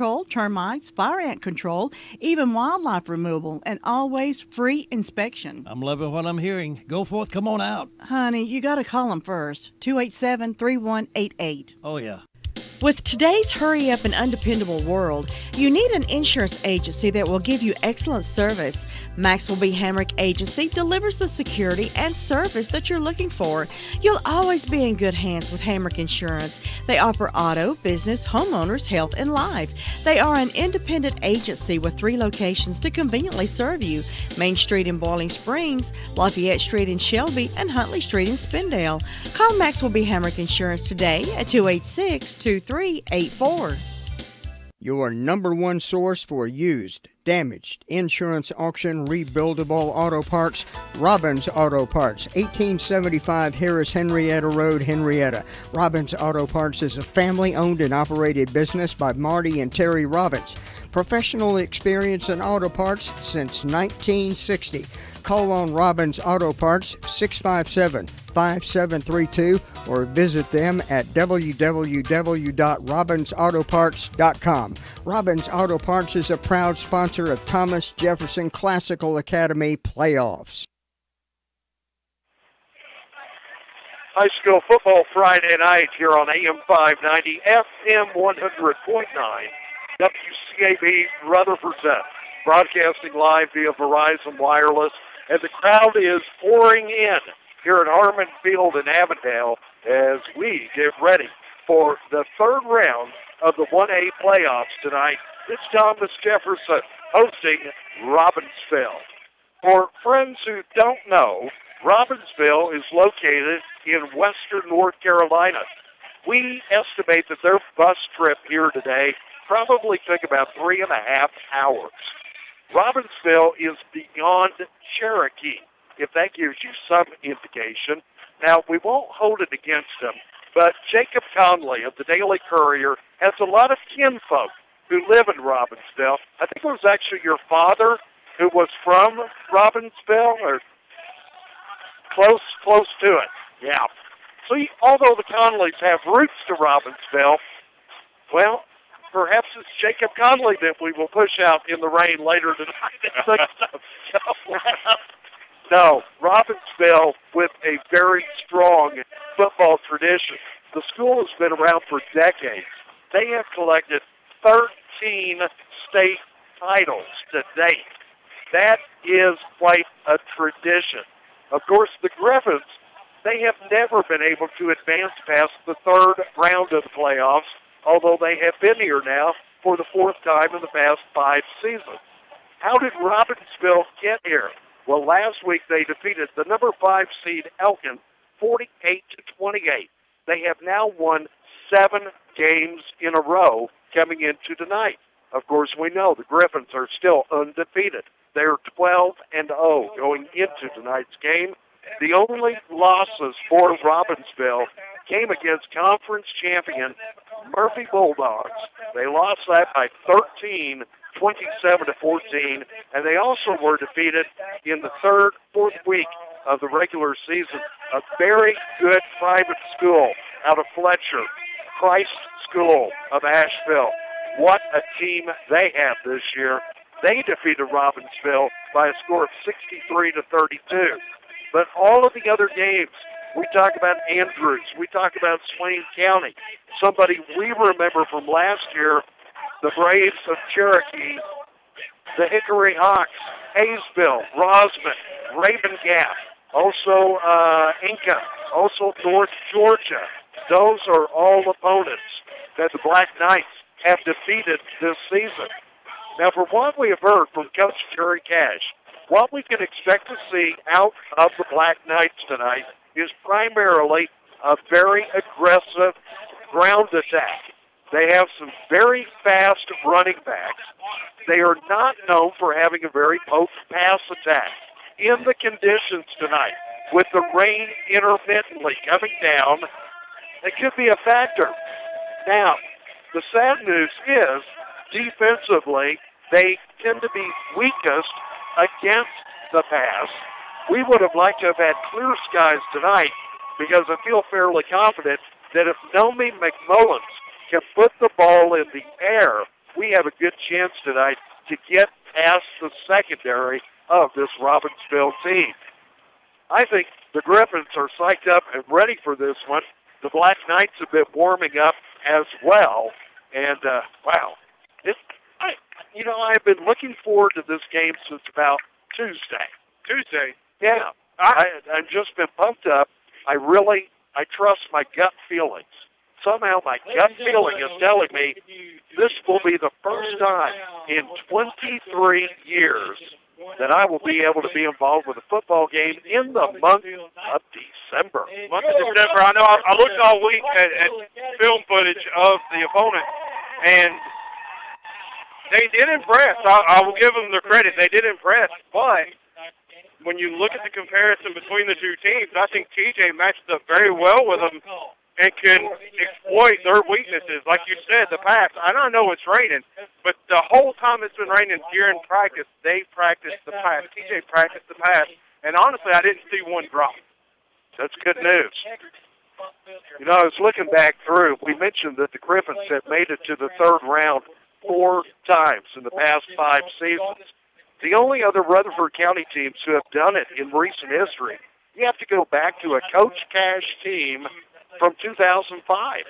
control, termites, fire ant control, even wildlife removal, and always free inspection. I'm loving what I'm hearing. Go forth, come on out. Honey, you got to call them first. 287-3188. Oh, yeah. With today's hurry-up and undependable world, you need an insurance agency that will give you excellent service. Maxwell B. Hamrick Agency delivers the security and service that you're looking for. You'll always be in good hands with Hamrick Insurance. They offer auto, business, homeowners, health, and life. They are an independent agency with 3 locations to conveniently serve you: Main Street in Boiling Springs, Lafayette Street in Shelby, and Huntley Street in Spindale. Call Maxwell B. Hamrick Insurance today at 286-2384. Your number one source for used, damaged, insurance auction, rebuildable auto parts, Robbins Auto Parts, 1875 Harris Henrietta Road, Henrietta. Robbins Auto Parts is a family-owned and operated business by Marty and Terry Robbins. Professional experience in auto parts since 1960. Call on Robbins Auto Parts, 657-5732, or visit them at www.robbinsautoparts.com. Robbins Auto Parts is a proud sponsor of Thomas Jefferson Classical Academy playoffs. High school football Friday night here on AM 590, FM 100.9, WCAB Rutherford, broadcasting live via Verizon Wireless. And the crowd is pouring in here at Harmon Field in Avondale as we get ready for the third round of the 1A playoffs tonight. It's Thomas Jefferson hosting Robbinsville. For friends who don't know, Robbinsville is located in western North Carolina. We estimate that their bus trip here today probably took about 3.5 hours. Robbinsville is beyond Cherokee, if that gives you some indication. Now, we won't hold it against them, but Jacob Conley of the Daily Courier has a lot of kinfolk who live in Robbinsville. I think it was actually your father who was from Robbinsville, or close to it. Yeah. So although the Conleys have roots to Robbinsville, well, perhaps it's Jacob Conley that we will push out in the rain later tonight. No, Robbinsville with a very strong football tradition. The school has been around for decades. They have collected 13 state titles to date. That is quite a tradition. Of course, the Griffins, they have never been able to advance past the third round of the playoffs, although they have been here now for the 4th time in the past 5 seasons. How did Robbinsville get here? Well, last week they defeated the number 5 seed Elkin 48-28. They have now won 7 games in a row coming into tonight. Of course, we know the Griffins are still undefeated. They're 12-0 going into tonight's game. The only losses for Robbinsville came against conference champion Murphy Bulldogs. They lost that by 13, 27-14, and they also were defeated in the fourth week of the regular season. A very good private school out of Fletcher, Christ School of Asheville. What a team they have this year. They defeated Robbinsville by a score of 63-32. But all of the other games, we talk about Andrews, we talk about Swain County, somebody we remember from last year, the Braves of Cherokee, the Hickory Hawks, Hayesville, Rosman, Raven Gap, also Inca, also North Georgia. Those are all opponents that the Black Knights have defeated this season. Now, from what we have heard from Coach Jerry Cash, what we can expect to see out of the Black Knights tonight is primarily a very aggressive ground attack. They have some very fast running backs. They are not known for having a very potent pass attack. In the conditions tonight, with the rain intermittently coming down, it could be a factor. Now, the sad news is, defensively, they tend to be weakest against the pass. We would have liked to have had clear skies tonight because I feel fairly confident that if Nomi McMullins can put the ball in the air, we have a good chance tonight to get past the secondary of this Robbinsville team. I think the Griffins are psyched up and ready for this one. The Black Knights have been warming up as well. And, wow, I've been looking forward to this game since about Tuesday. Tuesday? Yeah. I've just been pumped up. I trust my gut feelings. Somehow my gut feeling is telling me this will be the first time in 23 years that I will be able to be involved with a football game in the month of December. Month of December. I know I looked all week at film footage of the opponent, and they did impress. I will give them their credit. They did impress, but when you look at the comparison between the two teams, I think TJ matched up very well with them and can exploit their weaknesses. Like you said, the pass. I don't know it's raining, but the whole time it's been raining during practice, they practiced the pass. TJ practiced the pass, and honestly, I didn't see one drop. That's good news. I was looking back through. We mentioned that the Griffins have made it to the third round 4 times in the past 5 seasons. The only other Rutherford County teams who have done it in recent history, you have to go back to a Coach Cash team from 2005.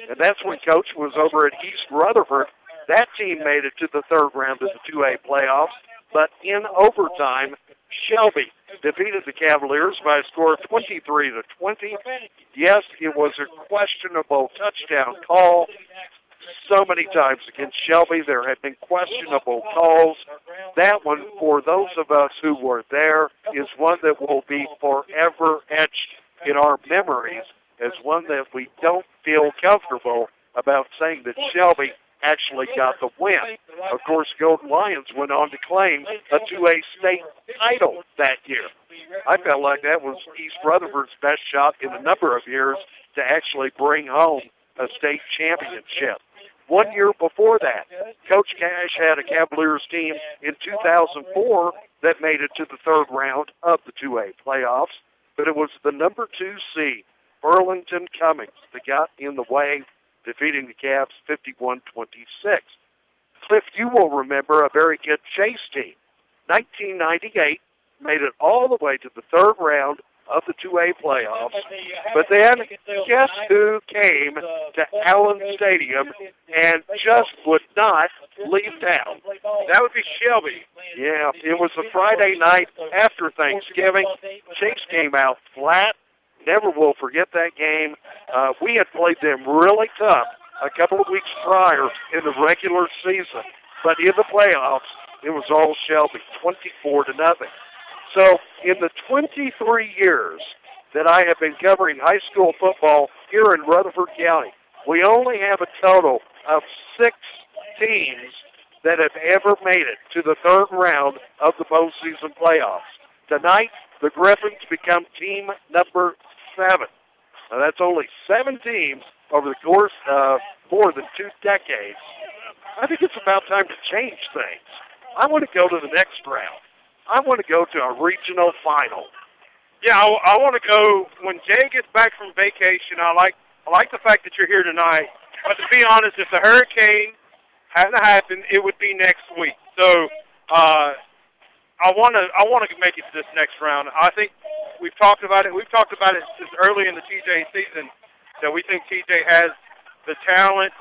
And that's when Coach was over at East Rutherford. That team made it to the third round of the 2A playoffs. But in overtime, Shelby defeated the Cavaliers by a score of 23-20. Yes, it was a questionable touchdown call. So many times against Shelby, there have been questionable calls. That one, for those of us who were there, is one that will be forever etched in our memories as one that we don't feel comfortable about saying that Shelby actually got the win. Of course, Golden Lions went on to claim a 2A state title that year. I felt like that was East Rutherford's best shot in a number of years to actually bring home a state championship. 1 year before that, Coach Cash had a Cavaliers team in 2004 that made it to the third round of the 2A playoffs, but it was the number 2 seed, Burlington Cummings, that got in the way, defeating the Cavs 51-26. Cliff, you will remember a very good Chase team. 1998 made it all the way to the third round of the 2A playoffs, but then guess who came to Allen Stadium and just would not leave town? That would be Shelby. Yeah, it was a Friday night after Thanksgiving. Chase came out flat. Never will forget that game. We had played them really tough a couple of weeks prior in the regular season, but in the playoffs, it was all Shelby, 24-0. So in the 23 years that I have been covering high school football here in Rutherford County, we only have a total of 6 teams that have ever made it to the third round of the postseason playoffs. Tonight, the Griffins become team number 7. Now, that's only 7 teams over the course of more than 2 decades. I think it's about time to change things. I want to go to the next round. I want to go to a regional final. Yeah, I want to go when Jay gets back from vacation. I like the fact that you're here tonight. But to be honest, if the hurricane hadn't happened, it would be next week. So I want to make it to this next round. I think we've talked about it. We've talked about it since early in the TJ season that we think TJ has the talent,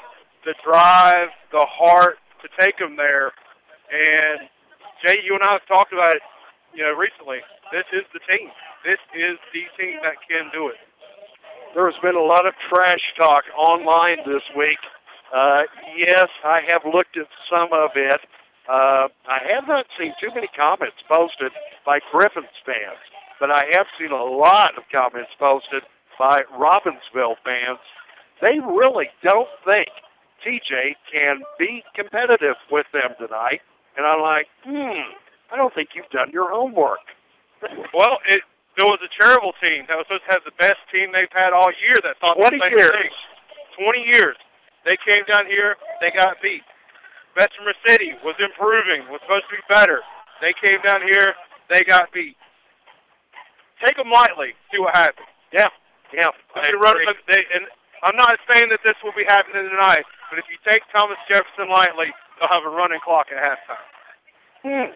the drive, the heart to take them there. And Jay, you and I have talked about it, recently. This is the team. This is the team that can do it. There has been a lot of trash talk online this week. Yes, I have looked at some of it. I have not seen too many comments posted by Griffins fans, but I have seen a lot of comments posted by Robbinsville fans. They really don't think TJ can be competitive with them tonight. And I'm like, I don't think you've done your homework. Well, it was a terrible team that was supposed to have the best team they've had all year that thought 20 the same years. thing. 20 years. They came down here, they got beat. Bessemer City was improving, was supposed to be better. They came down here, they got beat. Take them lightly, see what happens. Yeah. And I'm not saying that this will be happening tonight, but if you take Thomas Jefferson lightly, they'll have a running clock at halftime.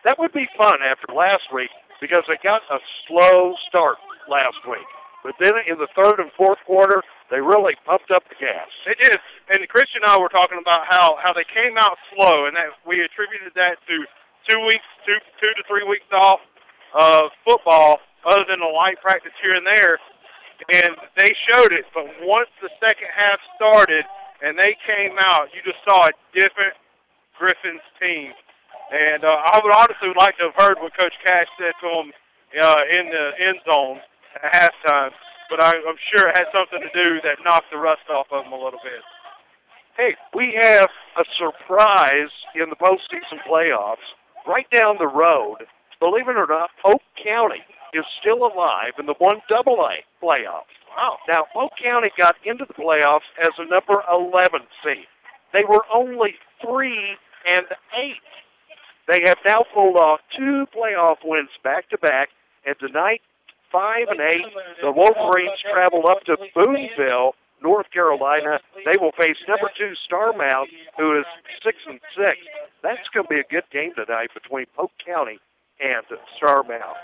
That would be fun after last week because they got a slow start last week. But then in the third and fourth quarter, they really pumped up the gas. They did. And Christian and I were talking about how they came out slow, and that we attributed that to 2 to 3 weeks off of football, other than a light practice here and there. And they showed it. But once the second half started and they came out, you just saw a different Griffins team. And I would honestly like to have heard what Coach Cash said to them in the end zone at halftime. But I'm sure it had something to do that knocked the rust off of them a little bit. Hey, we have a surprise in the postseason playoffs right down the road. Believe it or not, Polk County is still alive in the 1AA playoffs. Wow. Now, Polk County got into the playoffs as a number 11 seed. They were only 3-8. They have now pulled off 2 playoff wins back-to-back, and tonight, 5-8, the Wolverines travel up to Booneville, North Carolina. They will face number 2 Starmount, who is 6-6. That's going to be a good game tonight between Polk County and Starmount.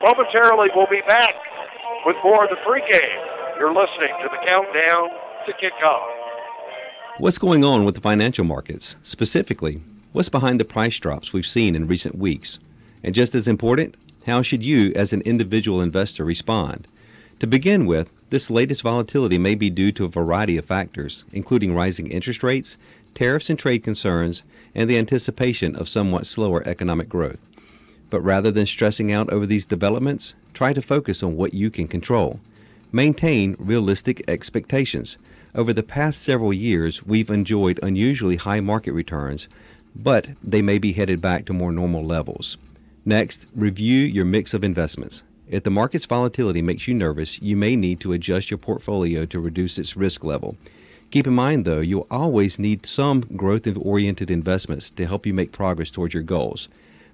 Momentarily, we'll be back with more of the pregame. You're listening to the Countdown to Kickoff. What's going on with the financial markets? Specifically, what's behind the price drops we've seen in recent weeks? And just as important, how should you as an individual investor respond? To begin with, this latest volatility may be due to a variety of factors, including rising interest rates, tariffs and trade concerns, and the anticipation of somewhat slower economic growth. But rather than stressing out over these developments, try to focus on what you can control. Maintain realistic expectations. Over the past several years, we've enjoyed unusually high market returns, but they may be headed back to more normal levels. Next, review your mix of investments. If the market's volatility makes you nervous, you may need to adjust your portfolio to reduce its risk level. Keep in mind, though, you'll always need some growth-oriented investments to help you make progress towards your goals.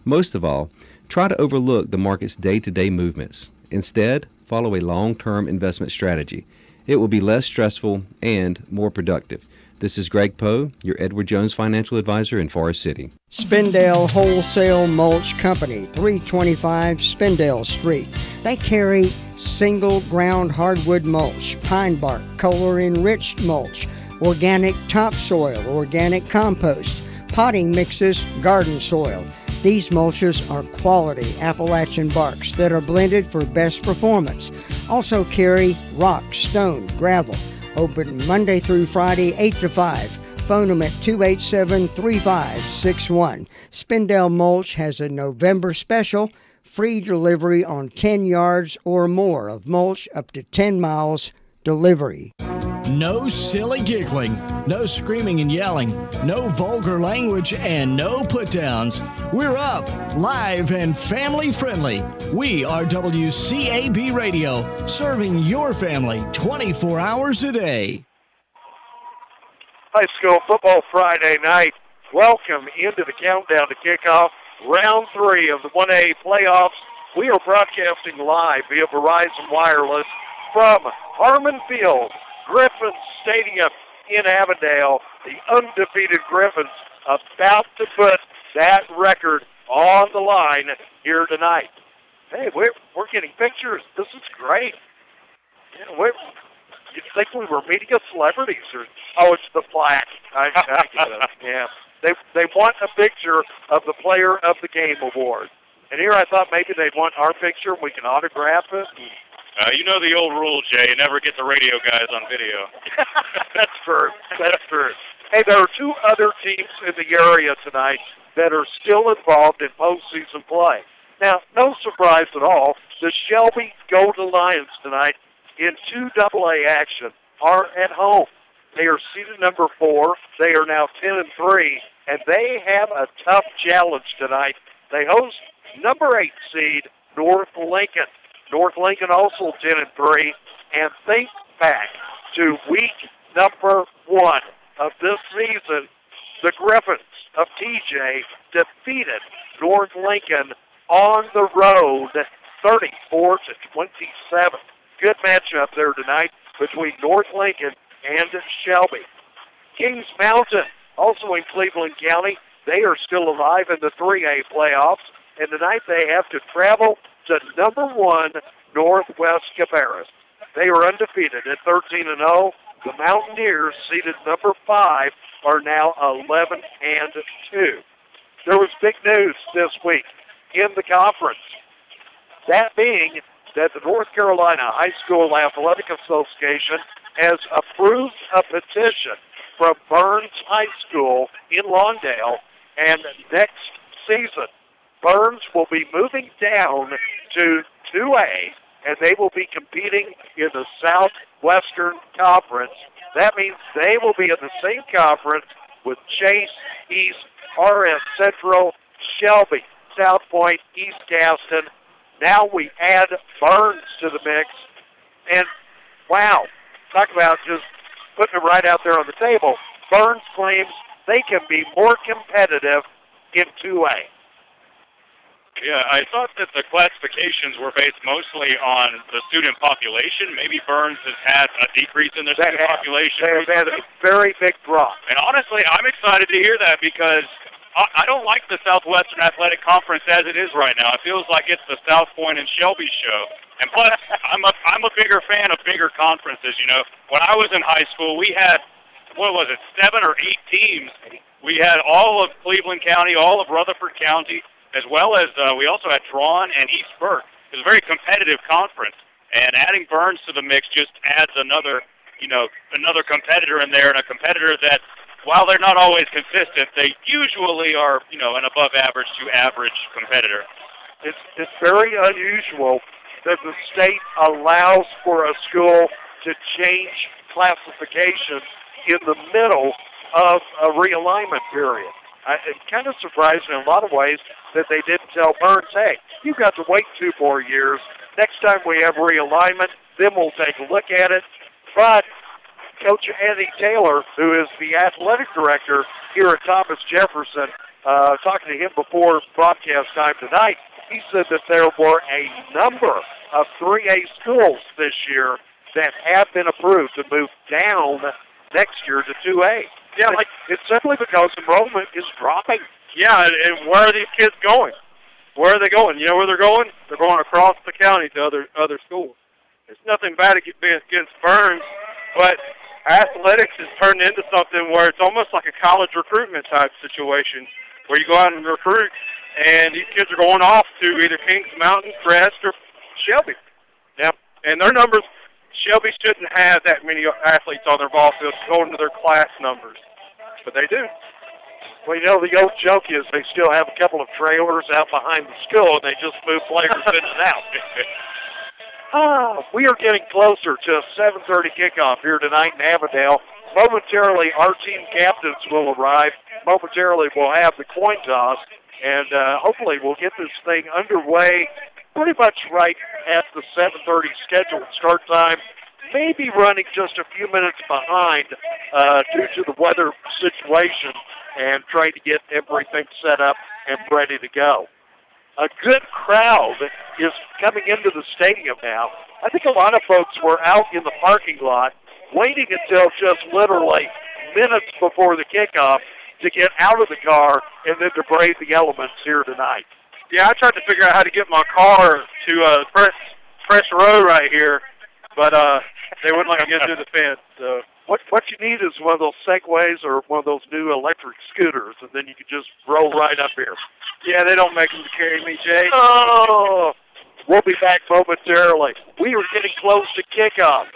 Most of all, try to overlook the market's day-to-day movements. Instead, follow a long-term investment strategy. It will be less stressful and more productive. This is Greg Poe, your Edward Jones financial advisor in Forest City. Spindale Wholesale Mulch Company, 325 Spindale Street. They carry single ground hardwood mulch, pine bark, color-enriched mulch, organic topsoil, organic compost, potting mixes, garden soil. These mulches are quality Appalachian barks that are blended for best performance. Also carry rock, stone, gravel. Open Monday through Friday, 8 to 5. Phone them at 287-3561. Spindale Mulch has a November special, free delivery on 10 yards or more of mulch up to 10 miles delivery. No silly giggling, no screaming and yelling, no vulgar language, and no put-downs. We're up, live, and family-friendly. We are WCAB Radio, serving your family 24 hours a day. High school football Friday night. Welcome into the Countdown to Kickoff, Round 3 of the 1A playoffs. We are broadcasting live via Verizon Wireless from Harmon Field, Griffins Stadium in Avondale. The undefeated Griffins about to put that record on the line here tonight. Hey, we're getting pictures. This is great. Yeah, you'd think we were meeting a celebrities. Oh, it's the plaque. I get it. Yeah. They want a picture of the Player of the Game award. And here I thought maybe they'd want our picture and we can autograph it. You know the old rule, Jay. You never get the radio guys on video. That's true. That's true. Hey, there are 2 other teams in the area tonight that are still involved in postseason play. Now, no surprise at all, the Shelby Golden Lions tonight in 2AA action are at home. They are seeded number 4. They are now 10-3, and they have a tough challenge tonight. They host number 8 seed North Lincoln. North Lincoln also 10-3, and think back to week number 1 of this season. The Griffins of TJ defeated North Lincoln on the road 34-27. Good matchup there tonight between North Lincoln and Shelby. Kings Mountain Also in Cleveland County, they are still alive in the 3A playoffs, and tonight they have to travel to number 1 Northwest Cabarrus. They are undefeated at 13-0. The Mountaineers, seeded number 5, are now 11-2. There was big news this week in the conference. That being that the North Carolina High School Athletic Association has approved a petition from Burns High School in Lawndale, and next season, Burns will be moving down to 2A, and they will be competing in the Southwestern Conference. That means they will be in the same conference with Chase, East, RS Central, Shelby, South Point, East Gaston. Now we add Burns to the mix, and wow, talk about just putting it right out there on the table. Burns claims they can be more competitive in 2A. Yeah, I thought that the classifications were based mostly on the student population. Maybe Burns has had a decrease in their student population. They have had a very big drop. And honestly, I'm excited to hear that because I don't like the Southwestern Athletic Conference as it is right now. It feels like it's the South Point and Shelby show. And plus, I'm a bigger fan of bigger conferences. You know, when I was in high school, we had, 7 or 8 teams. We had all of Cleveland County, all of Rutherford County, as well as we also had Drawn and East Burke. It was a very competitive conference, and adding Burns to the mix just adds another competitor in there, and a competitor that, while they're not always consistent, they usually are, an above average to average competitor. It's very unusual that the state allows for a school to change classifications in the middle of a realignment period. It kind of surprised me in a lot of ways that they didn't tell Burns, hey, you've got to wait 2 more years. Next time we have realignment, then we'll take a look at it. But Coach Eddie Taylor, who is the athletic director here at Thomas Jefferson, talking to him before broadcast time tonight, he said that there were a number of 3A schools this year that have been approved to move down next year to 2A. Yeah, it's simply because enrollment is dropping. Yeah, and where are these kids going? Where are they going? You know where they're going? They're going across the county to other schools. It's nothing bad against Burns, but athletics has turned into something where it's almost like a college recruitment type situation where you go out and recruit, and these kids are going off to either Kings Mountain, Crest, or Shelby. Yeah, and their numbers, Shelby shouldn't have that many athletes on their ball field going to their class numbers, but they do. Well, the old joke is they still have a couple of trailers out behind the school, and they just move players in and out. We are getting closer to a 7:30 kickoff here tonight in Avondale. Momentarily, our team captains will arrive. Momentarily, we'll have the coin toss, and hopefully we'll get this thing underway pretty much right at the 7:30 scheduled start time, maybe running just a few minutes behind due to the weather situation, and trying to get everything set up and ready to go. A good crowd is coming into the stadium now. I think a lot of folks were out in the parking lot waiting until just literally minutes before the kickoff to get out of the car and then to brave the elements here tonight. Yeah, I tried to figure out how to get my car to Fresh Road right here, but they wouldn't let me get through the fence. So what you need is one of those Segways or one of those new electric scooters, and then you can just roll right up here. Yeah, they don't make them to carry me, Jay. Oh, we'll be back momentarily. We are getting close to kickoff.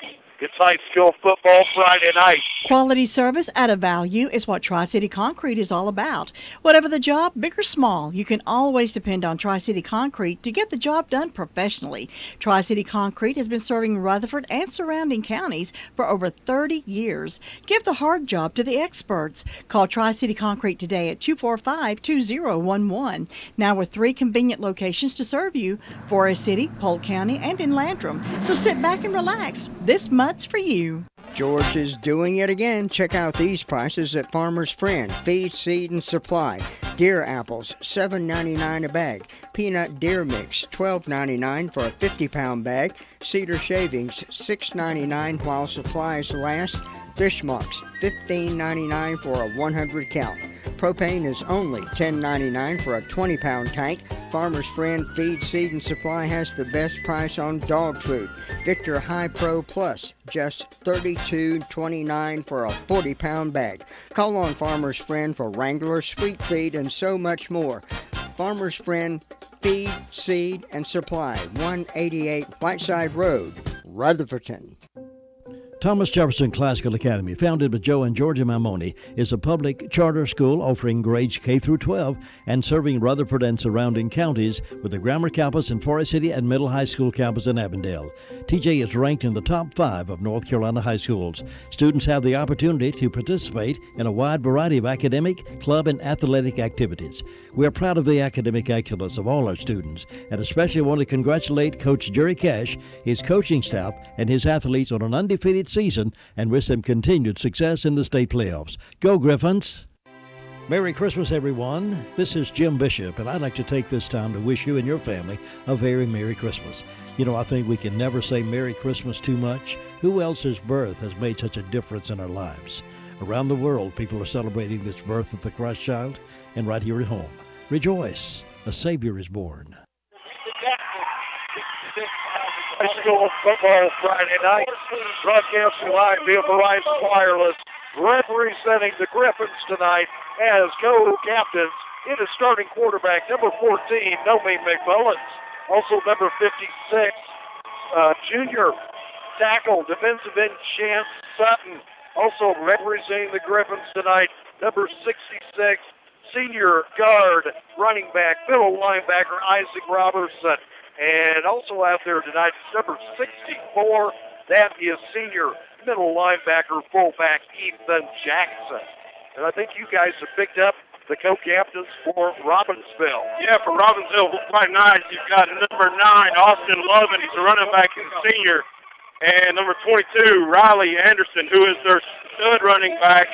It's high school football Friday night. Quality service at a value is what Tri-City Concrete is all about. Whatever the job, big or small, you can always depend on Tri-City Concrete to get the job done professionally. Tri-City Concrete has been serving Rutherford and surrounding counties for over 30 years. Give the hard job to the experts. Call Tri-City Concrete today at 245-2011. Now with 3 convenient locations to serve you, Forest City, Polk County, and in Landrum. So sit back and relax. This much for you. George is doing it again. Check out these prices at Farmer's Friend. Feed, seed, and supply. Deer apples, $7.99 a bag. Peanut deer mix, $12.99 for a 50-pound bag. Cedar shavings, $6.99 while supplies last. Fish Marks, $15.99 for a 100 count. Propane is only $10.99 for a 20-pound tank. Farmer's Friend Feed, Seed, and Supply has the best price on dog food. Victor High Pro Plus, just $32.29 for a 40-pound bag. Call on Farmer's Friend for Wrangler, Sweet Feed, and so much more. Farmer's Friend Feed, Seed, and Supply, 188 Whiteside Road, Rutherfordton. Thomas Jefferson Classical Academy, founded by Joe and Georgia Mamoni, is a public charter school offering grades K through 12 and serving Rutherford and surrounding counties with a grammar campus in Forest City and middle high school campus in Avondale. TJ is ranked in the top 5 of North Carolina high schools. Students have the opportunity to participate in a wide variety of academic, club, and athletic activities. We are proud of the academic excellence of all our students and especially want to congratulate Coach Jerry Cash, his coaching staff, and his athletes on an undefeated season and wish them continued success in the state playoffs. Go Griffins! Merry Christmas, everyone. This is Jim Bishop, and I'd like to take this time to wish you and your family a very Merry Christmas. You know, I think we can never say Merry Christmas too much. Who else's birth has made such a difference in our lives? Around the world, people are celebrating this birth of the Christ child, and right here at home, rejoice, a Savior is born. High school football Friday night, broadcasting live via Verizon Wireless, representing the Griffins tonight as co-captains. It is starting quarterback number 14, Nomi McMullins. Also number 56, junior tackle, defensive end Chance Sutton. Also representing the Griffins tonight, number 66, senior guard, running back, middle linebacker Isaac Robertson. And also out there tonight is number 64. That is senior middle linebacker, fullback Ethan Jackson. And I think you guys have picked up the co-captains for Robbinsville. Yeah, for Robbinsville, right now you've got number 9, Austin Lovin. He's a running back and senior. And number 22, Riley Anderson, who is their stud running back.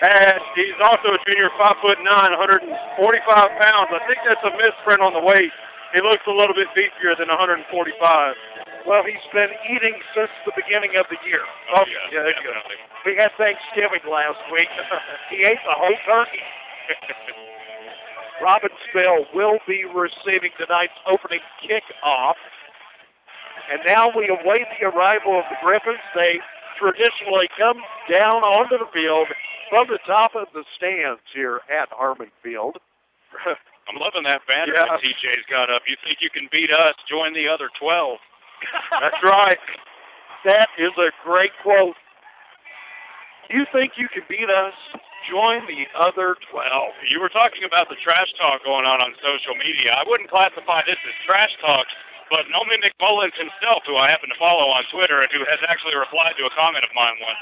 And he's also a junior, 5'9", 145 pounds. I think that's a misprint on the weight. He looks a little bit beefier than 145. Well, he's been eating since the beginning of the year. Oh, yeah, definitely. We had Thanksgiving last week. He ate the whole turkey. Robbinsville will be receiving tonight's opening kickoff. And now we await the arrival of the Griffins. They traditionally come down onto the field from the top of the stands here at Harmon Field. I'm loving that banner that TJ's got up. You think you can beat us? Join the other 12. That's right. That is a great quote. You think you can beat us? Join the other 12. You were talking about the trash talk going on social media. I wouldn't classify this as trash talk, but Nomi McMullins himself, who I happen to follow on Twitter and who has actually replied to a comment of mine once,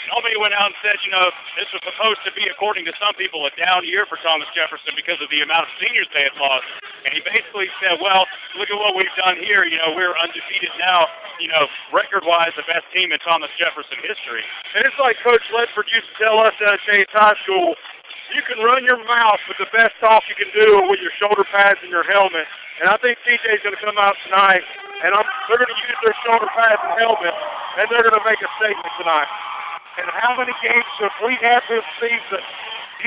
Nomi went out and said, you know, this was supposed to be, according to some people, a down year for Thomas Jefferson because of the amount of seniors they had lost. And he basically said, well, look at what we've done here. You know, we're undefeated now, you know, record-wise, the best team in Thomas Jefferson history. And it's like Coach Ledford used to tell us at Chase High School, you can run your mouth, but the best talk you can do are with your shoulder pads and your helmet. And I think TJ's going to come out tonight, and they're going to use their shoulder pads and helmet, and they're going to make a statement tonight. And how many games have we had this season?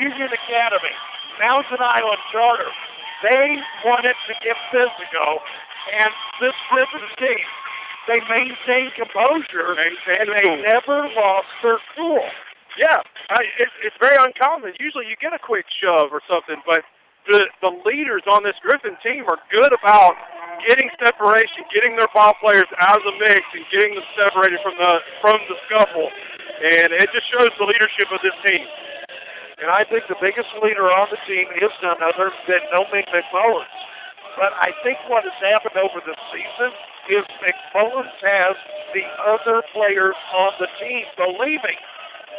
Union Academy, Mountain Island Charter, they wanted to get physical, and this Griffins team, they maintained composure, and they never lost their cool. Yeah, it's very uncommon. Usually you get a quick shove or something, but the leaders on this Griffin team are good about getting separation, getting their ball players out of the mix, and getting them separated from the scuffle. And it just shows the leadership of this team. And I think the biggest leader on the team is none other than Nomi McMullins. But I think what has happened over the season is McMullins has the other players on the team believing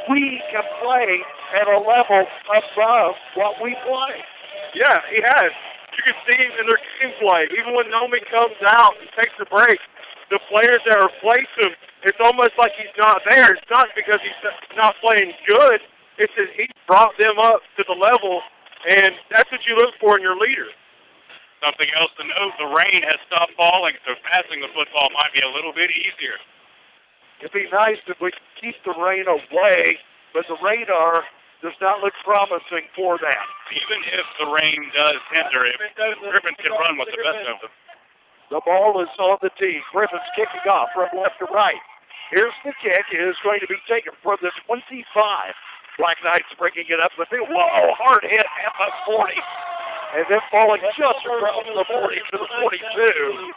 we can play at a level above what we play. Yeah, he has. You can see him in their game play. Even when Nomi comes out and takes a break, the players that replace him, it's almost like he's not there. It's not because he's not playing good. It's that he brought them up to the level, and that's what you look for in your leader. Something else to note, the rain has stopped falling, so passing the football might be a little bit easier. It'd be nice if we could keep the rain away, but the radar does not look promising for that. Even if the rain does hinder it, Griffin can run with the best of them. The ball is on the tee. Griffin's kicking off from left to right. Here's the kick. It is going to be taken from the 25. Black Knights bringing it up the field. Whoa, hard hit at the 40. And then falling just from the 40 to the 42. I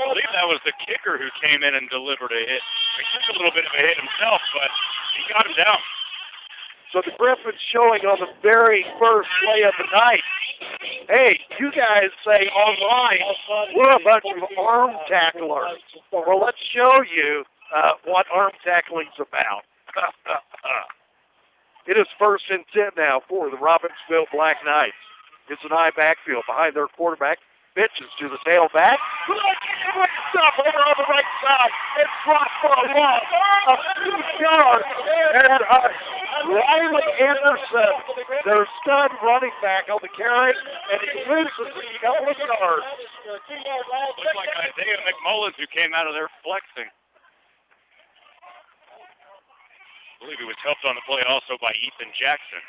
believe that was the kicker who came in and delivered a hit. He took a little bit of a hit himself, but he got him down. So the Griffins showing on the very first play of the night. Hey, you guys say online, we're a bunch of arm tacklers. Well, let's show you what arm tackling's about. It is 1st and 10 now for the Robbinsville Black Knights. It's an eye backfield behind their quarterback. Pitches to the tailback. Stop over on the right side. It's dropped for a loss of 2 yards. And Riley Anderson, their stud running back on the carry, and he loses a couple of yards. Looks like Isaiah McMullins who came out of there flexing. I believe he was helped on the play also by Ethan Jackson.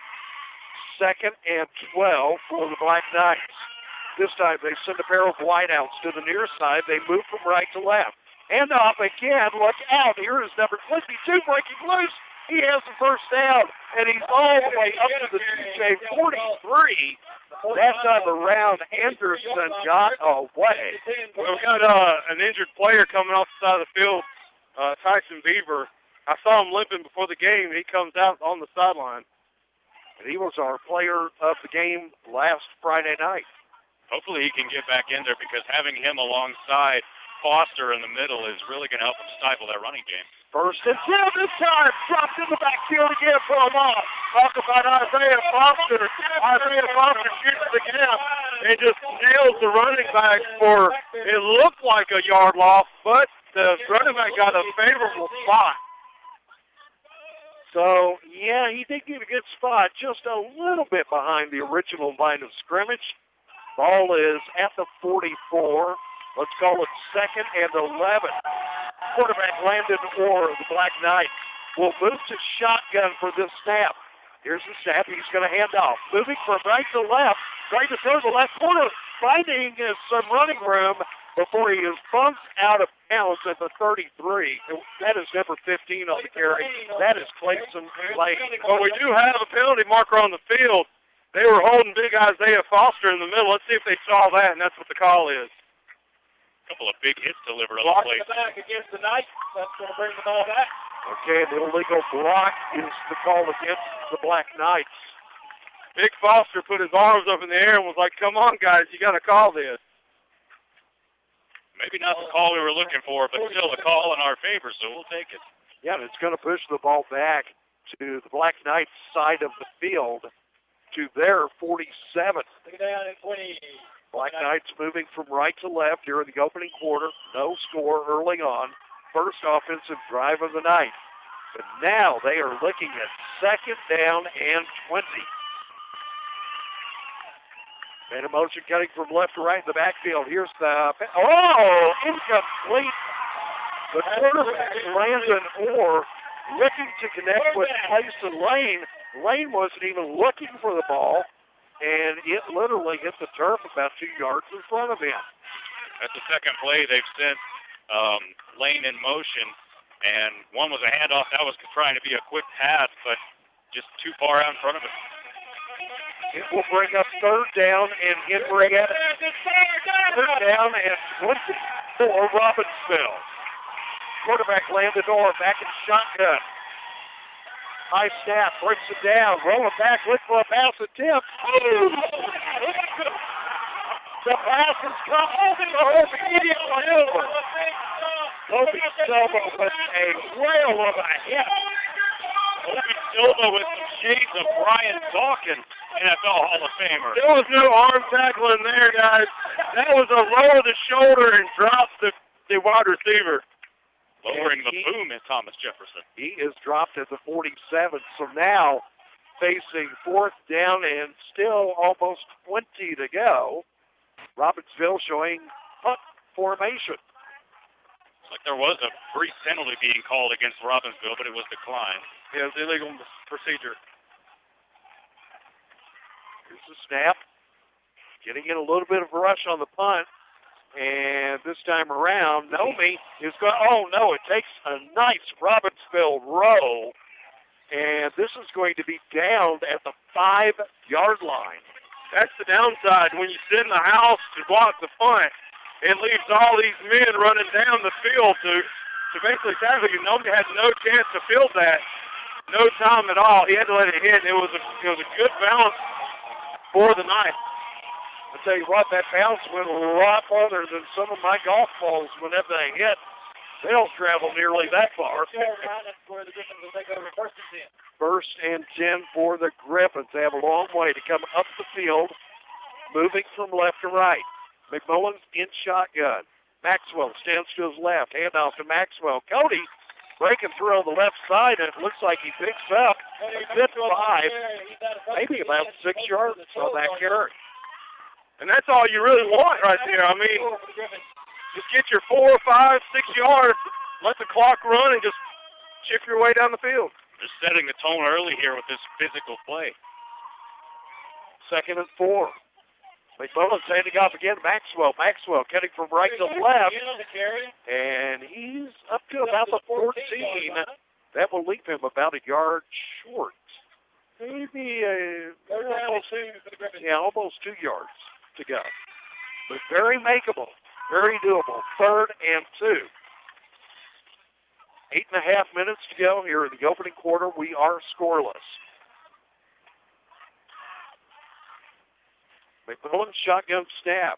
2nd and 12 for the Black Knights. This time they send a pair of wideouts to the near side. They move from right to left. And off again. Look out. Here is number 22 breaking loose. He has the first down. And he's all the way up to the DJ 43. That time around, Anderson got away. We've got an injured player coming off the side of the field, Tyson Beaver. I saw him limping before the game. He comes out on the sideline. And he was our player of the game last Friday night. Hopefully he can get back in there because having him alongside Foster in the middle is really going to help him stifle that running game. 1st and 10 this time. Dropped in the backfield again for a loss. Talk about Isaiah Foster. Isaiah Foster shoots the gap and just nails the running back for, it looked like a yard loss, but the running back got a favorable spot. So, yeah, he did get a good spot, just a little bit behind the original line of scrimmage. Ball is at the 44. Let's call it 2nd and 11. Quarterback Landon Orr of the Black Knights will move to shotgun for this snap. Here's the snap. He's going to hand off. Moving from right to left, right to throw the left corner, finding some running room before he is bumped out of bounds at the 33. That is number 15 on the carry. That is Clayton Lane. Well, we do have a penalty marker on the field. They were holding big Isaiah Foster in the middle. Let's see if they saw that, and that's what the call is. A couple of big hits delivered on the play. Back against the Knights. That's going to bring the ball back. Okay, the illegal block is the call against the Black Knights. Big Foster put his arms up in the air and was like, come on, guys, you got to call this. Maybe not the call we were looking for, but still a call in our favor, so we'll take it. Yeah, it's going to push the ball back to the Black Knights side of the field to their 47. Black Knights moving from right to left here in the opening quarter. No score early on. First offensive drive of the night. But now they are looking at 2nd down and 20. And a motion cutting from left to right in the backfield. Here's the, incomplete. The quarterback, Landon Orr, looking to connect with Tyson Lane. Lane wasn't even looking for the ball, and it literally hit the turf about 2 yards in front of him. That's the second play they've sent Lane in motion, and one was a handoff. That was trying to be a quick pass, but just too far out in front of him. It will bring up 3rd down and Henrietta. 3rd down and 20 for Robbinsville. Quarterback Landon Orr back in shotgun. High snap, breaks it down, rolling back, look for a pass attempt. The pass is come over to immediate maneuver. Kobe Silva with a whale of a hit. Kobe Silva with some shades of Brian Dawkins, NFL Hall of Famer. There was no arm tackling there, guys. That was a roll of the shoulder and dropped the wide receiver. Lowering the boom is Thomas Jefferson. He is dropped at the 47, so now facing 4th down and still almost 20 to go. Robbinsville showing punt formation. Like there was a brief penalty being called against Robbinsville, but it was declined. Yeah, it was illegal procedure. Here's the snap. Getting in a little bit of a rush on the punt. And this time around, Nomi is going, oh no, it takes a nice Robbinsville roll. And this is going to be downed at the 5-yard line. That's the downside. When you sit in the house to block the punt, it leaves all these men running down the field to basically tackle you. Nomi had no chance to field that. No time at all. He had to let it hit. It was a good bounce for the night. I'll tell you what, that bounce went a lot farther than some of my golf balls whenever they hit. They don't travel nearly that far. First and 10 for the Griffins. They have a long way to come up the field, moving from left to right. McMullen's in shotgun. Maxwell stands to his left. Handoff to Maxwell. Cody breaking through on the left side, and it looks like he picks up a good 5, maybe about 6 yards on that carry. And that's all you really want right there. I mean, just get your 4, 5, 6 yards, let the clock run, and just chip your way down the field. Just setting the tone early here with this physical play. 2nd and 4. McMullen's handing off again. Maxwell cutting from right to left. And he's up to about the 14. That will leave him about a yard short. Maybe almost 2 yards to go. But very makeable, very doable. 3rd and 2. 8.5 minutes to go here in the opening quarter. We are scoreless. McMullen shotgun snap.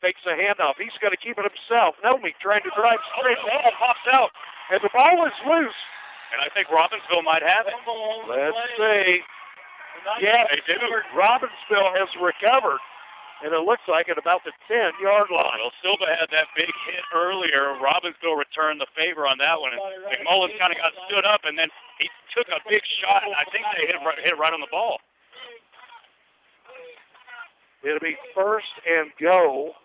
Fakes a handoff. He's going to keep it himself. Nomi trying to drive straight. Ball pops out. And the ball is loose. And I think Robbinsville might have it. Let's see. Yes, Robbinsville has recovered. And it looks like at about the 10-yard line. Well, Silva had that big hit earlier. Robbinsville returned the favor on that one. And McMullen kind of got stood up, and then he took a big shot, and I think they hit right on the ball. It'll be 1st and goal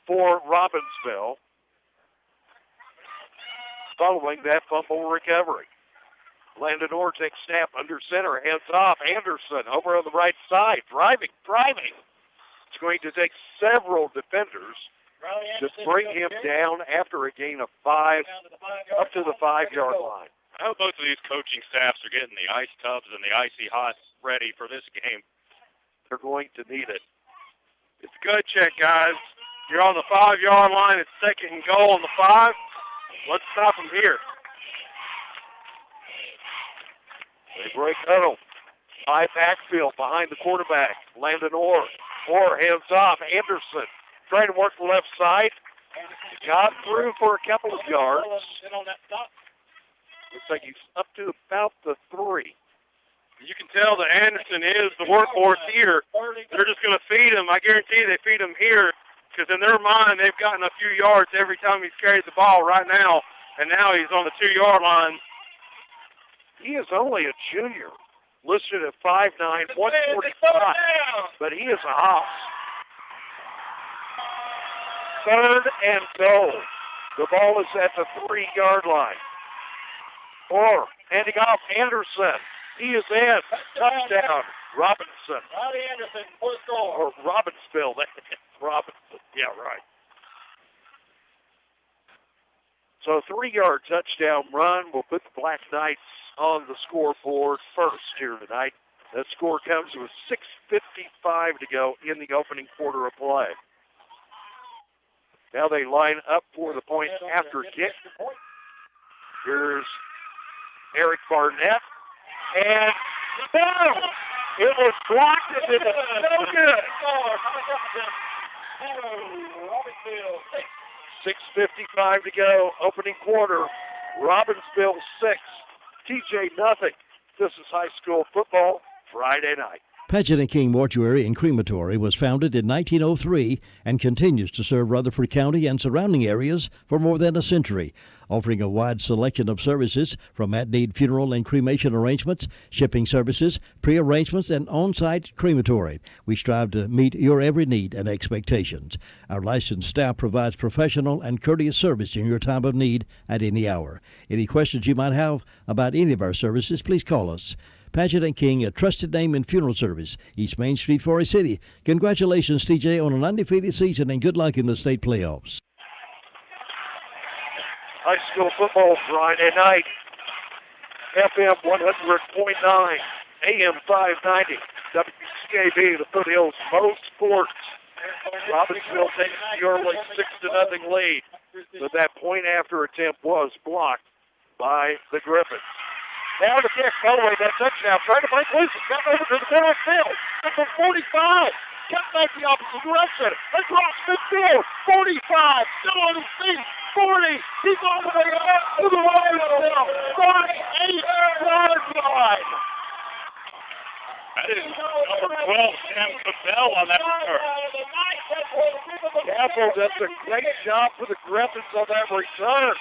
for Robbinsville following that fumble recovery. Landon Orr takes snap under center, hands off. Anderson over on the right side, driving. It's going to take several defenders to bring him down after a gain of 5 up to the 5-yard line. I hope both of these coaching staffs are getting the ice tubs and the icy hots ready for this game. They're going to need it. It's a good check, guys. You're on the 5-yard line. It's 2nd and goal on the 5. Let's stop them here. They break huddle. High backfield behind the quarterback. Landon Orr. Orr hands off. Anderson trying to work the left side. Got through for a couple of yards. Looks like he's up to about the 3. You can tell that Anderson is the workhorse here. They're just going to feed him. I guarantee they feed him here because in their mind they've gotten a few yards every time he's carried the ball right now, and now he's on the 2-yard line. He is only a junior, listed at 5'9", 145, but he is a house. 3rd and goal. The ball is at the 3-yard line. Orr handing off Anderson. He is in. Touchdown, Robinson. Anderson, first goal. Or Robbinsville. Robinson. Yeah, right. So a 3-yard touchdown run will put the Black Knights on the scoreboard first here tonight. That score comes with 6:55 to go in the opening quarter of play. Now they line up for the point after kick. Here's Eric Barnett. And boom! It was blocked and it was no good. 6:55 to go, opening quarter. Robbinsville 6, TJ nothing. This is high school football Friday night. Paget & King Mortuary and Crematory was founded in 1903 and continues to serve Rutherford County and surrounding areas for more than a century, offering a wide selection of services from at-need funeral and cremation arrangements, shipping services, pre-arrangements, and on-site crematory. We strive to meet your every need and expectations. Our licensed staff provides professional and courteous service in your time of need at any hour. Any questions you might have about any of our services, please call us. Paget & King, a trusted name in funeral service, East Main Street, Forest City. Congratulations, TJ, on an undefeated season, and good luck in the state playoffs. High school football Friday night. FM 100.9, AM 590, WCAB, the Foothills Mo Sports. Robbinsville takes the early 6-0 lead, but that point after attempt was blocked by the Griffins. Now the kick, Holloway, that touchdown, trying to break loose. It's got over to the middle of the field. It's a 45. Cut back the opposite direction. Across midfield. 45. Still on his feet. 40. He's all the way up to the line of the 38-yard line. That is number 12, Sam Cabell on that return. Castle does a great job for the Griffins on that return.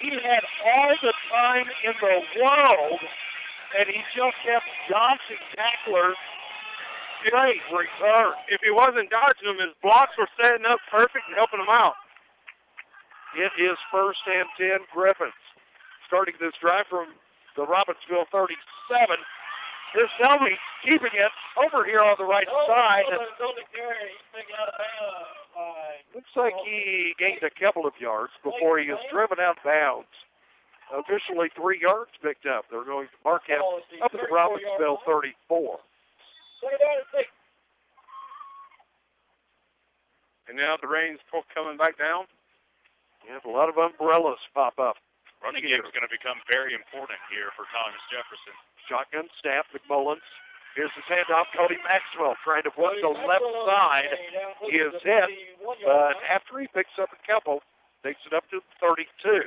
He had all the time in the world, and he just kept dodging tacklers. Great return. If he wasn't dodging them, his blocks were setting up perfect and helping him out. It is 1st and 10 Griffins. Starting this drive from the Robbinsville 37. Here's Selby keeping it over here on the right side. Looks like he gained a couple of yards before he was driven out of bounds. Officially 3 yards picked up. They're going to mark him up at the Robbinsville 34. And now the rain's coming back down. And a lot of umbrellas pop up. Running game is going to become very important here for Thomas Jefferson. Shotgun snap, McMullins. Here's his handoff, Cody Maxwell trying to flip the left side. He is hit, but after he picks up a couple, takes it up to 32.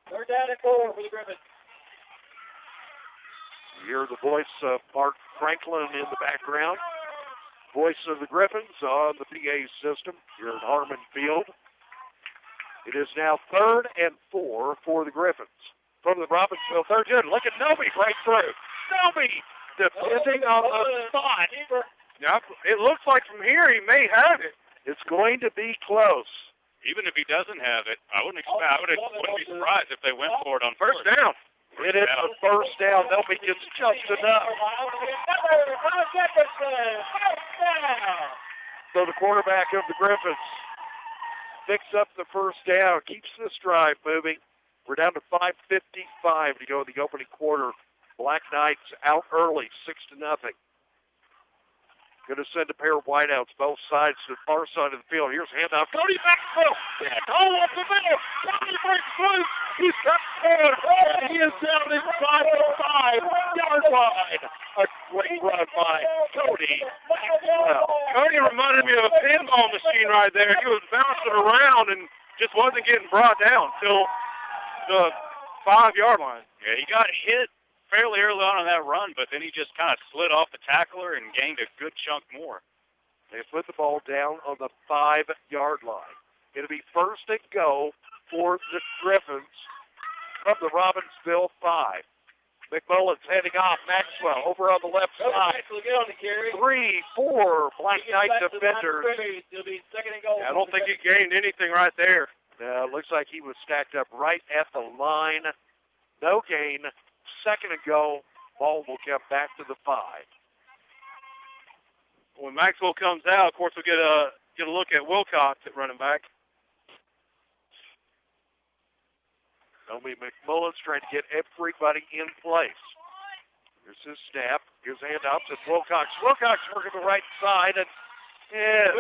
Third down and 4 for the Griffins. You hear the voice of Mark Franklin in the background. Voice of the Griffins on the PA system here at Harmon Field. It is now 3rd and 4 for the Griffins. From the Robbinsville 30. Look at Noby right through. Noby defending on the spot. Now, it looks like from here he may have it. It's going to be close. Even if he doesn't have it, I wouldn't be surprised if they went for it on first down. It is a first down. Noby gets just enough. So the quarterback of the Griffins picks up the first down, keeps this drive moving. We're down to 5:55 to go in the opening quarter. Black Knights out early, 6-0. Going to send a pair of wideouts both sides to the far side of the field. Here's a handoff. Cody Maxwell. All up the middle. Cody breaks loose. He's got forward. He is down inside the 5-yard line. A great run by Cody Maxwell. Cody reminded me of a pinball machine right there. He was bouncing around and just wasn't getting brought down till the 5-yard line. Yeah, he got hit fairly early on that run, but then he just kind of slid off the tackler and gained a good chunk more. They put the ball down on the 5-yard line. It'll be first and go for the Griffins from the Robbinsville 5. McMullen's heading off. Maxwell over on the left side. 3-4 Black Knight defenders. I don't think he gained anything right there. Looks like he was stacked up right at the line. No gain. Second and go. Ball will come back to the 5. When Maxwell comes out, of course, we'll get a look at Wilcox at running back. Noby McMullen's trying to get everybody in place. Here's his snap. Here's handoffs to Wilcox. Wilcox working the right side, and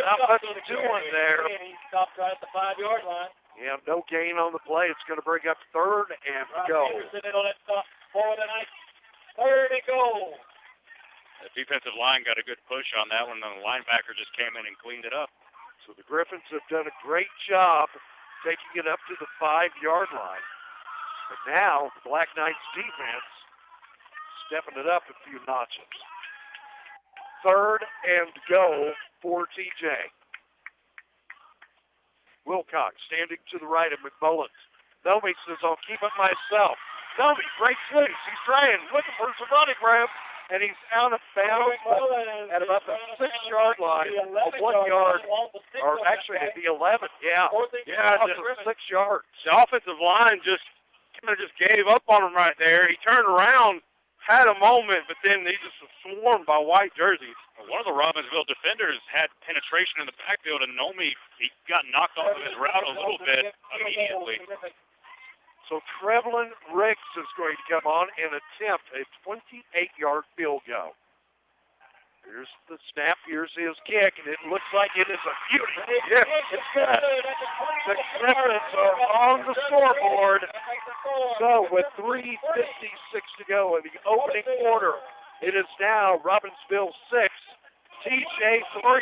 not much doing there. He stopped right at the 5-yard line. Yeah, no gain on the play. It's going to bring up 3rd and go. Third and go. The defensive line got a good push on that one, and the linebacker just came in and cleaned it up. So the Griffins have done a great job taking it up to the 5-yard line. But now the Black Knights defense stepping it up a few notches. 3rd and goal for TJ. Wilcox standing to the right of McMullins. Nomi says, I'll keep it myself. Nomi breaks loose. He's trying, looking for some running room, and he's out of bounds at about the 6-yard line, 1 yard, or actually at the 11. Yeah, the 6 yards. The offensive line just gave up on him right there. He turned around, had a moment, but then he just was swarmed by white jerseys. One of the Robbinsville defenders had penetration in the backfield, and Nomi, he got knocked off of his route a little bit immediately. So Trevlin Ricks is going to come on and attempt a 28-yard field goal. Here's the snap. Here's his kick, and it looks like it is a beauty. Yes, it's good. The Griffins are on the scoreboard. So with 3:56 to go in the opening quarter, it is now Robbinsville 6, TJ 3.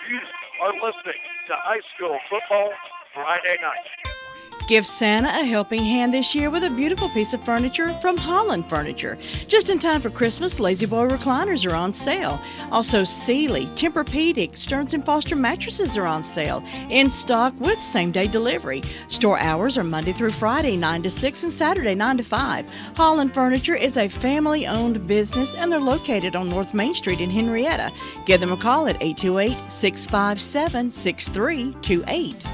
You are listening to High School Football Friday night. Give Santa a helping hand this year with a beautiful piece of furniture from Holland Furniture. Just in time for Christmas, Lazy Boy recliners are on sale. Also, Sealy, Tempur-Pedic, Stearns & Foster mattresses are on sale. In stock with same-day delivery. Store hours are Monday through Friday, 9 to 6, and Saturday, 9 to 5. Holland Furniture is a family-owned business, and they're located on North Main Street in Henrietta. Give them a call at 828-657-6328.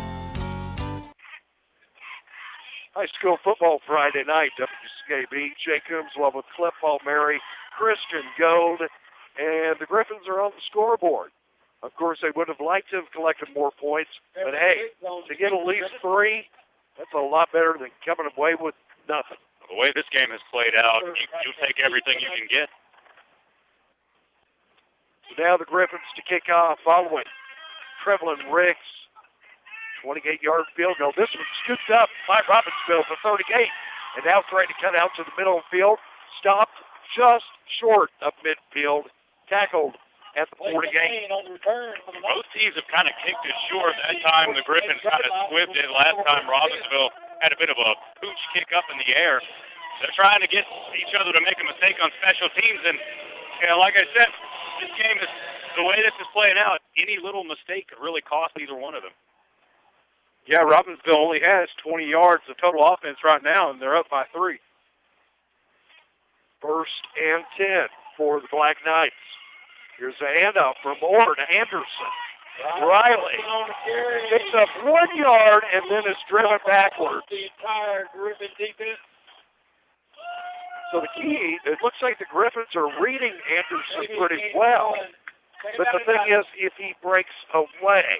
High School Football Friday night, WCAB. Jay Coombs along with Cliff Palmieri, Christian Gold, and the Griffins are on the scoreboard. Of course, they would have liked to have collected more points, but hey, to get at least 3, that's a lot better than coming away with nothing. The way this game has played out, you'll take everything you can get. So now the Griffins to kick off following Trevlin Ricks. 28-yard field goal. This one scooped up by Robbinsville for 38. And now trying to cut out to the middle of the field. Stopped just short of midfield. Tackled at the 48. Both teams have kind of kicked it short. That time the Griffins kind of swibbed it. Last time Robbinsville had a bit of a pooch kick up in the air. They're trying to get each other to make a mistake on special teams. And like I said, this game is, the way this is playing out, any little mistake could really cost either one of them. Yeah, Robbinsville only has 20 yards of total offense right now, and they're up by 3. 1st and 10 for the Black Knights. Here's a handoff from Orr to Anderson. Riley picks up 1 yard and then is driven backwards. The entire Griffin defense. So the key, it looks like the Griffins are reading Anderson pretty well. But the thing is, if he breaks away,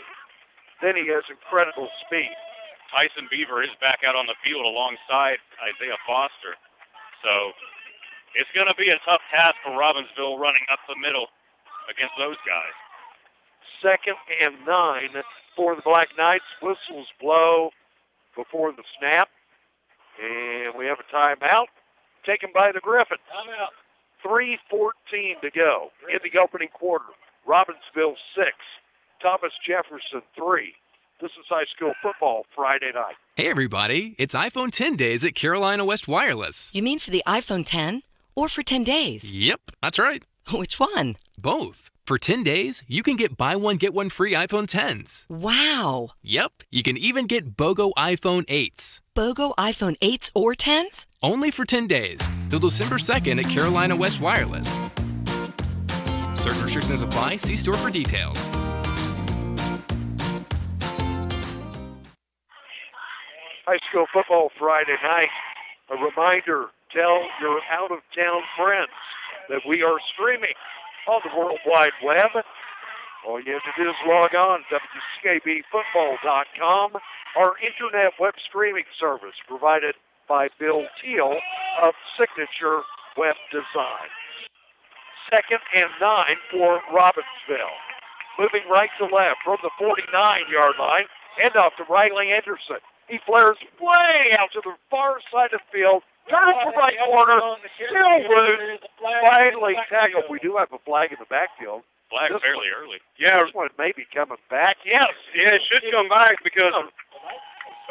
then he has incredible speed. Tyson Beaver is back out on the field alongside Isaiah Foster. So it's going to be a tough task for Robbinsville running up the middle against those guys. 2nd and 9 for the Black Knights. Whistles blow before the snap. And we have a timeout taken by the Griffins. Timeout. 3:14 to go in the opening quarter. Robbinsville 6. Thomas Jefferson 3. This is High School Football Friday night. Hey everybody, it's iPhone 10 days at Carolina West Wireless. You mean for the iPhone 10 or for 10 days? Yep, that's right. Which one? Both. For 10 days, you can get buy one, get one free iPhone 10s. Wow. Yep, you can even get BOGO iPhone 8s. BOGO iPhone 8s or 10s? Only for 10 days, till December 2nd at Carolina West Wireless. Certain restrictions apply. See store for details. High School Football Friday night. A reminder, tell your out-of-town friends that we are streaming on the World Wide Web. All you have to do is log on to WCABfootball.com, our internet web streaming service provided by Bill Teal of Signature Web Design. 2nd and 9 for Robbinsville. Moving right to left from the 49-yard line, end off to Riley Anderson. He flares way out to the far side of the field, turns to right corner, still loose, finally tackled. We do have a flag in the backfield. Flag fairly early. Yeah, this one may be coming back. Yes, yeah, it should come back because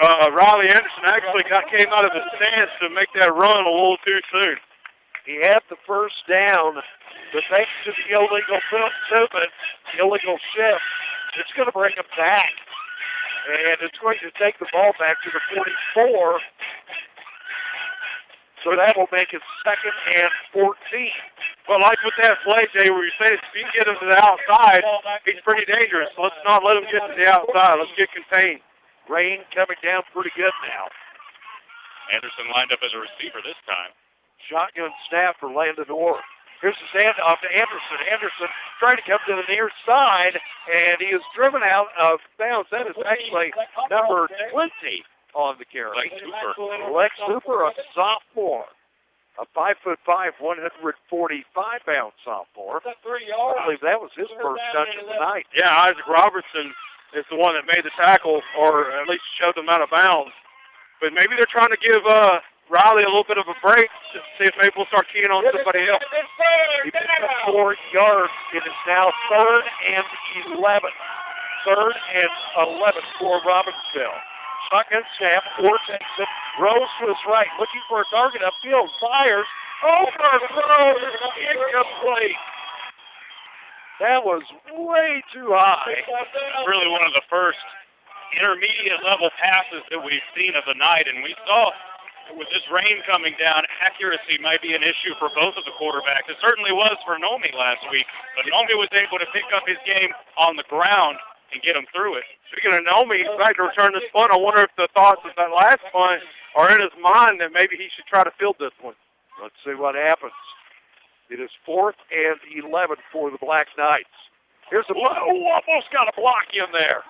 Riley Anderson actually came out of his stance to make that run a little too soon. He had the first down, but thanks to the illegal movement, illegal shift, it's going to bring him back. And it's going to take the ball back to the 44. So that will make it 2nd and 14. Well, like with that play, Jay, where you say if you can get him to the outside, he's pretty dangerous. Let's not let him get to the outside. Let's get contained. Rain coming down pretty good now. Anderson lined up as a receiver this time. Shotgun snap for Landon Orr. Here's the handoff to Anderson. Anderson trying to come to the near side, and he is driven out of bounds. That is actually number 20 on the carry. Lex Hooper, a sophomore. A 5'5", 145-pound sophomore. I believe that was his first touch of the night. Yeah, Isaac Robertson is the one that made the tackle, or at least showed them out of bounds. But maybe they're trying to give Riley a little bit of a break to see if maybe we'll start keying on somebody else. He picked up 4 yards. It is now 3rd and 11. 3rd and 11 for Robbinsville. Shotgun snap, Orr takes it, Rose to his right, looking for a target upfield, fires, overthrows, incomplete. That was way too high. Really one of the first intermediate level passes that we've seen of the night, and we saw with this rain coming down, accuracy might be an issue for both of the quarterbacks. It certainly was for Nomi last week, but Nomi was able to pick up his game on the ground and get him through it. Speaking of Nomi, he's back to return this punt. I wonder if the thoughts of that last punt are in his mind that maybe he should try to field this one. Let's see what happens. It is 4th and 11 for the Black Knights. Here's a block. Oh, almost got a block in there.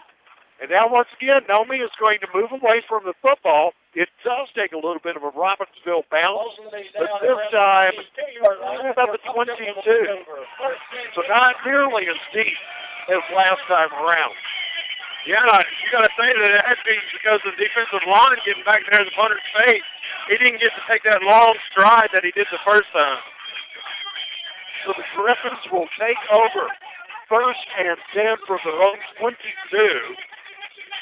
And now once again, Nomi is going to move away from the football. It does take a little bit of a Robbinsville bounce, but this time about the 22. So not nearly as deep as last time around. Yeah, you got to say that it had to be because of the defensive line getting back there in the punter's face. He didn't get to take that long stride that he did the first time. So the Griffins will take over 1st and 10 from their own 22.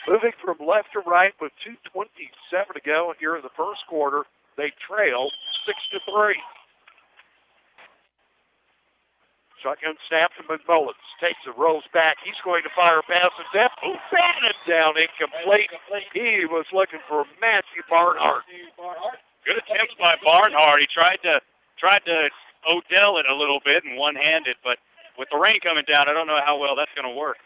Moving from left to right with 2:27 to go here in the first quarter. They trail 6-3. Shotgun snap to McMullins. Takes it, rolls back. He's going to fire a pass to depth. Batted down, incomplete. He was looking for Matthew Barnhart. Good attempts by Barnhart. He tried to Odell it a little bit and one-handed, but with the rain coming down, I don't know how well that's going to work.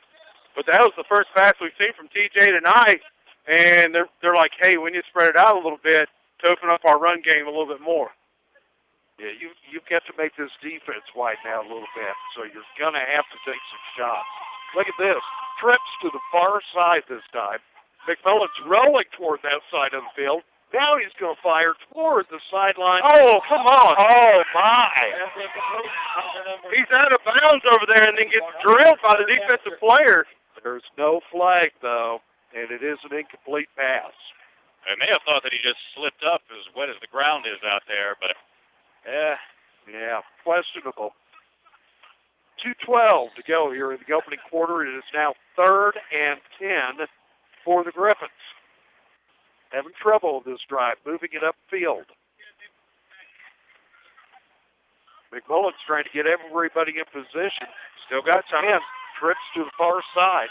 But that was the first pass we've seen from TJ tonight, and they're like, hey, we need to spread it out a little bit to open up our run game a little bit more. Yeah, you've got to make this defense widen out a little bit, so you're going to have to take some shots. Look at this. Trips to the far side this time. McMillan's rolling toward that side of the field. Now he's going to fire toward the sideline. Oh, come on. Oh, my. He's out of bounds over there and then gets drilled by the defensive player. There's no flag, though, and it is an incomplete pass. I may have thought that he just slipped up as wet as the ground is out there, but... Yeah, questionable. 2:12 to go here in the opening quarter. It is now 3rd and 10 for the Griffins. Having trouble with this drive, moving it upfield. McMullen's trying to get everybody in position. Still got time. Trips to the far side.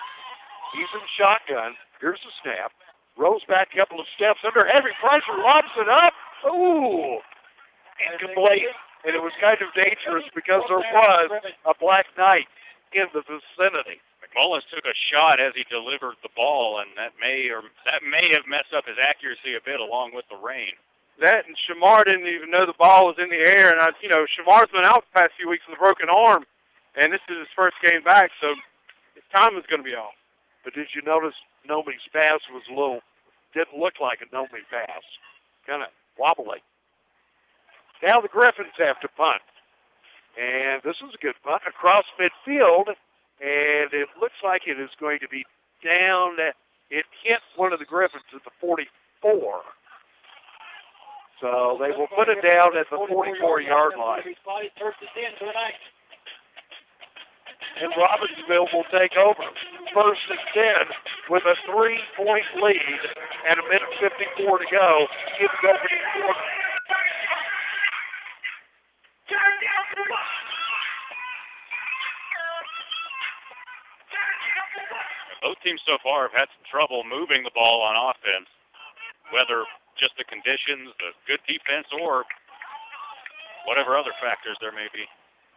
He's in shotgun. Here's the snap. Rolls back a couple of steps under heavy pressure. Lobs it up. Ooh. Incomplete. And it was kind of dangerous because there was a Black Knight in the vicinity. McMullins took a shot as he delivered the ball, and that may have messed up his accuracy a bit along with the rain. That and Shamar didn't even know the ball was in the air. And, Shamar's been out the past few weeks with a broken arm, and this is his first game back, so his time is going to be off. But did you notice Nomi's pass was didn't look like a Nomi pass. Kind of wobbly. Now the Griffins have to punt. And this is a good punt across midfield. And it looks like it is going to be down. It hit one of the Griffins at the 44. So they will put it down at the 44-yard line. And Robbinsville will take over. 1st and 10 with a 3-point lead and a minute 54 to go in the opening quarter. teams so far have had some trouble moving the ball on offense, whether just the conditions, the good defense, or whatever other factors there may be.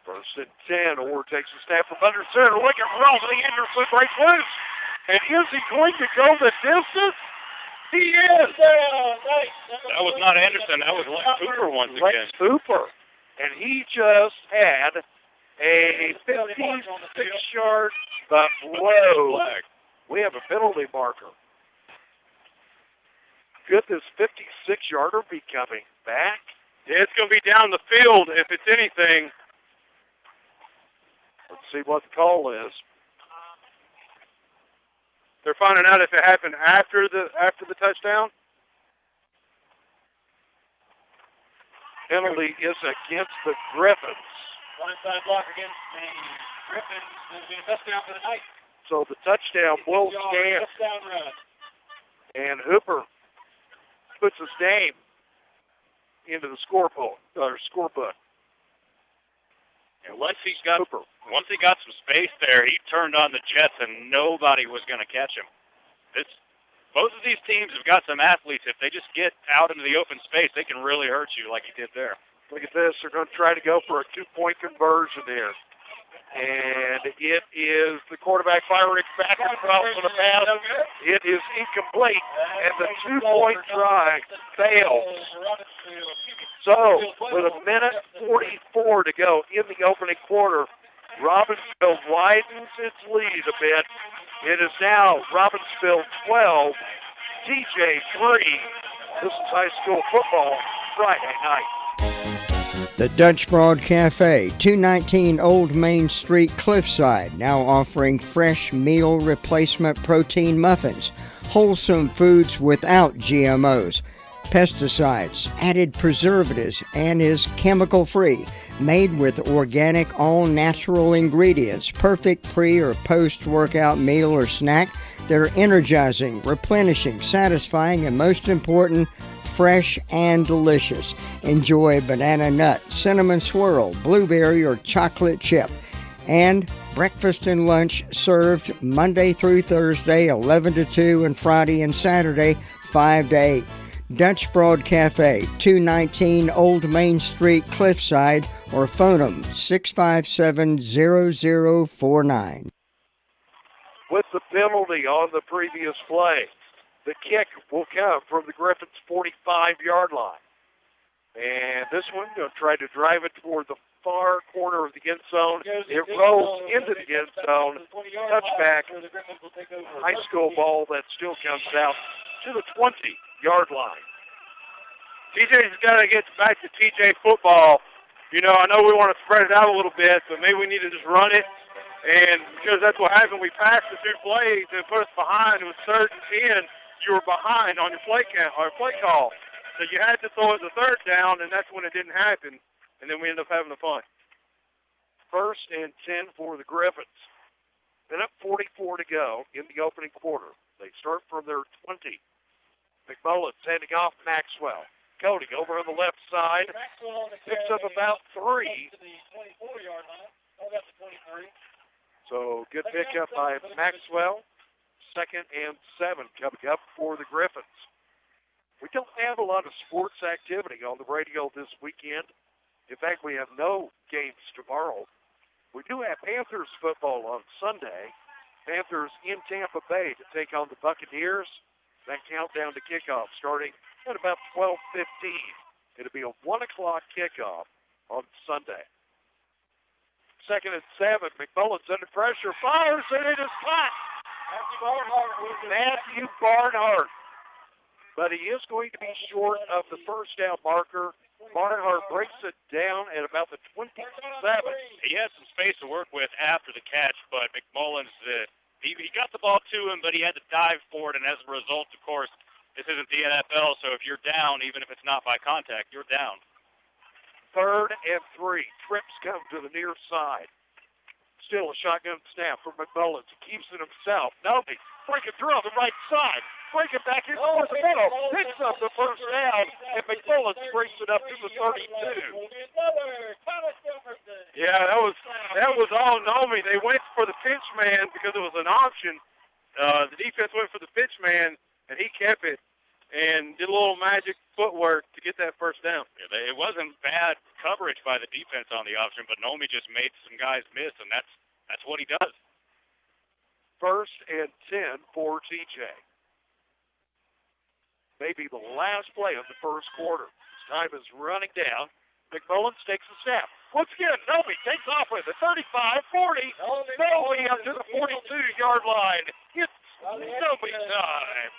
First and 10, Orr takes a snap from under center. Look at Rosie Anderson break loose. And is he going to go the distance? He is. That was not Anderson. That was Lex Cooper once again. Lex Cooper. And he just had a 56-yard, but whoa. We have a penalty marker. Could this 56-yarder be coming back? It's going to be down the field if it's anything. Let's see what the call is. They're finding out if it happened after the touchdown. Penalty is against the Griffins. Onside block against the Griffins. It'll be a touchdown for the night. So the touchdown will stand. Touchdown run. And Hooper puts his name into the scorebook. And once he got some space there, he turned on the jets, and nobody was going to catch him. Both of these teams have got some athletes. If they just get out into the open space, they can really hurt you like he did there. Look at this. They're going to try to go for a 2-point conversion here. And it is the quarterback firing back across for the pass. It is incomplete, and the 2-point try fails. So, with 1:44 to go in the opening quarter, Robbinsville widens its lead a bit. It is now Robbinsville 12, TJ 3. This is high school football Friday night. The Dutch Broad Cafe, 219 Old Main Street, Cliffside, now offering fresh meal replacement protein muffins, wholesome foods without GMOs, pesticides, added preservatives, and is chemical-free, made with organic, all-natural ingredients, perfect pre- or post-workout meal or snack that are energizing, replenishing, satisfying, and most important, fresh and delicious. Enjoy banana nut, cinnamon swirl, blueberry, or chocolate chip. And breakfast and lunch served Monday through Thursday, 11 to 2, and Friday and Saturday, 5 to 8. Dutch Broad Cafe, 219 Old Main Street, Cliffside, or phone them 657-0049. With the penalty on the previous play, the kick will come from the Griffins' 45-yard line. And this one, going to try to drive it toward the far corner of the end zone. It rolls into the end zone. Touchback. High school ball that still comes out to the 20-yard line. TJ's got to get back to TJ football. You know, I know we want to spread it out a little bit, but maybe we need to just run it. And because that's what happened, we passed the 2 plays and put us behind. It was 3rd and 10. You were behind on your play call. So you had to throw it the 3rd down, and that's when it didn't happen. And then we ended up having the fun. 1st and 10 for the Griffins. Minute 44 to go in the opening quarter. They start from their 20. McMullen's handing off Maxwell. Cody over on the left side. Picks up about 3. So good pickup by Maxwell. 2nd and 7 coming up for the Griffins. We don't have a lot of sports activity on the radio this weekend. In fact, we have no games tomorrow. We do have Panthers football on Sunday. Panthers in Tampa Bay to take on the Buccaneers. That countdown to kickoff starting at about 12:15. It'll be a 1 o'clock kickoff on Sunday. 2nd and 7. McMullen's under pressure. Fires, and it is caught. Matthew Barnhart. But he is going to be short of the first down marker. Barnhart breaks it down at about the 27. He had some space to work with after the catch, but McMullen's, he got the ball to him, but he had to dive for it, and as a result, of course, this isn't the NFL, so if you're down, even if it's not by contact, you're down. 3rd and 3. Trips come to the near side. Still a shotgun snap for McMullen. He keeps it himself. Nope, breaking through on the right side. Breaking back in for the middle. Picks up the first down, and McMullen brings it up to the 32. Yeah, that was all Nomi. They went for the pinch man because it was an option, The defense went for the pitch man, and he kept it and did a little magic footwork to get that first down. Yeah, it wasn't bad coverage by the defense on the option, but Nomi just made some guys miss, and that's what he does. 1st and 10 for TJ. Maybe the last play of the first quarter. Time is running down. McMullins takes a snap. Once again, Nomi takes off with it. 35, 40. Nomi up to the 42-yard line. It's Nomi time.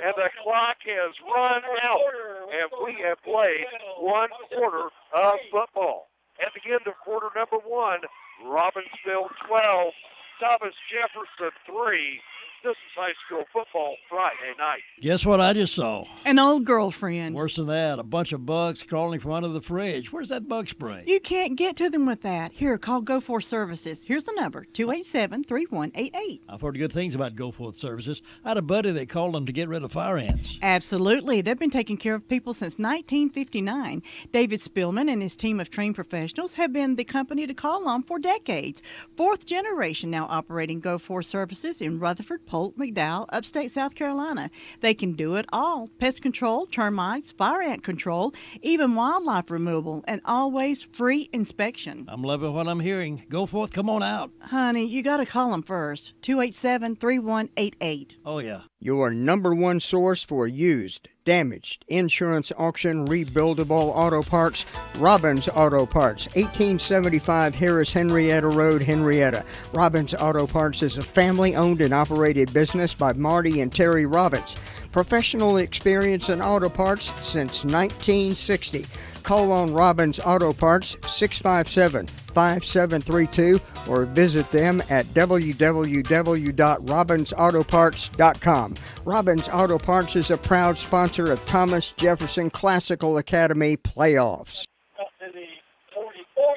And the clock has run out. And we have played 1 quarter of football. At the end of quarter number 1, Robbinsville 12, Thomas Jefferson 3. This is high school football Friday night. Guess what I just saw? An old girlfriend. Worse than that, a bunch of bugs crawling from under the fridge. Where's that bug spray? You can't get to them with that. Here, call Go Forth Services. Here's the number, 287-3188. I've heard good things about Go Forth Services. I had a buddy that called them to get rid of fire ants. Absolutely. They've been taking care of people since 1959. David Spillman and his team of trained professionals have been the company to call on for decades. 4th generation now operating Go Forth Services in Rutherford, Polk, McDowell, upstate South Carolina. They can do it all. Pest control, termites, fire ant control, even wildlife removal, and always free inspection. I'm loving what I'm hearing. Go Forth, come on out. Honey, you got to call them first. 287-3188. Oh, yeah. Your number 1 source for used, damaged, insurance auction, rebuildable auto parts, Robbins Auto Parts, 1875 Harris Henrietta Road, Henrietta. Robbins Auto Parts is a family-owned and operated business by Marty and Terry Robbins. Professional experience in auto parts since 1960. Call on Robbins Auto Parts, 657-5732, or visit them at www.robbinsautoparts.com. Robbins Auto Parts is a proud sponsor of Thomas Jefferson Classical Academy playoffs.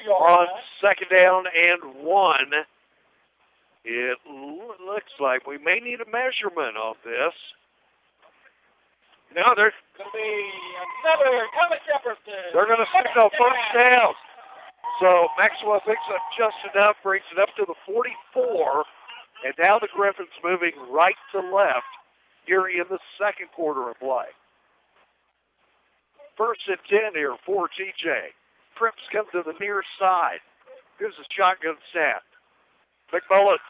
On 2nd down and 1, it looks like we may need a measurement of this. No, there's going to be another Thomas Jefferson. They're going to signal first down. So Maxwell picks up just enough, brings it up to the 44, and now the Griffins moving right to left here in the second quarter of play. 1st and 10 here for TJ. Trips come to the near side. Here's a shotgun snap. McMullins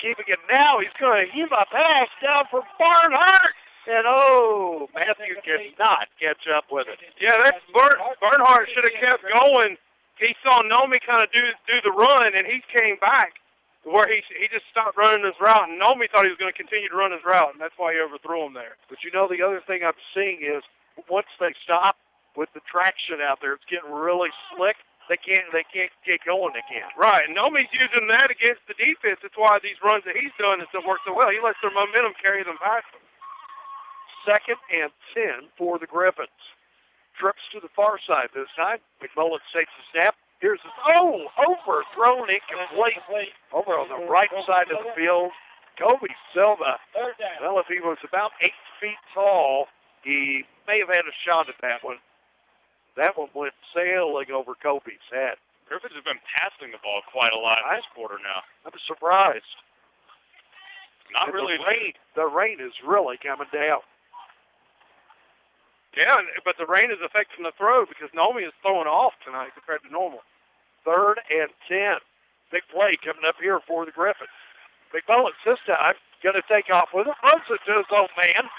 keeping it now. He's going to heave a pass down for Barnhart. And, Matthew cannot catch up with it. Yeah, that's Bernhardt should have kept going. He saw Nomi kind of do the run, and he came back where he just stopped running his route. And Nomi thought he was going to continue to run his route, and that's why he overthrew him there. But, the other thing I'm seeing is once they stop with the traction out there, it's getting really slick. They can't get going again. Right, and Nomi's using that against the defense. That's why these runs that he's doing has worked so well. He lets their momentum carry them back. 2nd and 10 for the Griffins. Trips to the far side this time. McMullins takes the snap. Here's overthrown incomplete. Over on the right side of the field, Kobe Silva. Well, if he was about 8 feet tall, he may have had a shot at that one. That one went sailing over Kobe's head. Griffins have been passing the ball quite a lot this quarter now. I'm surprised. Not really. The rain is really coming down. Yeah, but the rain is affecting the throw because Nomi is throwing off tonight compared to normal. 3rd and 10. Big play coming up here for the Griffins. McMullins this time going to take off with it. Runs it to his own man.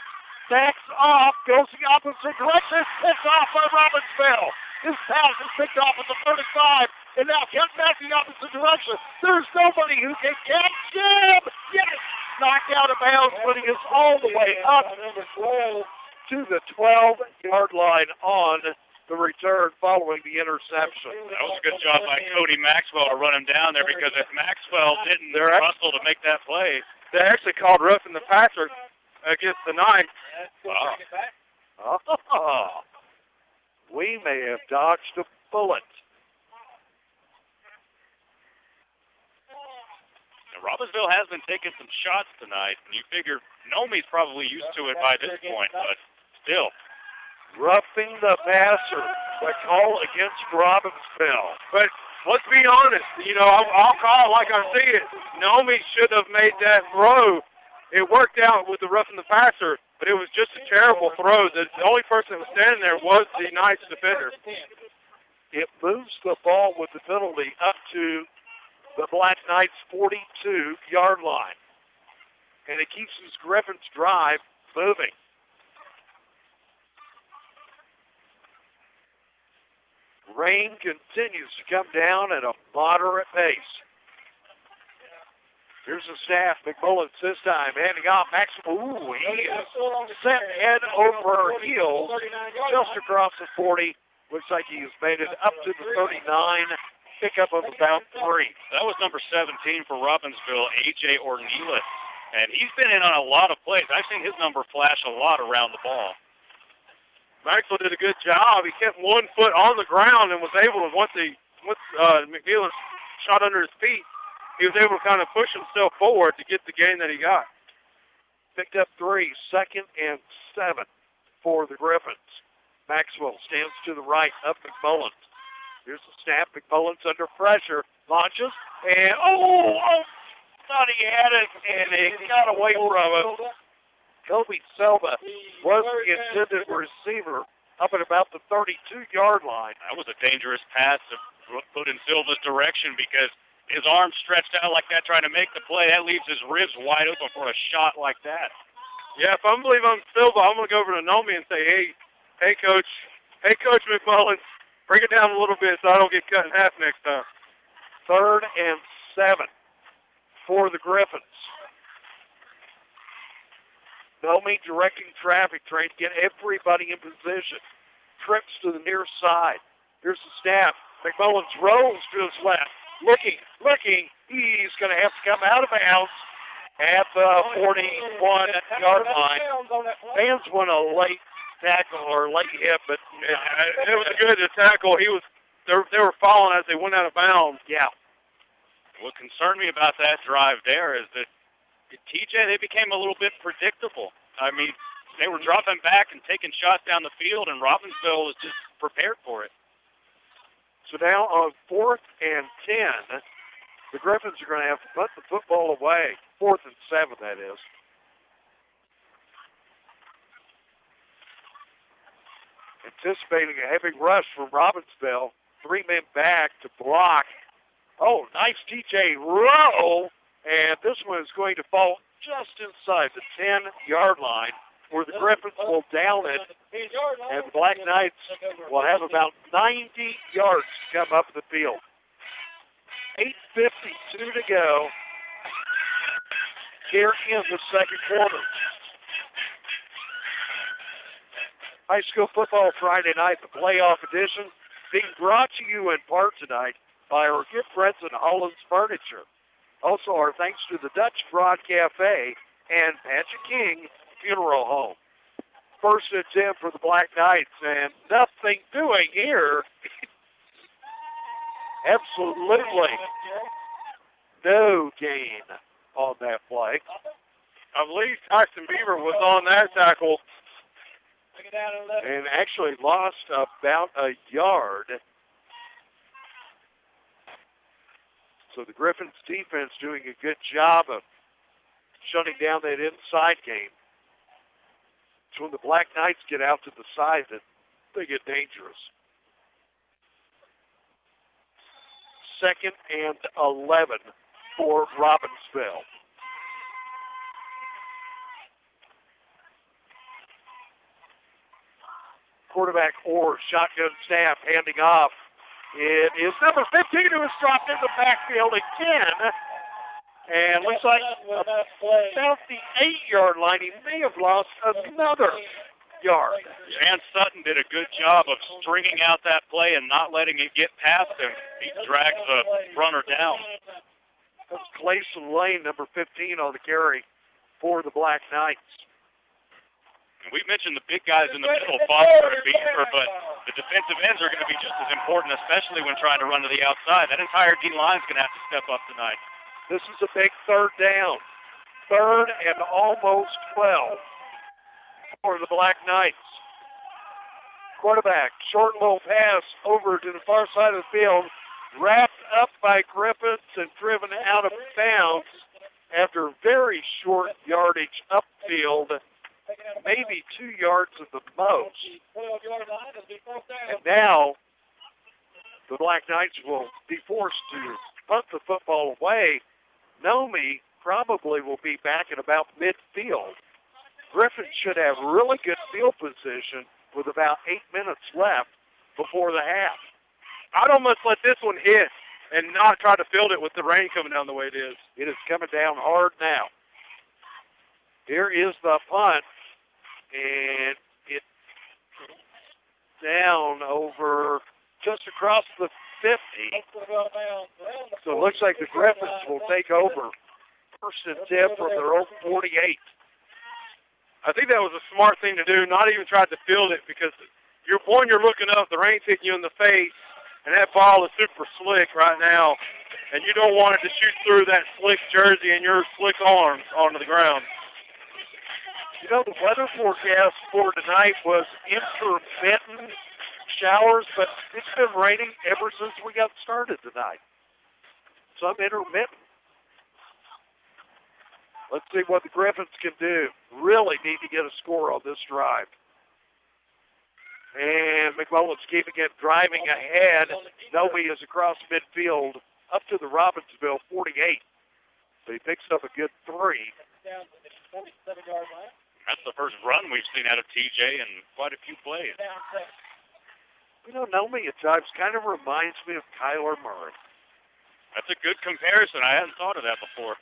Backs off. Goes the opposite direction. Picked off by Robbinsville. His pass is picked off at the 35. And now comes back the opposite direction. There's nobody who can catch him. Yes! Knocked out of bounds, putting us all the way up to the 12-yard line on the return following the interception. That was a good job by Cody Maxwell to run him down there because if Maxwell didn't rustle to make that play. They actually called roughing the passer against the 9. Wow. We may have dodged a bullet. Now, Robbinsville has been taking some shots tonight, and you figure Nomi's probably used to it by this point, but still. Roughing the passer, the call against Robbinsville. But let's be honest. I'll call it like I see it. Naomi should have made that throw. It worked out with the roughing the passer, but it was just a terrible throw. The only person that was standing there was the Knights defender. It moves the ball with the penalty up to the Black Knights' 42-yard line. And it keeps this Griffins drive moving. Rain continues to come down at a moderate pace. Here's the snap. McMullins this time handing off. Maxwell. He is sent head over heels just across the 40. Looks like he has made it up to the 39. Pickup of about 3. That was number 17 for Robbinsville, A.J. Ornelas. And he's been in on a lot of plays. I've seen his number flash a lot around the ball. Maxwell did a good job. He kept 1 foot on the ground and was able to, once McNeil shot under his feet, he was able to kind of push himself forward to get the gain that he got. Picked up 3, 2nd and 7 for the Griffins. Maxwell stands to the right of McMullins. Here's the snap. McMullins under pressure. Launches. And, thought he had it, and he got away from it. Kobe Selva was the intended receiver up at about the 32-yard line. That was a dangerous pass to put in Silva's direction because his arm stretched out like that trying to make the play. That leaves his ribs wide open for a shot like that. Yeah, if I believe I'm Silva, I'm going to go over to Nomi and say, hey, Coach McMullins, bring it down a little bit so I don't get cut in half next time. 3rd and 7 for the Griffins. Nomi directing traffic, trying to get everybody in position. Trips to the near side. Here's the snap. McMullins rolls to his left. Looking. He's going to have to come out of bounds at the 41-yard line. Fans want a late tackle or late hit, but it was good to tackle. They were falling as they went out of bounds. Yeah. What concerned me about that drive there is that TJ, they became a little bit predictable. I mean, they were dropping back and taking shots down the field, and Robbinsville was just prepared for it. So now on 4th and 10, the Griffins are going to have to put the football away. 4th and 7, that is. Anticipating a heavy rush from Robbinsville. 3 men back to block. Oh, nice TJ roll. And this one is going to fall just inside the 10-yard line where the Griffins will down it. And the Black Knights will have about 90 yards to come up the field. 8:52 to go here in the second quarter. High school football Friday night, the playoff edition, being brought to you in part tonight by our good friends at Holland's Furniture. Also, our thanks to the Dutch Broad Cafe and Patrick King Funeral Home. 1st and 10 for the Black Knights, and nothing doing here. Absolutely no gain on that play. I believe Tyson Beaver was on that tackle. And actually lost about a yard. So the Griffins defense doing a good job of shutting down that inside game. It's when the Black Knights get out to the side that they get dangerous. 2nd and 11 for Robbinsville. Quarterback Orr, shotgun snap, handing off. It is number 15 who is dropped in the backfield again. And looks like about the 8-yard line. He may have lost another yard. And Sutton did a good job of stringing out that play and not letting it get past him. He drags the runner down. That's Clayson Lane, number 15 on the carry for the Black Knights. And we mentioned the big guys in the middle, Foster and Beaver, but the defensive ends are going to be just as important, especially when trying to run to the outside. That entire D-line is going to have to step up tonight. This is a big 3rd down. 3rd and almost 12 for the Black Knights. Quarterback, short little pass over to the far side of the field. wrapped up by Griffiths and driven out of bounds after very short yardage upfield, maybe 2 yards at the most. And now the Black Knights will be forced to punt the football away. Nomi probably will be back at about midfield. Griffin should have really good field position with about 8 minutes left before the half. I'd almost let this one hit and not try to field it with the rain coming down the way it is. It is coming down hard now. Here is the punt, and it's down over just across the 50. So it looks like the Griffins will take over first and 10 from their own 48. I think that was a smart thing to do, not even try to field it, because you're looking up, the rain's hitting you in the face, and that ball is super slick right now, and you don't want it to shoot through that slick jersey and your slick arms onto the ground. You know, the weather forecast for tonight was intermittent showers, but it's been raining ever since we got started tonight. Some intermittent. Let's see what the Griffins can do. Really need to get a score on this drive. And McMullen's keeping it driving ahead. Noe is across midfield up to the Robbinsville 48. So he picks up a good 3. That's the first run we've seen out of TJ in quite a few plays. You know, Noe at times kind of reminds me of Kyler Murray. That's a good comparison. I hadn't thought of that before.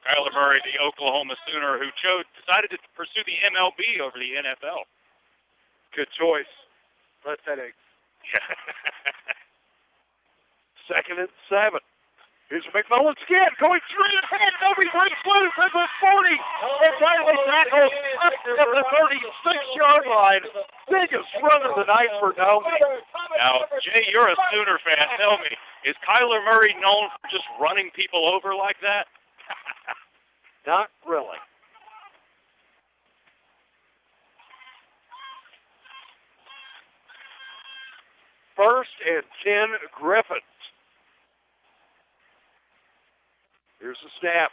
Kyler Murray, the Oklahoma Sooner, who decided to pursue the MLB over the NFL. Good choice. Less headaches. Second and 7. Here's McMullen again, going straight ahead. Nobody breaks loose at the 40. And finally tackles up at the 36-yard line. Biggest run of the night for Nomi. Now, Jay, you're a Sooner fan. Tell me, is Kyler Murray known for just running people over like that? Not really. First and 10, Griffins. Here's the snap.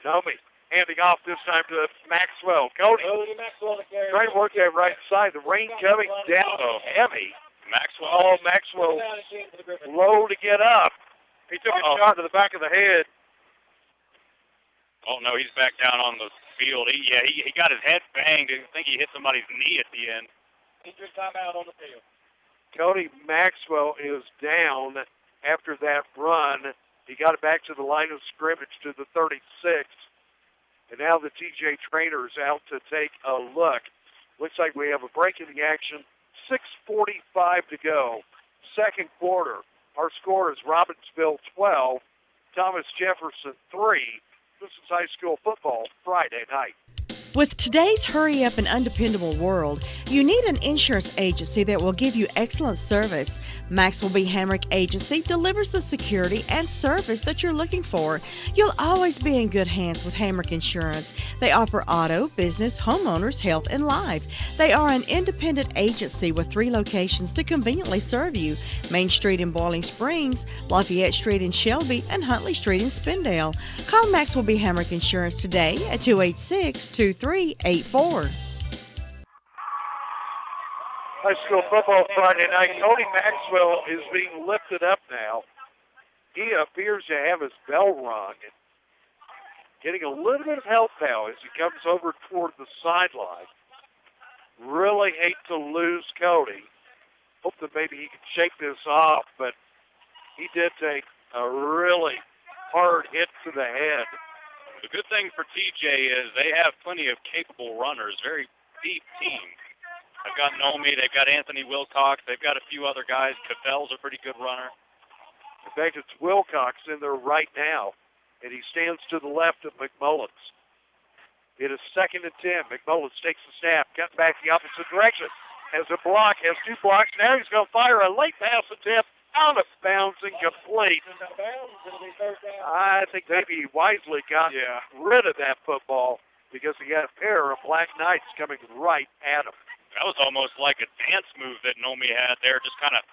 Nomi handing off this time to Maxwell. Cody trying to work that right side. The rain coming down heavy. Maxwell low to get up. He took a shot to the back of the head. Oh, no, he's back down on the field. He got his head banged. I think he hit somebody's knee at the end. Injury timeout on the field. Cody Maxwell is down after that run. He got it back to the line of scrimmage to the 36. And now the TJ Trainer is out to take a look. Looks like we have a break in the action. 6:45 to go. Second quarter. Our score is Robbinsville 12, Thomas Jefferson 3. This is high school football Friday night. With today's hurry-up and undependable world, you need an insurance agency that will give you excellent service. Maxwell B. Hamrick Agency delivers the security and service that you're looking for. You'll always be in good hands with Hamrick Insurance. They offer auto, business, homeowners, health, and life. They are an independent agency with 3 locations to conveniently serve you: Main Street in Boiling Springs, Lafayette Street in Shelby, and Huntley Street in Spindale. Call Maxwell B. Hamrick Insurance today at 286-2384. High school football Friday night. Cody Maxwell is being lifted up now. He appears to have his bell rung. Getting a little bit of help now as he comes over toward the sideline. Really hate to lose Cody. Hope that maybe he can shake this off, but he did take a really hard hit to the head. The good thing for TJ is they have plenty of capable runners, very deep team. They've got Nomi, they've got Anthony Wilcox, they've got a few other guys. Cavell's a pretty good runner. In fact, it's Wilcox in there right now, and he stands to the left of McMullins. It is second and 10. McMullins takes the snap, cut back the opposite direction. Has a block, has 2 blocks. Now he's going to fire a late pass attempt. Out of bounds and complete. I think maybe he wisely got rid of that football because he had a pair of Black Knights coming right at him. That was almost like a dance move that Nomi had there, just kind of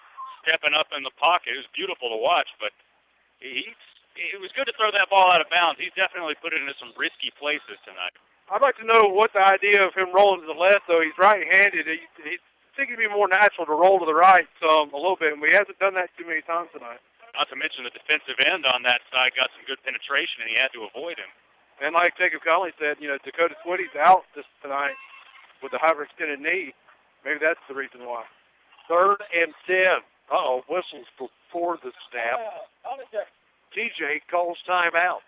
stepping up in the pocket. It was beautiful to watch, but it was good to throw that ball out of bounds. He's definitely put it into some risky places tonight. I'd like to know what the idea of him rolling to the left, though. He's right-handed. I think it'd be more natural to roll to the right a little bit, and he hasn't done that too many times tonight. Not to mention the defensive end on that side got some good penetration, and he had to avoid him. And like Jacob Conley said, Dakota Twitty's out tonight with the hyperextended knee. Maybe that's the reason why. 3rd and 10. Whistles before the snap. TJ calls timeout.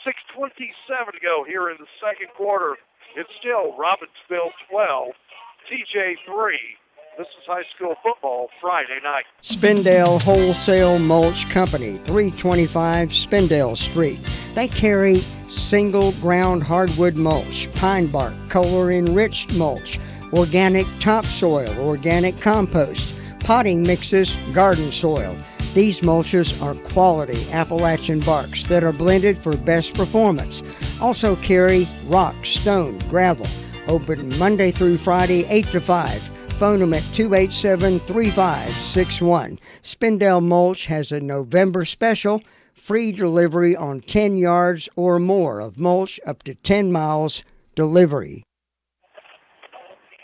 6:27 to go here in the second quarter. It's still Robbinsville 12, TJ 3. This is high school football Friday night. Spindale Wholesale Mulch Company, 325 Spindale Street. They carry single ground hardwood mulch, pine bark, color-enriched mulch, organic topsoil, organic compost, potting mixes, garden soil. These mulches are quality Appalachian barks that are blended for best performance. Also carry rock, stone, gravel. Open Monday through Friday, 8 to 5. Phone them at 287-3561. Spindale Mulch has a November special, free delivery on 10 yards or more of mulch up to 10 miles delivery.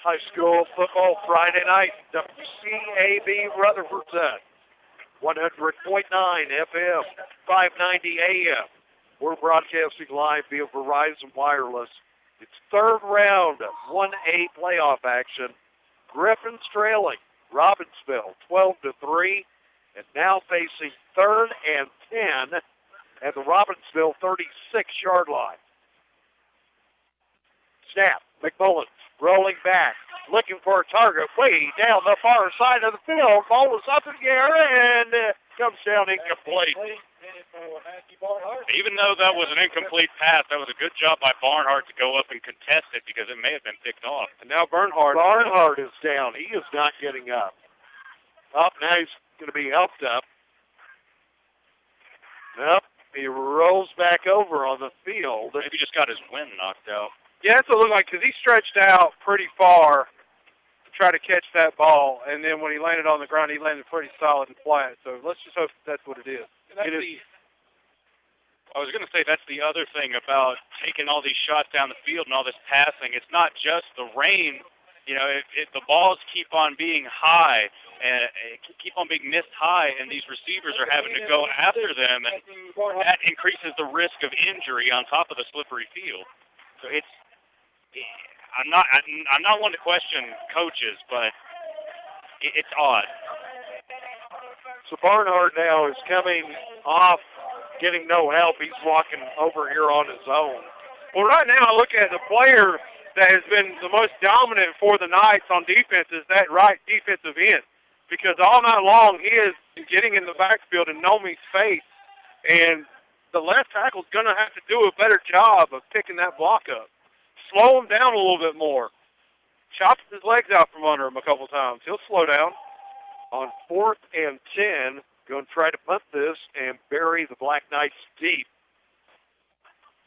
High school football Friday night, WCAB Rutherfordton. 100.9 FM, 590 AM. We're broadcasting live via Verizon Wireless. It's third round of 1A playoff action. Griffin's trailing Robbinsville 12-3, and now facing 3rd and 10 at the Robbinsville 36-yard line. Snap, McMullen rolling back, looking for a target way down the far side of the field. Ball is up in the air and comes down incomplete. Even though that was an incomplete pass, that was a good job by Barnhart to go up and contest it because it may have been picked off. And now Barnhart is down. He is not getting up. Now he's going to be helped up. Yep, he rolls back over on the field. Maybe just got his wind knocked out. Yeah, that's what it looked like, because he stretched out pretty far to try to catch that ball, and then when he landed on the ground, he landed pretty solid and flat. So let's just hope that's what it is. I was going to say that's the other thing about taking all these shots down the field and all this passing. It's not just the rain. If the balls keep on being high and keep on being missed high, and these receivers are having to go after them, and that increases the risk of injury on top of the slippery field. So I'm not one to question coaches, but it's odd. So Barnhart now is coming off, getting no help. He's walking over here on his own. Well, right now I look at the player that has been the most dominant for the Knights on defense is that right defensive end, because all night long he is getting in the backfield in Nomi's face, and the left tackle is going to have to do a better job of picking that block up. Slow him down a little bit more. Chops his legs out from under him a couple times. He'll slow down. On 4th and 10, going to try to punt this and bury the Black Knights deep.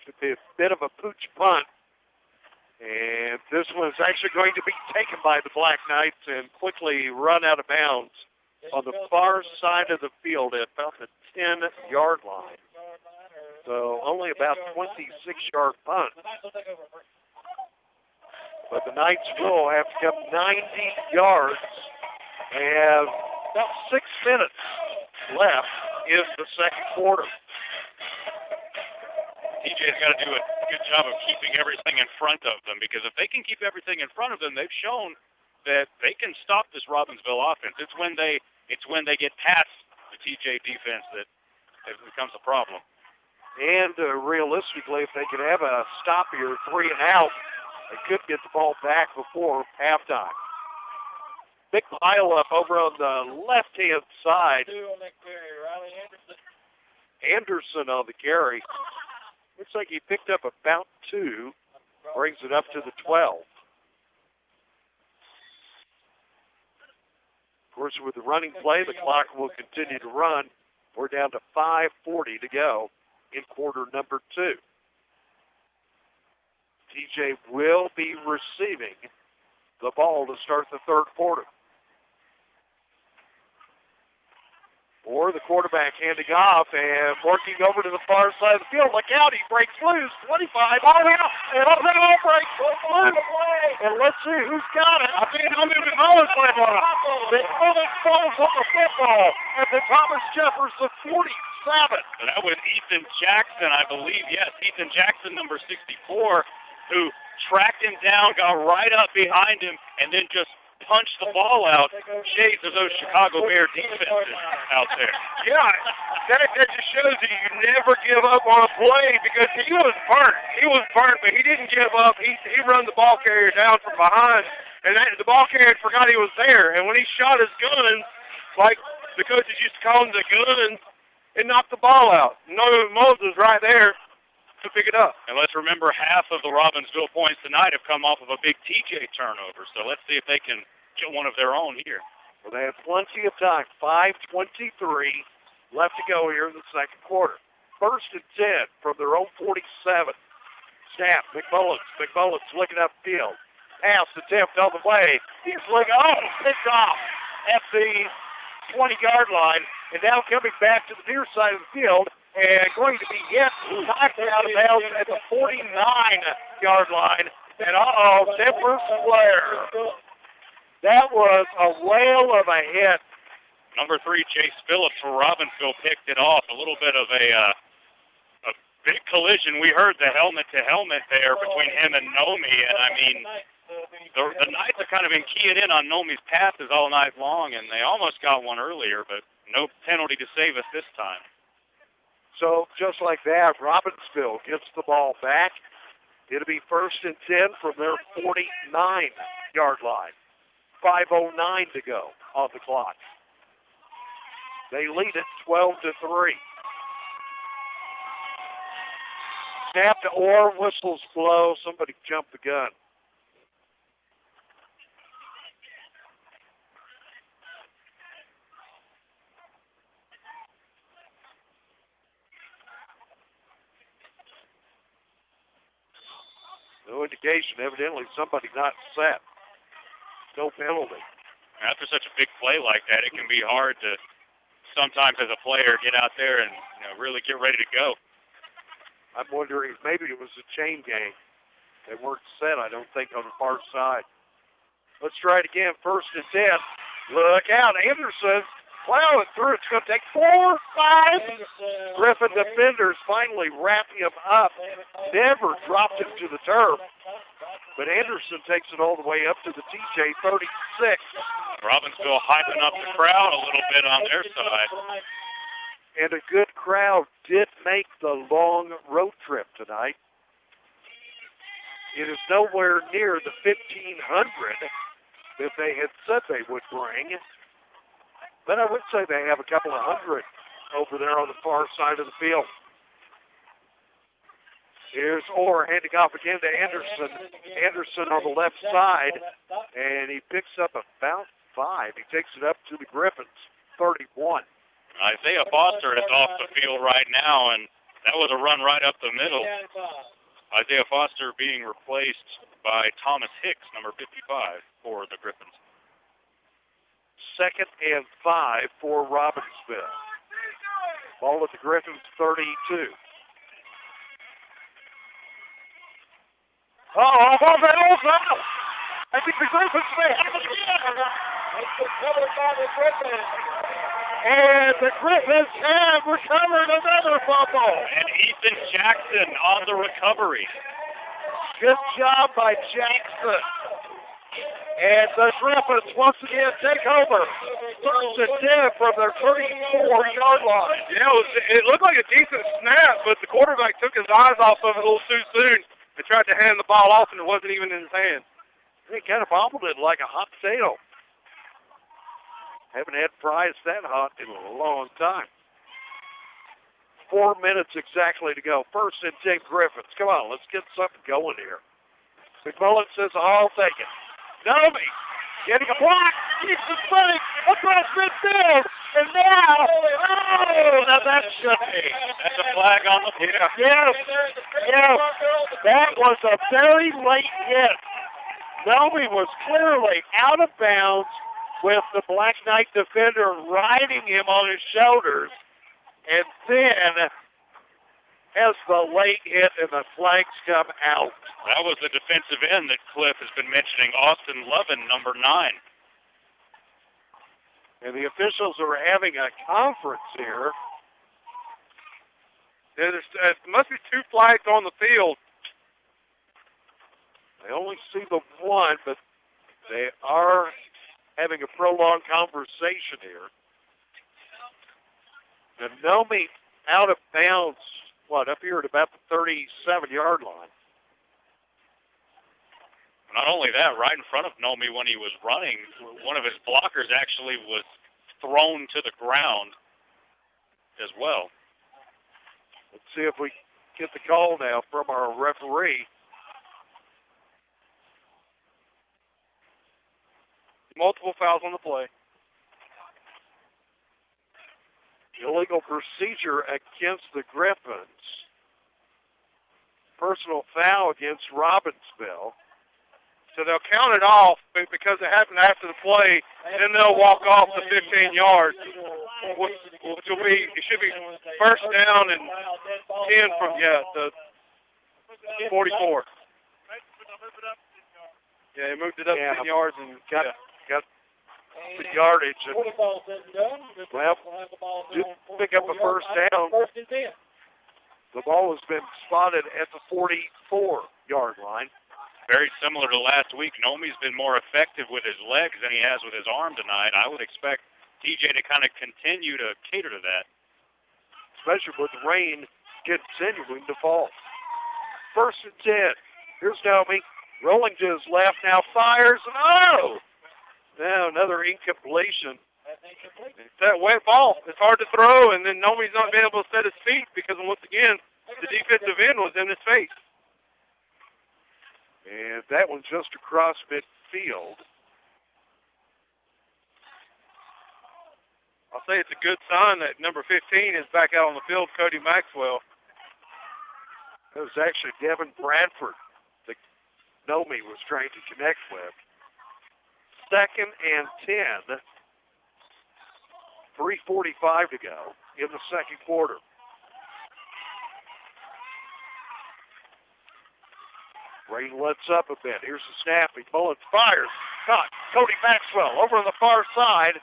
Should be a bit of a pooch punt. And this one's actually going to be taken by the Black Knights and quickly run out of bounds on the far side of the field at about the 10-yard line. So only about 26-yard punt. But the Knights will have to come 90 yards. They have about 6 minutes left in the second quarter. TJ's got to do a good job of keeping everything in front of them, because if they can keep everything in front of them, they've shown that they can stop this Robbinsville offense. It's when they get past the TJ defense that it becomes a problem. And realistically, if they could have a stop here, 3 and out, they could get the ball back before halftime. Big pile up over on the left-hand side. Anderson on the carry. Looks like he picked up about 2. Brings it up to the 12. Of course, with the running play, the clock will continue to run. We're down to 5:40 to go in quarter number 2. TJ will be receiving the ball to start the third quarter. Orr, the quarterback, handing off and working over to the far side of the field. Look out, he breaks loose. 25. Oh, yeah. And that all breaks loose. And let's see who's got it. I think I'm moving Mullins playing on it. The Mullins falls on the football at the Thomas Jefferson 47. So that was Ethan Jackson, I believe. Yes, Ethan Jackson, number 64, who tracked him down, got right up behind him, and then just punched the ball out. Shades of those Chicago Bear defenses out there. Yeah, that just shows that you never give up on a play because he was burnt. He was burnt, but he didn't give up. He run the ball carrier down from behind, and the ball carrier forgot he was there. And when he shot his guns, like the coaches used to call them the guns, it knocked the ball out. Mullins was right there to pick it up. And let's remember, half of the Robbinsville points tonight have come off of a big TJ turnover. So let's see if they can get one of their own here. Well, they have plenty of time. 5:23 left to go here in the second quarter. 1st and 10 from their own 47. Snap, McMullins. McMullins looking upfield. Pass attempt on the way. He's looking, picked off at the 20-yard line. And now coming back to the near side of the field and going to be hit, knocked out of bounds at the 49-yard line. And Denver Flair. That was a whale of a hit. Number 3, Chase Phillips for Robbinsville picked it off. A little bit of a big collision. We heard the helmet-to-helmet there between him and Nomi. And, I mean, the Knights have kind of been keying in on Nomi's passes all night long, and they almost got one earlier, but no penalty to save us this time. So just like that, Robbinsville gets the ball back. It'll be 1st and 10 from their 49-yard line. 5:09 to go on the clock. They lead it 12-3. Snap to Orr, whistles blow. Somebody jumped the gun. No indication. Evidently somebody not set. No penalty. After such a big play like that, it can be hard to sometimes as a player get out there and really get ready to go. I'm wondering if maybe it was a chain gang. They weren't set, I don't think, on the far side. Let's try it again. 1st and 10. Look out. Anderson plow it through. It's going to take 4, 5. Griffin defenders finally wrap him up. Never dropped him to the turf. But Anderson takes it all the way up to the TJ 36. Robbinsville hyping up the crowd a little bit on their side. And a good crowd did make the long road trip tonight. It is nowhere near the 1,500 that they had said they would bring. But I would say they have a couple of hundred over there on the far side of the field. Here's Orr handing off again to Anderson. Anderson on the left side, and he picks up about 5. He takes it up to the Griffins, 31. Isaiah Foster is off the field right now, and that was a run right up the middle. Isaiah Foster being replaced by Thomas Hicks, number 55, for the Griffins. 2nd and 5 for Robbinsville. Ball at the Griffins, 32. Ball that also. I think the Griffins may have it again. And the Griffins have recovered another fumble. And Ethan Jackson on the recovery. Good job by Jackson. And the Griffins once again take over. 1st and 10 from their 34-yard line. Yeah, it looked like a decent snap, but the quarterback took his eyes off of it a little too soon and tried to hand the ball off, and it wasn't even in his hand. He kind of bobbled it like a hot potato. Haven't had fries that hot in a long time. 4 minutes exactly to go. 1st and 10 Griffins. Come on, let's get something going here. McMullen says, I'll take it. Nomi getting a block. He's the running across midfield. And now, now that's That's a flag on the field. Yes. That was a very late hit. Nomi was clearly out of bounds, with the Black Knight defender riding him on his shoulders, and then has the late hit and the flags come out. That was the defensive end that Cliff has been mentioning, Austin Lovin, number 9. And the officials are having a conference here. There must be 2 flags on the field. I only see the one, but they are having a prolonged conversation here. And Nomi out of bounds, up here at about the 37-yard line. Not only that, right in front of Nomi when he was running, one of his blockers actually was thrown to the ground as well. Let's see if we get the call now from our referee. Multiple fouls on the play. Illegal procedure against the Griffins. Personal foul against Robbinsville. So they'll count it off because it happened after the play, and then they'll walk off the 15 yards, which will be, it should be first down and 10 from, the 44. Yeah, he moved it up 10 yards and got the yardage. And, did pick up a first down. The ball has been spotted at the 44-yard line. Very similar to last week. Nomi's been more effective with his legs than he has with his arm tonight. I would expect TJ to kind of continue to cater to that. Especially with rain continuing to fall. First and 10. Here's Nomi. Rolling to his left now. Fires. And now another incompletion. It's that wet ball. It's hard to throw, and then Nomi's not been able to set his feet because, once again, the defensive end was in his face. And that one's just across midfield. I'll say it's a good sign that number 15 is back out on the field, Cody Maxwell. It was actually Devin Bradford that Nomi was trying to connect with. Second and 10. 3:45 to go in the second quarter. Rain lets up a bit. Here's the snap. Mullins fires. Caught. Cody Maxwell over on the far side.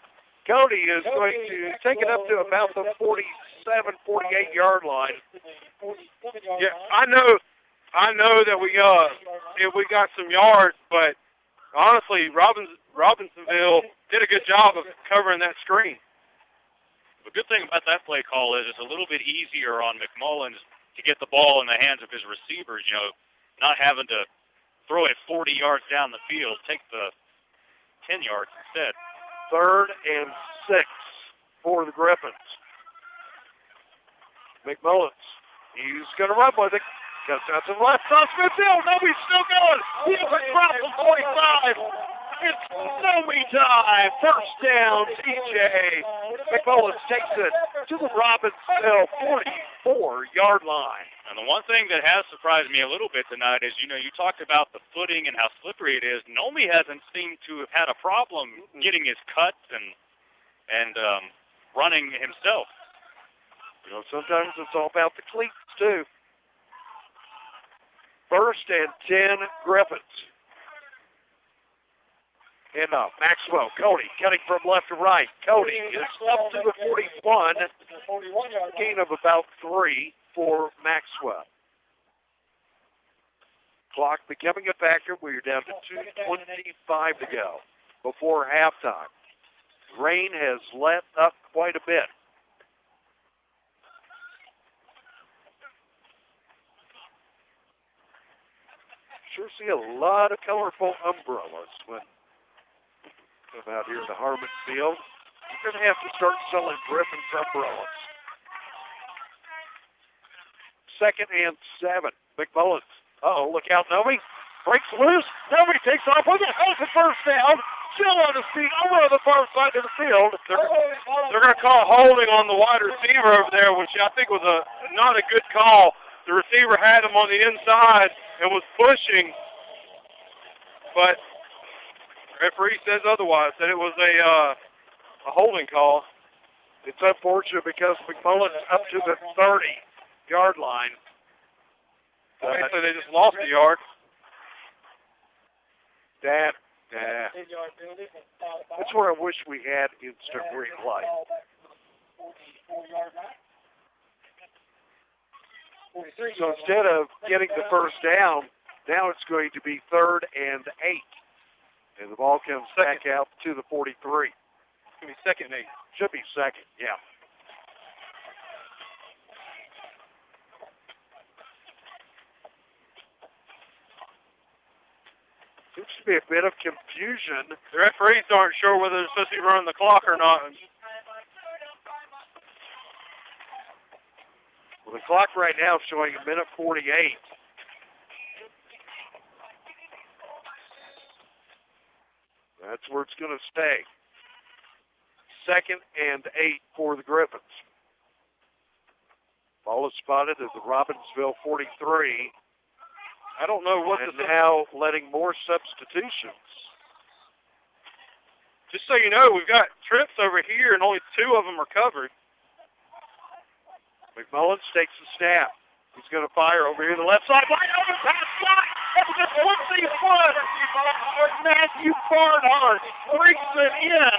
Cody is going to take it up to about the 47, 48-yard line. Yeah, I know that we got some yards, but honestly, Robinsonville did a good job of covering that screen. The good thing about that play call is it's a little bit easier on McMullins to get the ball in the hands of his receivers, not having to throw it 40 yards down the field, take the 10 yards instead. 3rd and 6 for the Griffins. McMullins, he's going to run with it. Cuts out to the left side, Smithfield. Nobody's still going. He has a drop from 45. It's Nomi time. First down, TJ. McMullins takes it to the Robbinsville 44-yard line. And the one thing that has surprised me a little bit tonight is, you talked about the footing and how slippery it is. Nomi hasn't seemed to have had a problem getting his cuts and running himself. Sometimes it's all about the cleats, too. First and 10, Griffins. And Maxwell, Cody, cutting from left to right. Cody is up to the 41. Gain of about 3 for Maxwell. Clock becoming a factor. We're down to 2:25 to go before halftime. Rain has let up quite a bit. Sure see a lot of colorful umbrellas when come out here in the Harmon Field. You're going to have to start selling Griffin's umbrellas. 2nd and 7. McMullins. Look out, Nomi. Breaks loose. Nomi takes off with it. Has the first down. Still on his feet over on the far side of the field. They're going to call holding on the wide receiver over there, which I think was not a good call. The receiver had him on the inside and was pushing, but Referee says otherwise, that it was a holding call. It's unfortunate because McMullen's up to the 30-yard line. So they just lost a yard. That's where I wish we had instant replay. So instead of getting the first down, now it's going to be 3rd and 8. And the ball comes back out to the 43. It's going to be 2nd and 8. Should be 2nd, yeah. Seems to be a bit of confusion. The referees aren't sure whether they're supposed to be running the clock or not. Well, the clock right now is showing 1:48. That's where it's going to stay. 2nd and 8 for the Griffins. Ball is spotted at the Robbinsville 43. I don't know what and now letting more substitutions. Just so you know, we've got trips over here, and only 2 of them are covered. McMullen takes the snap. He's going to fire over here to the left side. Wide open pass block. It's just 21. Matthew Barnhart brings it in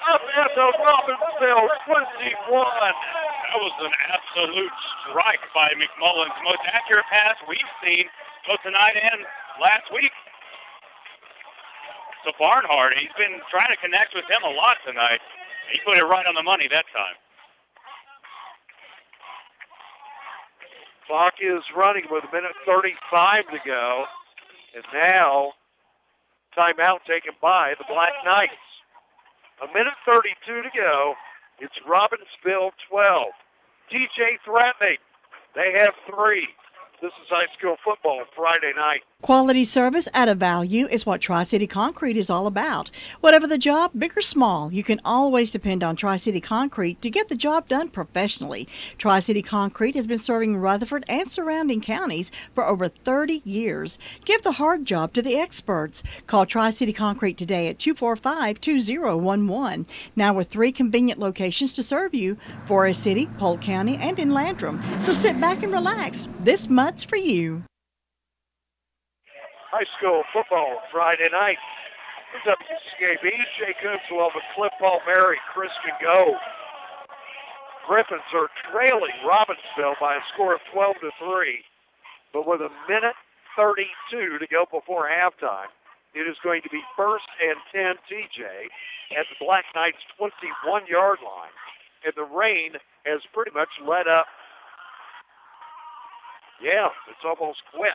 up at the Robbinsville 21. That was an absolute strike by McMullen's most accurate pass we've seen both tonight and last week. So Barnhart, he's been trying to connect with him a lot tonight. He put it right on the money that time. Clock is running with 1:35 to go. And now, timeout taken by the Black Knights. 1:32 to go. It's Robbinsville 12. TJ threatening. They have 3. This is high school football Friday night. Quality service at a value is what Tri-City Concrete is all about. Whatever the job, big or small, you can always depend on Tri-City Concrete to get the job done professionally. Tri-City Concrete has been serving Rutherford and surrounding counties for over 30 years. Give the hard job to the experts. Call Tri-City Concrete today at 245-2011. Now with 3 convenient locations to serve you, Forest City, Polk County, and in Landrum. So sit back and relax. This much for you. High school football Friday night. WCAB, Jacobs will have Cliff Palmieri, Chris can go. Griffins are trailing Robbinsville by a score of 12-3, but with 1:32 to go before halftime, it is going to be 1st and 10 TJ at the Black Knights 21-yard line, and the rain has pretty much let up. Yeah, it's almost quit.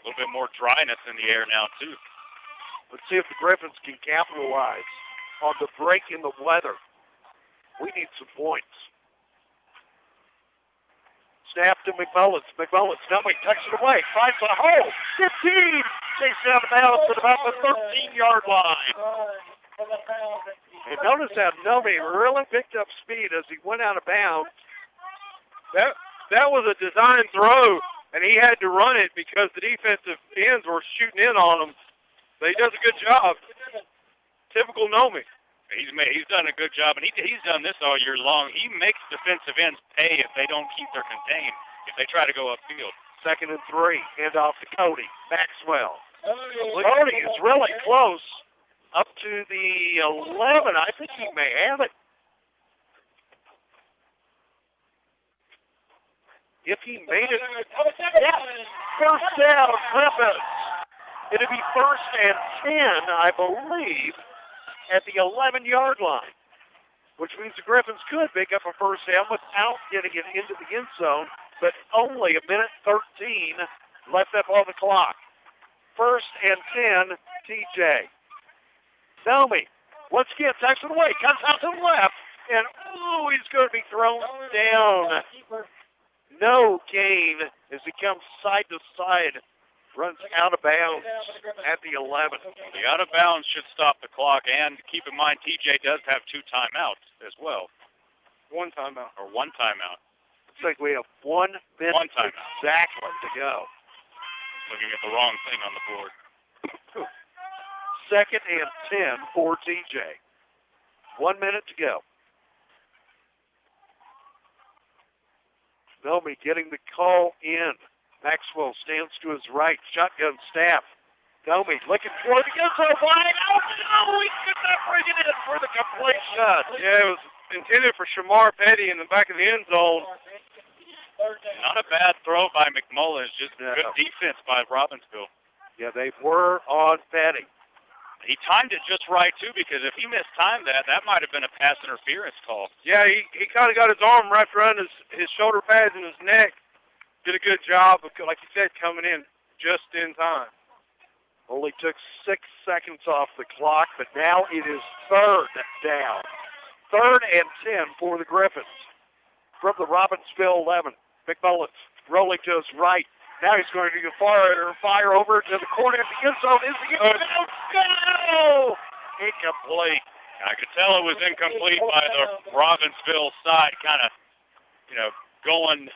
A little bit more dryness in the air now, too. Let's see if the Griffins can capitalize on the break in the weather. We need some points. Snap to McMullen. McMullen stumbling, tucks it away, finds a hole. 15! Chased out of bounds at about the 13-yard line. And notice how Nomi really picked up speed as he went out of bounds. That was a design throw, and he had to run it because the defensive ends were shooting in on him. So he does a good job. Typical Nomi. He's done a good job, and he's done this all year long. He makes defensive ends pay if they don't keep their contain, if they try to go upfield. 2nd and 3, hand off to Cody. Maxwell. Cody is really close. Up to the 11. I think he may have it. If he made it, yes, 1st down, Griffins. It'll be 1st and 10, I believe, at the 11-yard line, which means the Griffins could pick up a 1st down without getting it into the end zone, but only 1:13 left up on the clock. 1st and 10, TJ. Nomi, once again, tucks it away, comes out to the left, and he's going to be thrown down. No gain as he comes side to side, runs out of bounds at the 11. The out of bounds should stop the clock, and keep in mind TJ does have 2 timeouts as well. 1 timeout. Or 1 timeout. Looks like we have 1 minute exactly to go. Looking at the wrong thing on the board. 2nd and 10 for TJ. 1 minute to go. Nomi getting the call in. Maxwell stands to his right. Shotgun snap. Nomi looking for the end zone wide. Oh, no, he could not bring it in for the complete shot. Yeah, it was intended for Shamar Petty in the back of the end zone. Not a bad throw by McMullen. It's just good defense by Robbinsville. Yeah, they were on Petty. He timed it just right, too, because if he mistimed that, that might have been a pass interference call. Yeah, he kind of got his arm wrapped around his shoulder pads and his neck. Did a good job of, like you said, coming in just in time. Only took 6 seconds off the clock, but now it is third down. 3rd and 10 for the Griffins. From the Robbinsville 11, McMullen rolling to his right. Now he's going to fire over to the corner of the end zone. Is the end zone? Go! Incomplete. I could tell it was incomplete by the Robbinsville side, kind of, going,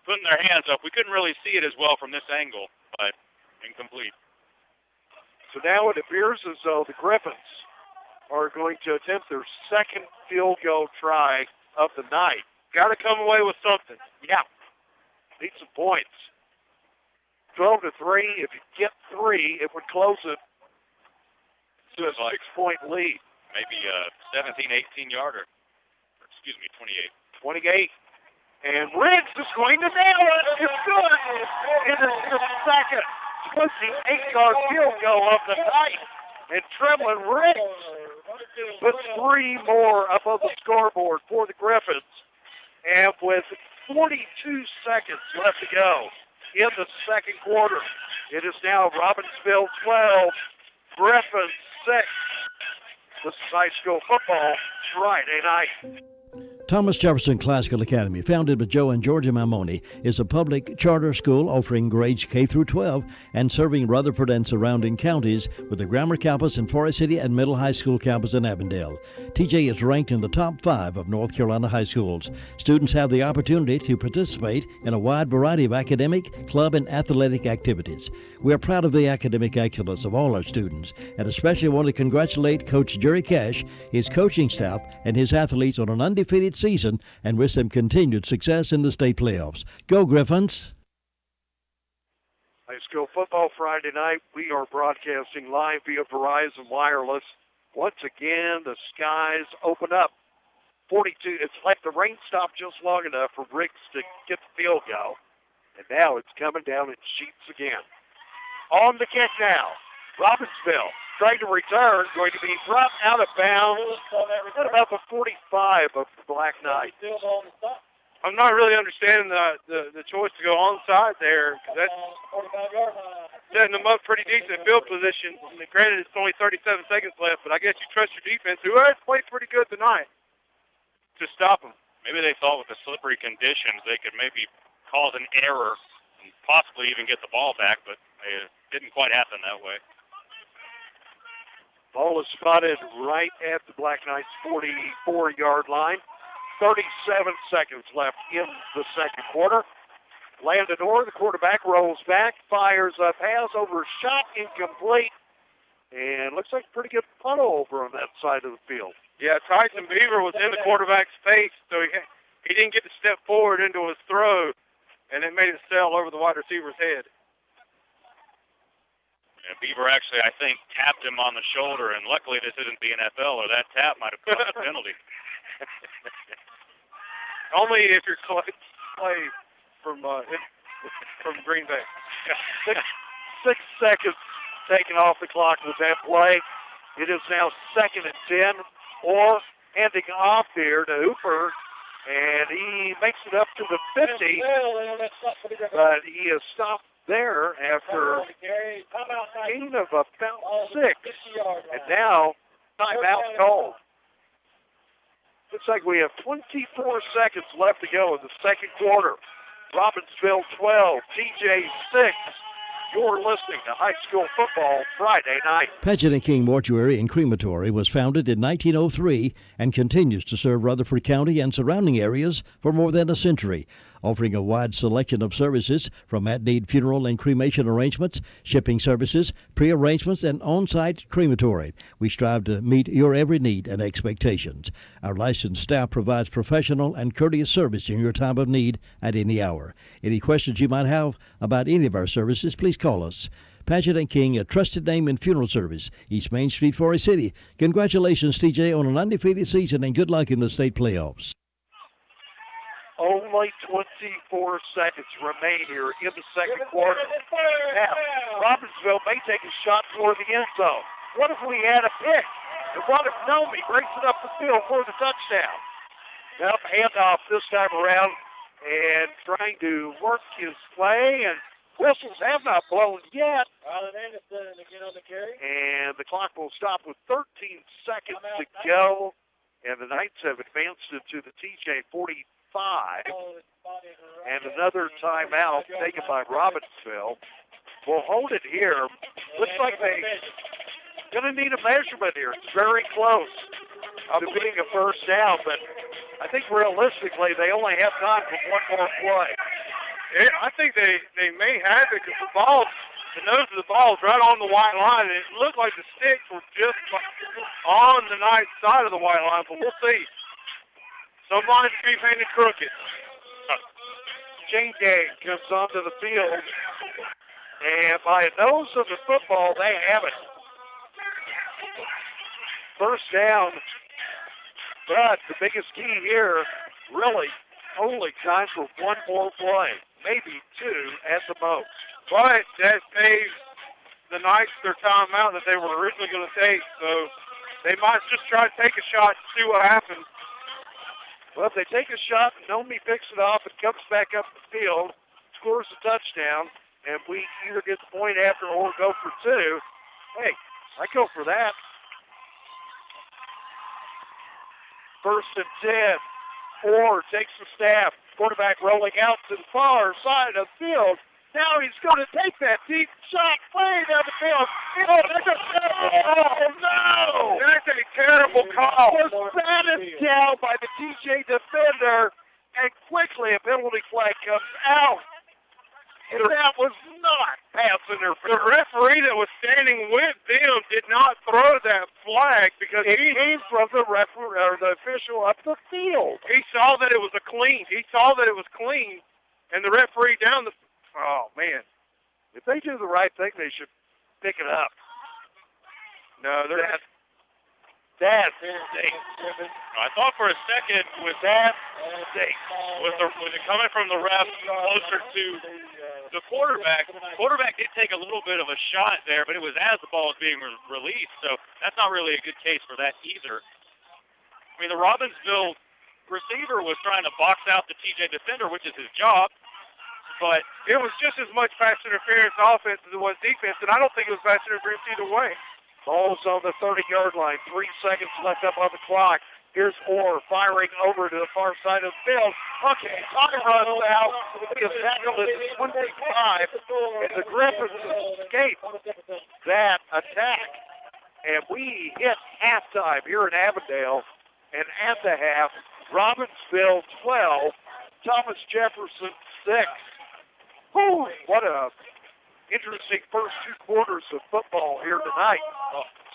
putting their hands up. We couldn't really see it as well from this angle, but incomplete. So now it appears as though the Griffins are going to attempt their second field goal try of the night. Got to come away with something. Yeah. Need some points. 12-3. If you get 3, it would close it to a 6-point lead. Maybe a 17, 18-yarder. Excuse me, 28. 28. And Riggs is going to nail it. It's good. It is his second 28-yard field goal of the night. And Tremlin Riggs puts 3 more up on the scoreboard for the Griffins. And with 42 seconds left to go in the second quarter, it is now Robbinsville 12, Griffins 6. This is high school football Friday night. Thomas Jefferson Classical Academy, founded by Joe and Georgia Mamoni, is a public charter school offering grades K through 12 and serving Rutherford and surrounding counties with a grammar campus in Forest City and middle high school campus in Avondale. TJ is ranked in the top 5 of North Carolina high schools. Students have the opportunity to participate in a wide variety of academic, club, and athletic activities. We are proud of the academic excellence of all our students and especially want to congratulate Coach Jerry Cash, his coaching staff, and his athletes on an undefeated season and wish them continued success in the state playoffs. Go Griffins! High school football Friday night. We are broadcasting live via Verizon Wireless. Once again, the skies open up. 42. It's like the rain stopped just long enough for Riggs to get the field goal. And now it's coming down in sheets again. On the kick now. Robbinsville trying to return, going to be brought out of bounds at about the 45 of the Black Knight. I'm not really understanding the choice to go onside there, because that's setting them up pretty decent field position. Granted, it's only 37 seconds left, but I guess you trust your defense, who has played pretty good tonight, to stop them. Maybe they thought with the slippery conditions they could maybe cause an error and possibly even get the ball back, but it didn't quite happen that way. Ball is spotted right at the Black Knights' 44-yard line. 37 seconds left in the second quarter. Landon Orr, the quarterback, rolls back, fires a pass over, shot incomplete, and looks like a pretty good punt over on that side of the field. Yeah, Tyson Beaver was in the quarterback's face, so he didn't get to step forward into his throw, and it made it sail over the wide receiver's head. And Beaver actually, I think, tapped him on the shoulder, and luckily this isn't the NFL, or that tap might have caused a penalty. Only if you're Clay from Green Bay. 6 seconds taken off the clock with that play. It is now 2nd and 10, or handing off here to Hooper, and he makes it up to the 50, but he is stopped there after a gain of about 6, and now timeout called. Looks like we have 24 seconds left to go in the second quarter. Robbinsville 12, TJ 6. You're listening to High School Football Friday night. Paget & King Mortuary and Crematory was founded in 1903 and continues to serve Rutherford County and surrounding areas for more than a century. offering a wide selection of services from at-need funeral and cremation arrangements, shipping services, pre-arrangements, and on-site crematory. We strive to meet your every need and expectations. Our licensed staff provides professional and courteous service in your time of need at any hour. Any questions you might have about any of our services, please call us. Paget & King, a trusted name in funeral service, East Main Street, Forest City. Congratulations, TJ, on an undefeated season, and good luck in the state playoffs. Only 24 seconds remain here in the second quarter. Now, Robbinsville may take a shot toward the end zone. What if we had a pick? And what if Nomi breaks it up the field for the touchdown? Now, handoff this time around and trying to work his play, and whistles have not blown yet. And the clock will stop with 13 seconds to go. And the Knights have advanced into the TJ 45. And another timeout taken by Robbinsville. We'll hold it here. Looks like they're going to need a measurement here. It's very close to being a first down, but I think realistically they only have time for one more play. I think they may have it because the nose of the ball is right on the white line, and it looked like the sticks were just on the Knights side of the white line, but we'll see. Some lines can be painted crooked. Shane Gang comes onto the field, and by a nose of the football, they have it. First down, but the biggest key here, really, only time for one more play, maybe two at the most. But that saves the Knights their timeout that they were originally going to take, so they might just try to take a shot and see what happens. Well, if they take a shot, Nomi picks it off and comes back up the field, scores a touchdown, and we either get the point after or go for two. Hey, I go for that. First and 10. Orr takes the snap. Quarterback rolling out to the far side of the field. Now he's going to take that deep shot way down the field. Oh, no! That's a terrible call. Was batted down by the TJ defender, and quickly a penalty flag comes out. And that was not pass interference. The referee that was standing with them did not throw that flag because it came from the referee or the official up the field. He saw that it was clean. And the referee down the. Oh man! If they do the right thing, they should pick it up. No, they're That stinks. I thought for a second with that stinks. With it coming from the ref closer to the quarterback. The quarterback did take a little bit of a shot there, but it was as the ball was being released, so that's not really a good case for that either. I mean, the Robbinsville receiver was trying to box out the TJ defender, which is his job, but it was just as much pass interference offense as it was defense, and I don't think it was pass interference either way. Ball's on the 30-yard line. 3 seconds left up on the clock. Here's Orr firing over to the far side of the field. Okay, time runs out. He is tackled at the 25, and the Griffins escape that attack. And we hit halftime here in Avondale. And at the half, Robbinsville 12, Thomas Jefferson 6. Whew, what a interesting first 2 quarters of football here tonight.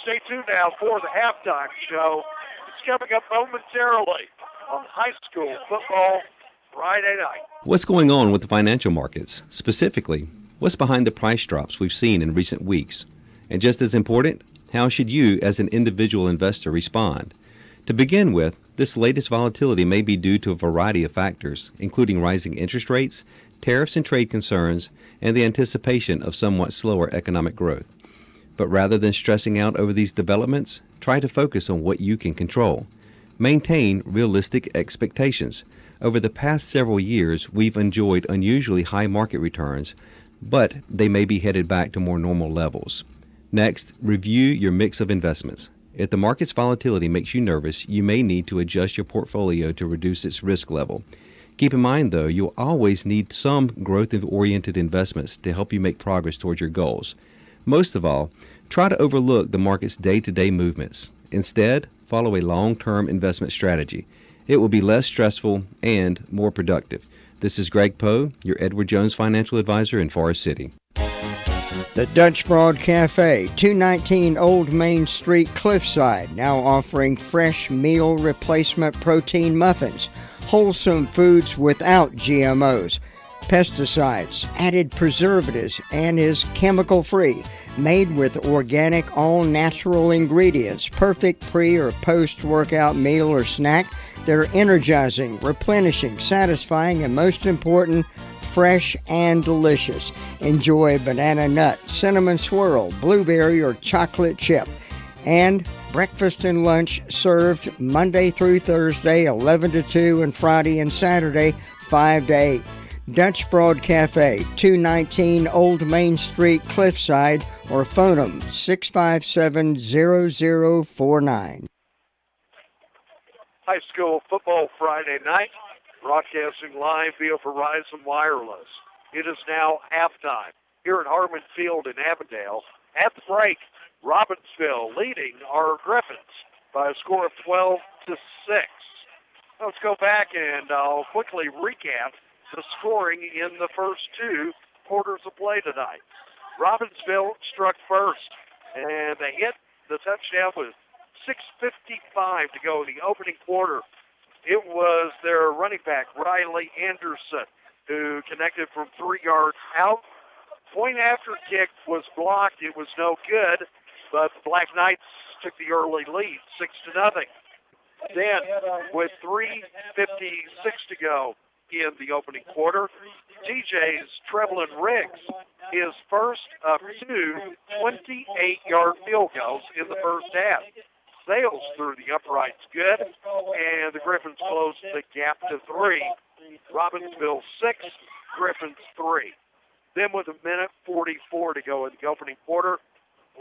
Stay tuned now for the halftime show. It's coming up momentarily on high school football Friday night. What's going on with the financial markets? Specifically, what's behind the price drops we've seen in recent weeks? And just as important, how should you as an individual investor respond? To begin with, this latest volatility may be due to a variety of factors, including rising interest rates, tariffs and trade concerns, and the anticipation of somewhat slower economic growth. But rather than stressing out over these developments, try to focus on what you can control. Maintain realistic expectations. Over the past several years, we've enjoyed unusually high market returns, but they may be headed back to more normal levels. Next, review your mix of investments. If the market's volatility makes you nervous, you may need to adjust your portfolio to reduce its risk level. Keep in mind, though, you'll always need some growth-oriented investments to help you make progress towards your goals. Most of all, try to overlook the market's day-to-day movements. Instead, follow a long-term investment strategy. It will be less stressful and more productive. This is Greg Poe, your Edward Jones financial advisor in Forest City. The Dutch Broad Cafe, 219 Old Main Street, Cliffside, now offering fresh meal replacement protein muffins, wholesome foods without GMOs, pesticides, added preservatives, and is chemical-free, made with organic, all-natural ingredients, perfect pre- or post-workout meal or snack. They're energizing, replenishing, satisfying, and most important, fresh and delicious. Enjoy banana nut, cinnamon swirl, blueberry, or chocolate chip. And breakfast and lunch served Monday through Thursday, 11 to 2, and Friday and Saturday, 5 to 8. Dutch Broad Cafe, 219 Old Main Street, Cliffside, or phone them 657-0049. High school football Friday night, broadcasting live via Verizon Wireless. It is now halftime here at Harmon Field in Avondale. At the break, Robbinsville leading our Griffins by a score of 12-6. Let's go back and I'll quickly recap the scoring in the first two quarters of play tonight. Robbinsville struck first, and they hit the touchdown with 6:55 to go in the opening quarter. It was their running back, Riley Anderson, who connected from 3 yards out. Point after kick was blocked. It was no good, but the Black Knights took the early lead, 6-0. Then, with 3:56 to go in the opening quarter, TJ's Trevelyan Riggs, his first of two 28-yard field goals in the first half. Sales through the uprights good, and the Griffins closed the gap to 3. Robbinsville 6, Griffins 3. Then with 1:44 to go in the opening quarter,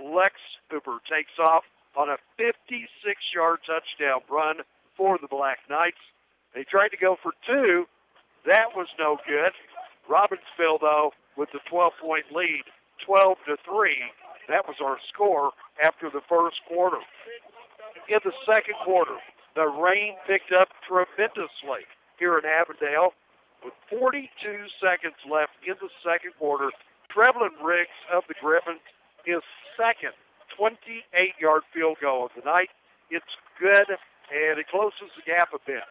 Lex Hooper takes off on a 56-yard touchdown run for the Black Knights. They tried to go for 2. That was no good. Robbinsville, though, with the 12-point lead, 12-3. That was our score after the first quarter. In the second quarter, the rain picked up tremendously here in Avondale. With 42 seconds left in the second quarter, Trevelyan Riggs of the Griffins, his second 28-yard field goal of the night. It's good, and it closes the gap a bit.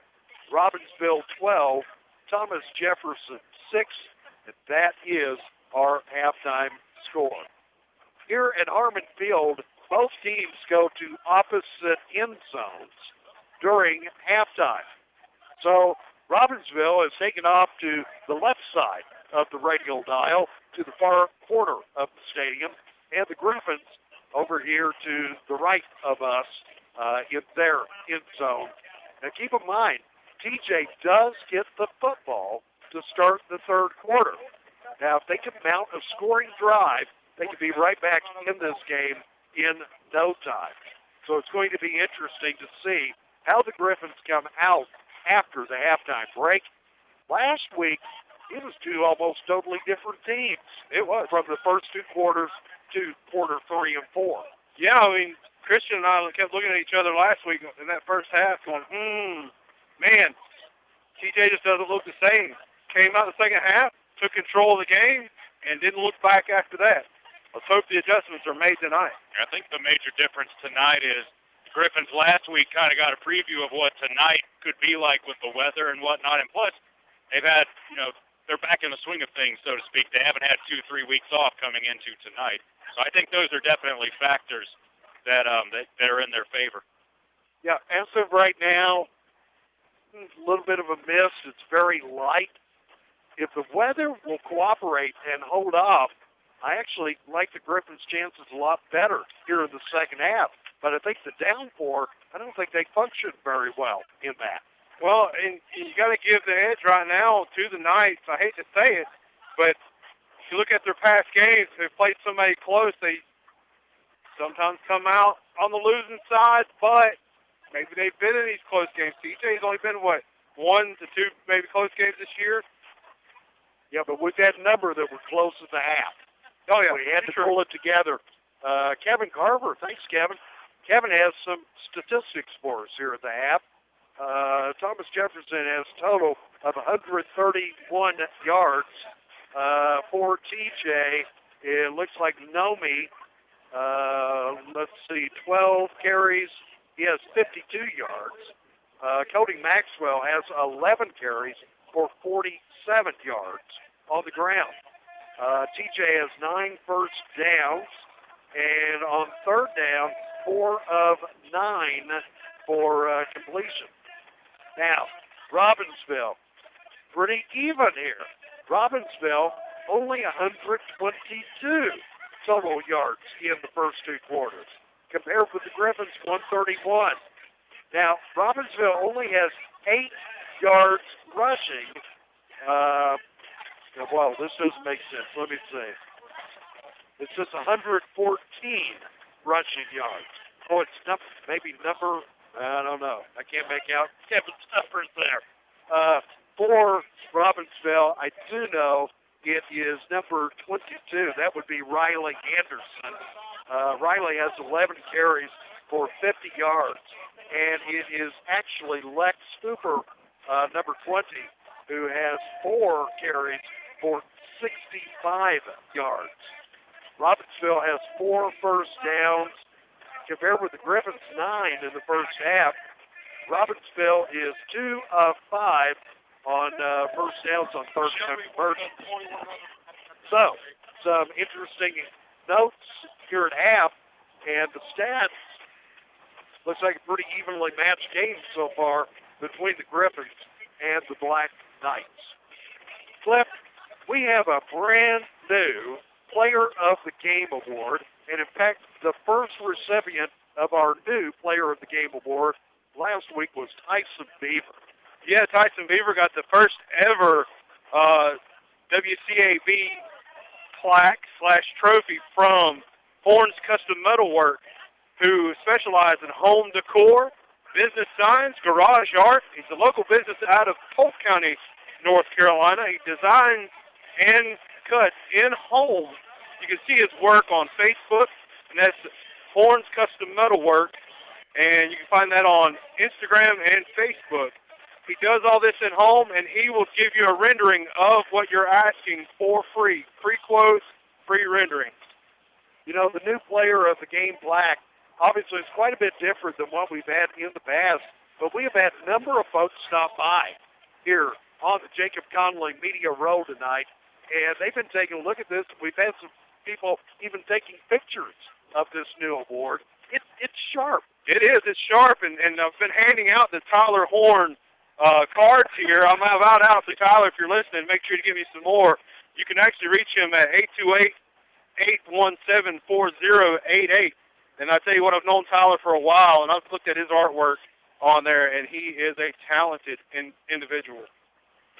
Robbinsville 12, Thomas Jefferson 6, and that is our halftime score. Here at Harmon Field, both teams go to opposite end zones during halftime. So Robbinsville has taken off to the left side of the radial dial to the far corner of the stadium, and the Griffins over here to the right of us in their end zone. Now keep in mind, TJ does get the football to start the third quarter. Now if they can mount a scoring drive, they could be right back in this game in no time. So it's going to be interesting to see how the Griffins come out after the halftime break. Last week, it was two almost totally different teams. It was from the first two quarters to quarter 3 and 4. Yeah, I mean, Christian and I kept looking at each other last week in that first half going, man, TJ just doesn't look the same. Came out the second half, took control of the game, and didn't look back after that. Let's hope the adjustments are made tonight. I think the major difference tonight is the Griffins last week kind of got a preview of what tonight could be like with the weather and whatnot. And plus, they've had, they're back in the swing of things, so to speak. They haven't had 2-3 weeks off coming into tonight. So I think those are definitely factors that that are in their favor. Yeah, as of right now, a little bit of a miss. It's very light. If the weather will cooperate and hold off, I actually like the Griffins' chances a lot better here in the second half. But I think the downpour, I don't think they function very well in that. Well, and you got to give the edge right now to the Knights. I hate to say it, but if you look at their past games, they've played somebody close. They sometimes come out on the losing side, but maybe they've been in these close games. TJ's only been, 1 to 2 maybe close games this year? Yeah, but with that number that were close at the half. Oh, yeah. We had to pull it together. Kevin Carver, thanks, Kevin. Kevin has some statistics for us here at the half. Thomas Jefferson has a total of 131 yards. For TJ, it looks like Nomi, 12 carries. He has 52 yards. Cody Maxwell has 11 carries for 47 yards on the ground. TJ has 9 first downs, and on third down, 4 of 9 for completion. Now, Robbinsville, pretty even here. Robbinsville only 122 total yards in the first 2 quarters, compared with the Griffins 131. Now, Robbinsville only has 8 yards rushing. Well, this doesn't make sense. Let me see. It's just 114 rushing yards. Oh, it's maybe number, I don't know. I can't make out Kevin's numbers there. For Robbinsville, I do know it is number 22. That would be Riley Anderson. Riley has 11 carries for 50 yards. And it is actually Lex Hooper, number 20, who has 4 carries for 65 yards. Robbinsville has 4 first downs, compared with the Griffins 9 in the first half. Robbinsville is 2 of 5 on first downs on third down conversions. So, some interesting notes here at half, and the stats looks like a pretty evenly matched game so far between the Griffins and the Black Knights. Cliff, we have a brand new Player of the Game award, and in fact, the first recipient of our new Player of the Game award last week was Tyson Beaver. Yeah, Tyson Beaver got the first ever WCAB plaque/trophy from Horns Custom Metalwork, who specialize in home decor, business signs, garage art. He's a local business out of Polk County, North Carolina. He designs and cuts in-home. You can see his work on Facebook, and that's Horns Custom Metalwork, and you can find that on Instagram and Facebook. He does all this at home, and he will give you a rendering of what you're asking for free. Free quotes, free rendering. You know, the new Player of the Game plaque, obviously, it's quite a bit different than what we've had in the past, but we have had a number of folks stop by here on the Jacob Conley Media Row tonight, and they've been taking a look at this. We've had some people even taking pictures of this new award. It's sharp. It is. It's sharp, and I've been handing out the Tyler Horn cards here. I'm about out to Tyler. If you're listening, make sure to give me some more. You can actually reach him at 828-817-4088. And I tell you what, I've known Tyler for a while, and I've looked at his artwork on there, and he is a talented individual.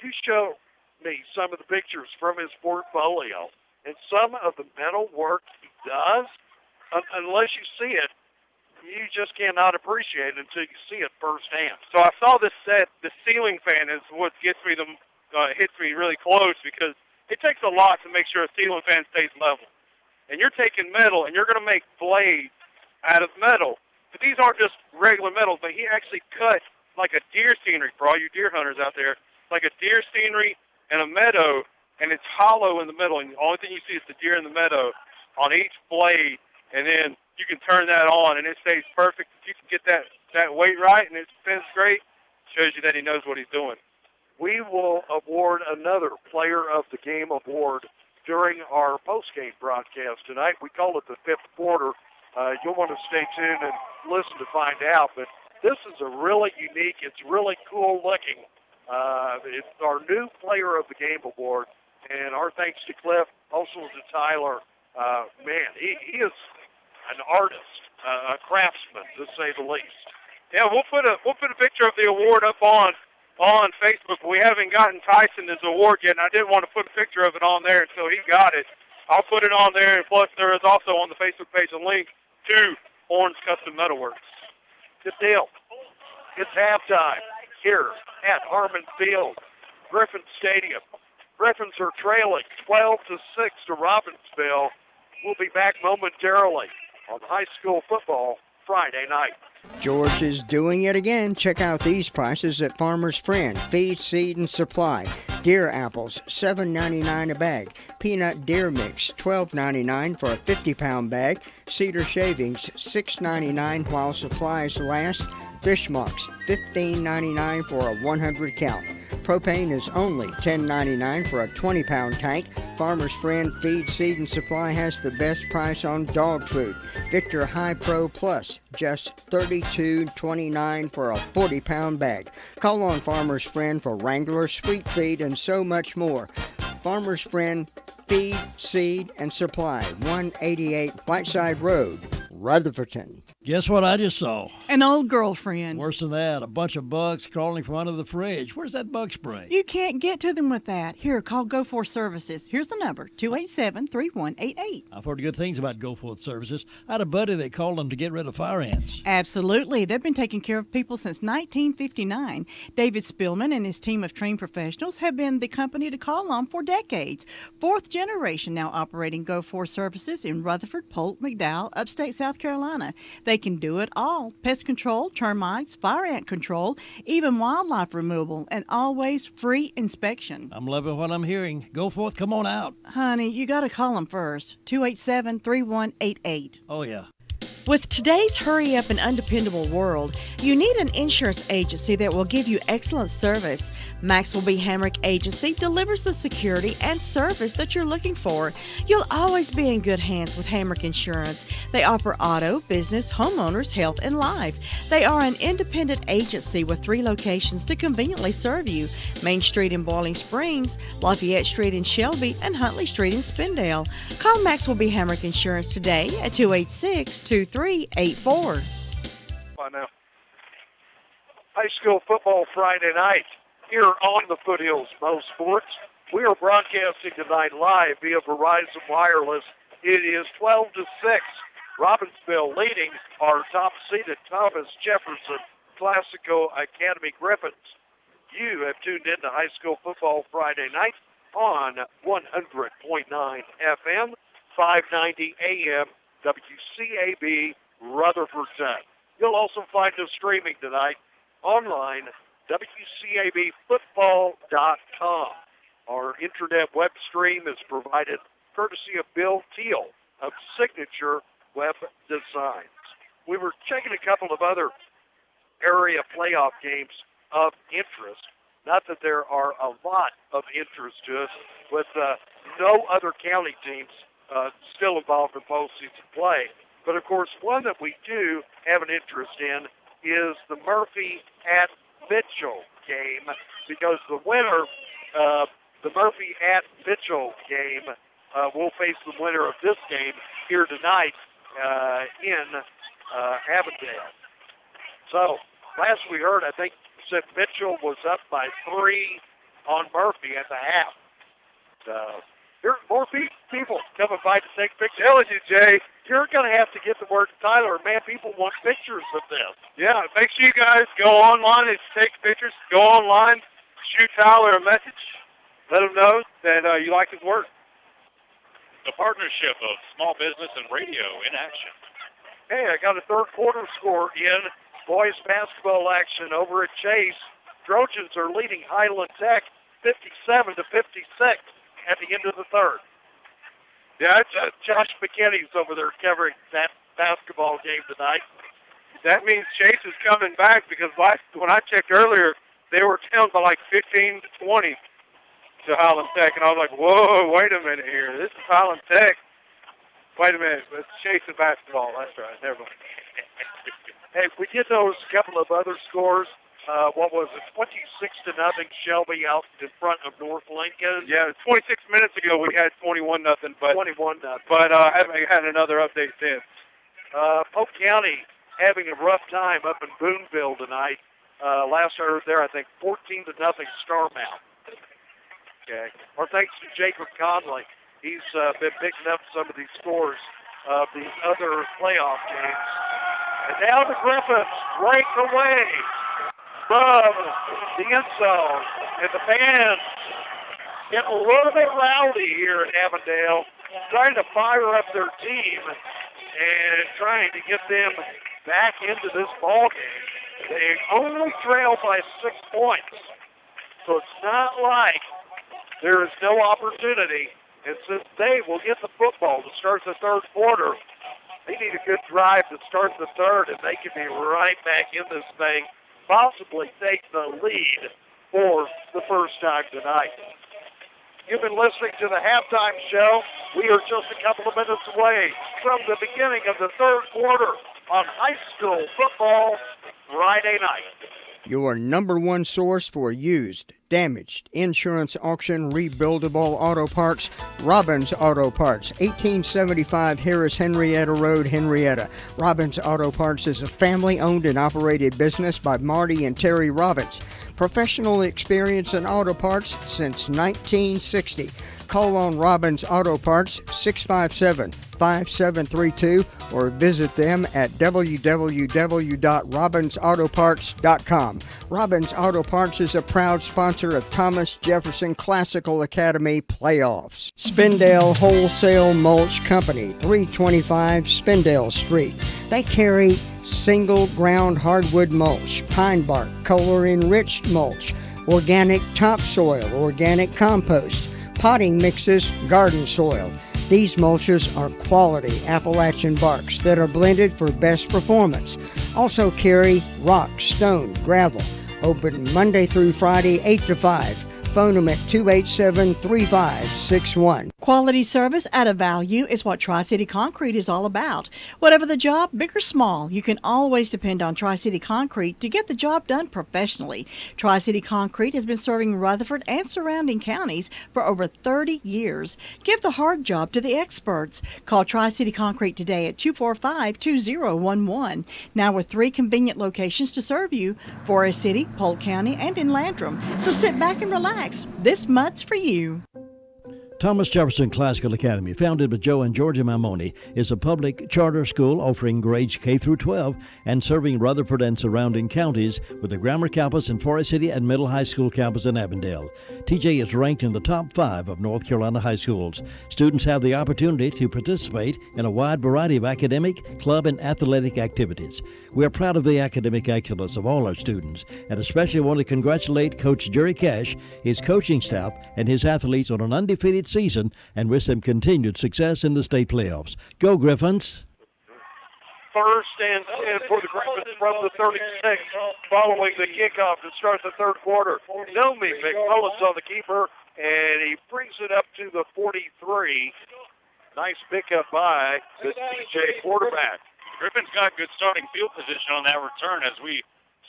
You show me some of the pictures from his portfolio, and some of the metal work he does, unless you see it, you just cannot appreciate it until you see it firsthand. So I saw this set. The ceiling fan is what gets me hits me really close, because it takes a lot to make sure a ceiling fan stays level. And you're taking metal, and you're going to make blades out of metal. But these aren't just regular metals, but he actually cut like a deer scenery, for all you deer hunters out there, like a deer scenery and a meadow, and it's hollow in the middle, and the only thing you see is the deer in the meadow on each blade, and then you can turn that on, and it stays perfect. If you can get that weight right, and it spins great, shows you that he knows what he's doing. We will award another Player of the Game award during our post-game broadcast tonight. We call it the fifth quarter. You'll want to stay tuned and listen to find out, but this is a really unique, it's really cool looking. It's our new Player of the Game award, and our thanks to Cliff, also to Tyler. Man, he is an artist, a craftsman, to say the least. Yeah, we'll put a picture of the award up on Facebook. We haven't gotten Tyson his award yet, and I didn't want to put a picture of it on there until he got it. I'll put it on there, and plus there is also on the Facebook page a link to Horns Custom Metalworks. Good deal. It's halftime here at Harmon Field, Griffin Stadium. Griffins are trailing 12-6 to Robbinsville. We'll be back momentarily on high school football Friday night. George is doing it again. Check out these prices at Farmer's Friend. Feed, seed, and supply. Deer apples, $7.99 a bag. Peanut deer mix, $12.99 for a 50-pound bag. Cedar shavings, $6.99 while supplies last. Fish mucks, $15.99 for a 100 count. Propane is only $10.99 for a 20-pound tank. Farmer's Friend Feed, Seed, and Supply has the best price on dog food. Victor High Pro Plus, just $32.29 for a 40-pound bag. Call on Farmer's Friend for Wrangler, Sweet Feed, and so much more. Farmer's Friend Feed, Seed, and Supply, 188 Whiteside Road, Rutherfordton. Guess what I just saw? An old girlfriend. Worse than that, a bunch of bugs crawling from under the fridge. Where's that bug spray? You can't get to them with that. Here, call Go Forth Services. Here's the number, 287-3188. I've heard good things about Go Forth Services. I had a buddy that called them to get rid of fire ants. Absolutely. They've been taking care of people since 1959. David Spillman and his team of trained professionals have been the company to call on for decades. Fourth generation now operating Go Forth Services in Rutherford, Polk, McDowell, upstate South Carolina. They can do it all. Pest control, termites, fire ant control, even wildlife removal, and always free inspection. I'm loving what I'm hearing. Go Forth, come on out. Honey, you got to call them first. 287-3188. Oh, yeah. With today's hurry-up and undependable world, you need an insurance agency that will give you excellent service. Maxwell B. Hamrick Agency delivers the security and service that you're looking for. You'll always be in good hands with Hamrick Insurance. They offer auto, business, homeowners, health, and life. They are an independent agency with 3 locations to conveniently serve you. Main Street in Boiling Springs, Lafayette Street in Shelby, and Huntley Street in Spindale. Call Maxwell B. Hamrick Insurance today at 286-2384. Bye now. High school football Friday night here on the Foothills Mo Sports. We are broadcasting tonight live via Verizon Wireless. It is 12-6. Robbinsville leading our top-seeded Thomas Jefferson Classico Academy Griffins. You have tuned in to High School Football Friday night on 100.9 FM, 590 AM, WCAB Rutherfordton. You'll also find us streaming tonight online, WCABfootball.com. Our internet web stream is provided courtesy of Bill Teal of Signature Web Designs. We were checking a couple of other area playoff games of interest. Not that there are a lot of interest to us, with no other county teams still involved in postseason play. But, of course, one that we do have an interest in is the Murphy at Mitchell game, because the winner, the Murphy at Mitchell game, will face the winner of this game here tonight in Avondale. So, last we heard, I think said Mitchell was up by 3 on Murphy at the half. There are more people coming by to take pictures. Telling you, Jay, you're going to have to get the word to Tyler. Man, people want pictures of this. Yeah, make sure you guys go online and take pictures. Go online, shoot Tyler a message. Let him know that you like his work. The partnership of small business and radio in action. Hey, I got a third quarter score in boys basketball action over at Chase. Trojans are leading Highland Tech 57-56 at the end of the third. Yeah, Josh McKinney's over there covering that basketball game tonight. That means Chase is coming back, because when I checked earlier, they were down by like 15 to 20 to Highland Tech, and I was like, whoa, wait a minute here. This is Highland Tech. Wait a minute, it's Chase and basketball. That's right, never mind. Hey, we did notice a couple of other scores. What was it, 26-0 Shelby out in front of North Lincoln? Yeah, 26 minutes ago we had 21-0, but 21-0. But I haven't had another update since. Polk County having a rough time up in Boonville tonight. Last I heard there, I think 14-0 Starmount. Okay. Our thanks to Jacob Conley. He's been picking up some of these scores of the other playoff games. And now the Griffins break away from the end zone. And the fans get a little bit rowdy here in Avondale, trying to fire up their team and trying to get them back into this ball game. They only trail by 6 points. So it's not like there is no opportunity. And since they will get the football to start the third quarter, they need a good drive to start the third, and they can be right back in this thing, possibly take the lead for the first time tonight. You've been listening to the halftime show. We are just a couple of minutes away from the beginning of the third quarter on high school football Friday night. Your number one source for used, damaged, insurance auction, rebuildable auto parts, Robbins Auto Parts, 1875 Harris Henrietta Road, Henrietta. Robbins Auto Parts is a family-owned and operated business by Marty and Terry Robbins. Professional experience in auto parts since 1960. Call on Robbins Auto Parts 657-5732 or visit them at www.robbinsautoparts.com. Robbins Auto Parts is a proud sponsor of Thomas Jefferson Classical Academy playoffs. Spindale Wholesale Mulch Company, 325 Spindale Street. They carry single ground hardwood mulch, pine bark, color-enriched mulch, organic topsoil, organic compost, potting mixes, garden soil. These mulches are quality Appalachian barks that are blended for best performance. Also carry rock, stone, gravel. Open Monday through Friday, 8 to 5. Phone them at 287-3561. Quality service at a value is what Tri-City Concrete is all about. Whatever the job, big or small, you can always depend on Tri-City Concrete to get the job done professionally. Tri-City Concrete has been serving Rutherford and surrounding counties for over 30 years. Give the hard job to the experts. Call Tri-City Concrete today at 245-2011. Now with 3 convenient locations to serve you, Forest City, Polk County, and in Landrum. So sit back and relax. This mud's for you. Thomas Jefferson Classical Academy, founded by Joe and Georgia Mamoni, is a public charter school offering grades K through 12 and serving Rutherford and surrounding counties with a grammar campus in Forest City and middle high school campus in Avondale. TJ is ranked in the top 5 of North Carolina high schools. Students have the opportunity to participate in a wide variety of academic, club, and athletic activities. We are proud of the academic excellence of all our students and especially want to congratulate Coach Jerry Cash, his coaching staff, and his athletes on an undefeated season and wish them continued success in the state playoffs. Go Griffins! First and 10 for the Griffins from the 36 following the kickoff to start the third quarter. Nomi McMullen's on the keeper, and he brings it up to the 43. Nice pickup by the TJ quarterback. Griffin's got good starting field position on that return. As we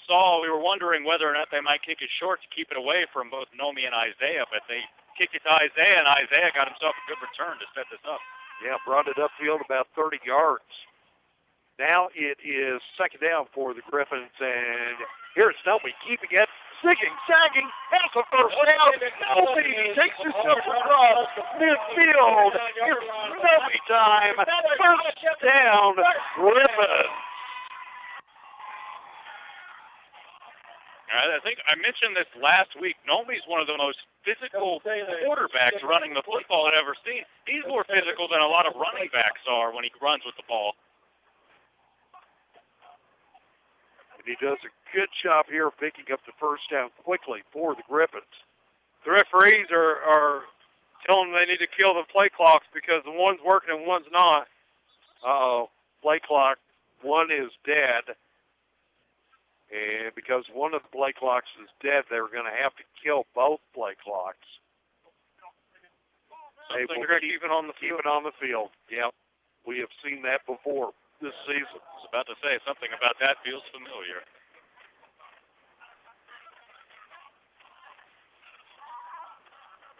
saw, we were wondering whether or not they might kick it short to keep it away from both Nomi and Isaiah, but they kicked it to Isaiah, and Isaiah got himself a good return to set this up. Yeah, brought it upfield about 30 yards. Now it is second down for the Griffins, and here's Nomi keeping it, zigging, sagging, has a first down. Nomi takes himself across midfield. Here's Nomi time. First down, Griffins. All right, I think I mentioned this last week. Nomi's one of the most physical quarterbacks running the football I've ever seen. He's more physical than a lot of running backs are when he runs with the ball. And he does a good job here of picking up the first down quickly for the Griffins. The referees are telling them they need to kill the play clocks because the one's working and one's not. Uh-oh, play clock, one is dead. And because one of the play clocks is dead, they're going to have to kill both play clocks. They will keep it on the field. Yep, we have seen that before this season. I was about to say something about that feels familiar.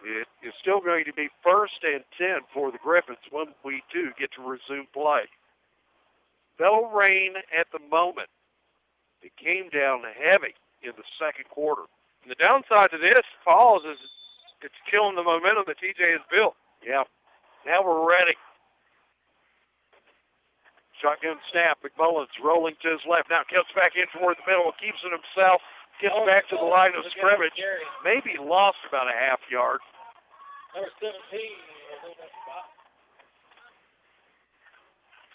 It is still going to be first and 10 for the Griffins when we do get to resume play. Fell rain at the moment. It came down heavy in the second quarter. And the downside to this pause is it's killing the momentum that TJ has built. Yeah. Now we're ready. Shotgun snap. McMullen's rolling to his left. Now cuts back in toward the middle. Keeps it himself. Gets back to the line of scrimmage. Maybe lost about a half yard. Number 17.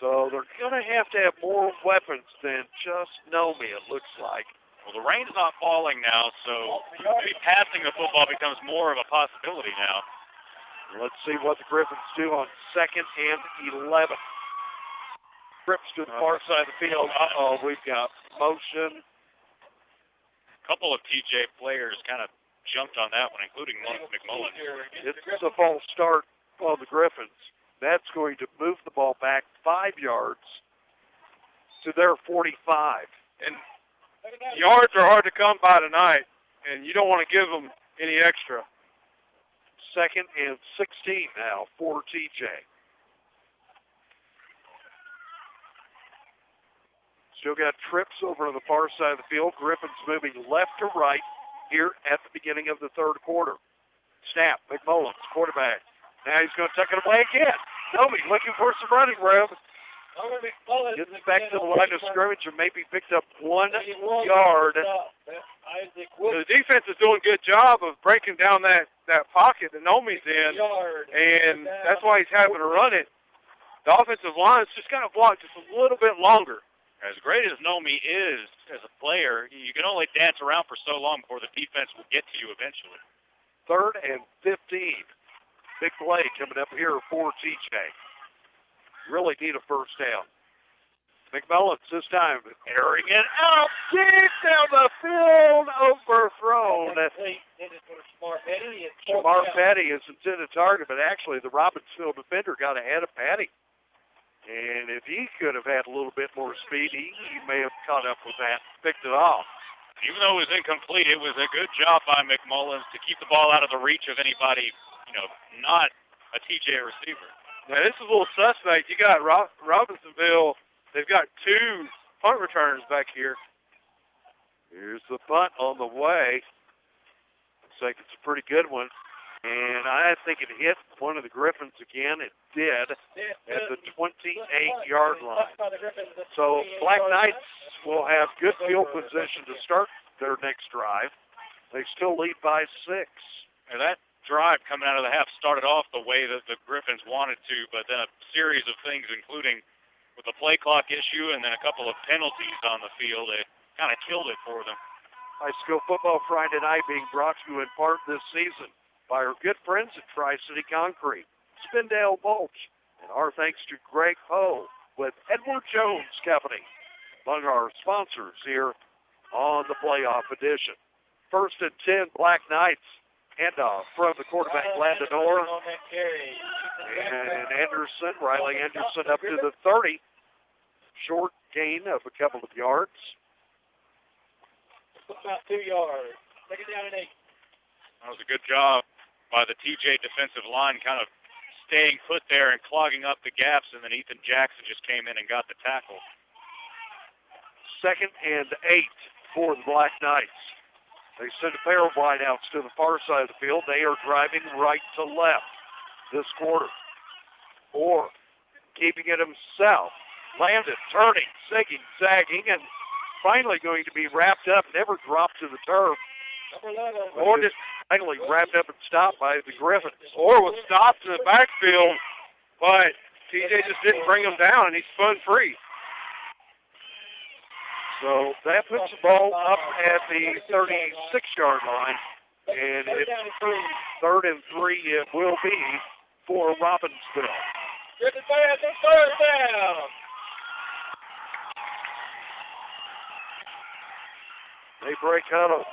So they're going to have more weapons than just Nomi, it looks like. Well, the rain's not falling now, so maybe passing the football becomes more of a possibility now. Let's see what the Griffins do on 2nd and 11. Trips to the far side of the field. Uh-oh, we've got motion. A couple of TJ players kind of jumped on that one, including McMullen. It's a false start on the Griffins. That's going to move the ball back 5 yards to their 45. And yards are hard to come by tonight, and you don't want to give them any extra. 2nd and 16 now for TJ. Still got trips over on the far side of the field. Griffins moving left to right here at the beginning of the 3rd quarter. Snap, McMullen's quarterback. Now he's going to tuck it away again. Nomi looking for some running room. Gets back to the line of scrimmage and maybe picked up 1 yard. The defense is doing a good job of breaking down that pocket that Nomi's in, and that's why he's having to run it. The offensive line's just got to block just a little bit longer. As great as Nomi is as a player, you can only dance around for so long before the defense will get to you eventually. 3rd and 15. Big play coming up here for TJ. Really need a first down. McMullen this time airing it out deep down the field, overthrown. Shamar Petty is intended target, but actually the Robbinsville defender got ahead of Petty. And if he could have had a little bit more speed, he may have caught up with that, picked it off. Even though it was incomplete, it was a good job by McMullen to keep the ball out of the reach of anybody, not a TJ receiver. Now, this is a little suspect. You got Robinsonville. They've got 2 punt returns back here. Here's the punt on the way. Looks like it's a pretty good one. And I think it hit one of the Griffins again. It did at the 28-yard line. So Black Knights will have good field position to start their next drive. They still lead by 6. And that drive coming out of the half started off the way that the Griffins wanted to, but then a series of things, including with the play clock issue and then a couple of penalties on the field, it kind of killed it for them. High School Football Friday night being brought to you in part this season by our good friends at Tri-City Concrete, Spindale Mulch, and our thanks to Greg Ho with Edward Jones Company, among our sponsors here on the playoff edition. 1st and 10, Black Knights. Handoff from the quarterback, Landon Orr. And Anderson, Riley Anderson up to the 30. Short gain of a couple of yards. About 2 yards. Take it down at 8. That was a good job by the TJ defensive line, kind of staying put there and clogging up the gaps, and then Ethan Jackson just came in and got the tackle. 2nd and 8 for the Black Knights. They send a pair of wideouts to the far side of the field. They are driving right to left this quarter. Orr keeping it himself. Landon turning, zigging, zagging, and finally going to be wrapped up, never dropped to the turf. Or just finally wrapped up and stopped by the Griffins. Or was stopped in the backfield, but TJ just didn't bring him down, and he spun free. So that puts the ball up at the 36-yard line, and it's 3rd and 3 it will be for Robbinsville. Griffin fans, it's 3rd down. They break huddle.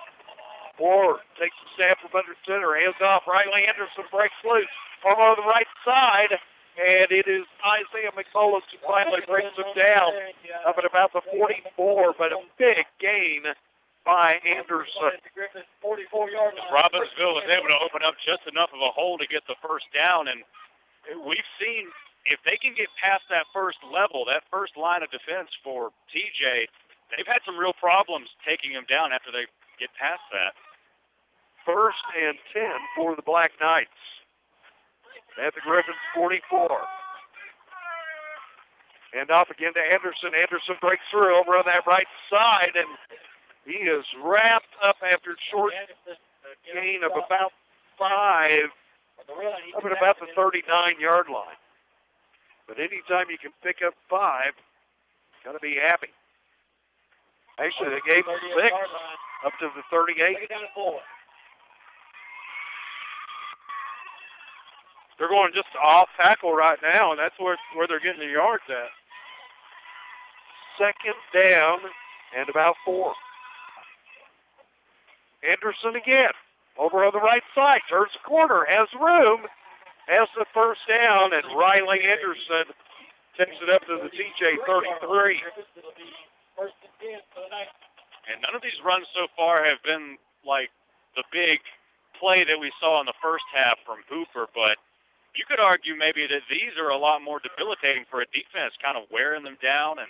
Ward takes the snap from under center, hands off. Riley Anderson breaks loose on the right side, and it is Isaiah McMullen who finally brings him down up at about the 44, but a big gain by Anderson. Robbinsville was able to open up just enough of a hole to get the first down, and we've seen if they can get past that first level, that first line of defense for TJ, they've had some real problems taking him down after they get past that. 1st and 10 for the Black Knights at the Griffins 44. And off again to Anderson. Anderson breaks through over on that right side, and he is wrapped up after a short gain of about 5 up at about the 39-yard line. But anytime you can pick up 5, got to be happy. Actually, they gave him 6 up to the 38. They're going just off tackle right now, and that's where they're getting the yards at. Second down and about 4. Anderson again. Over on the right side. Turns the corner. Has room. Has the first down. And Riley Anderson takes it up to the TJ 33. And none of these runs so far have been like the big play that we saw in the first half from Hooper, but you could argue maybe that these are a lot more debilitating for a defense, kind of wearing them down, and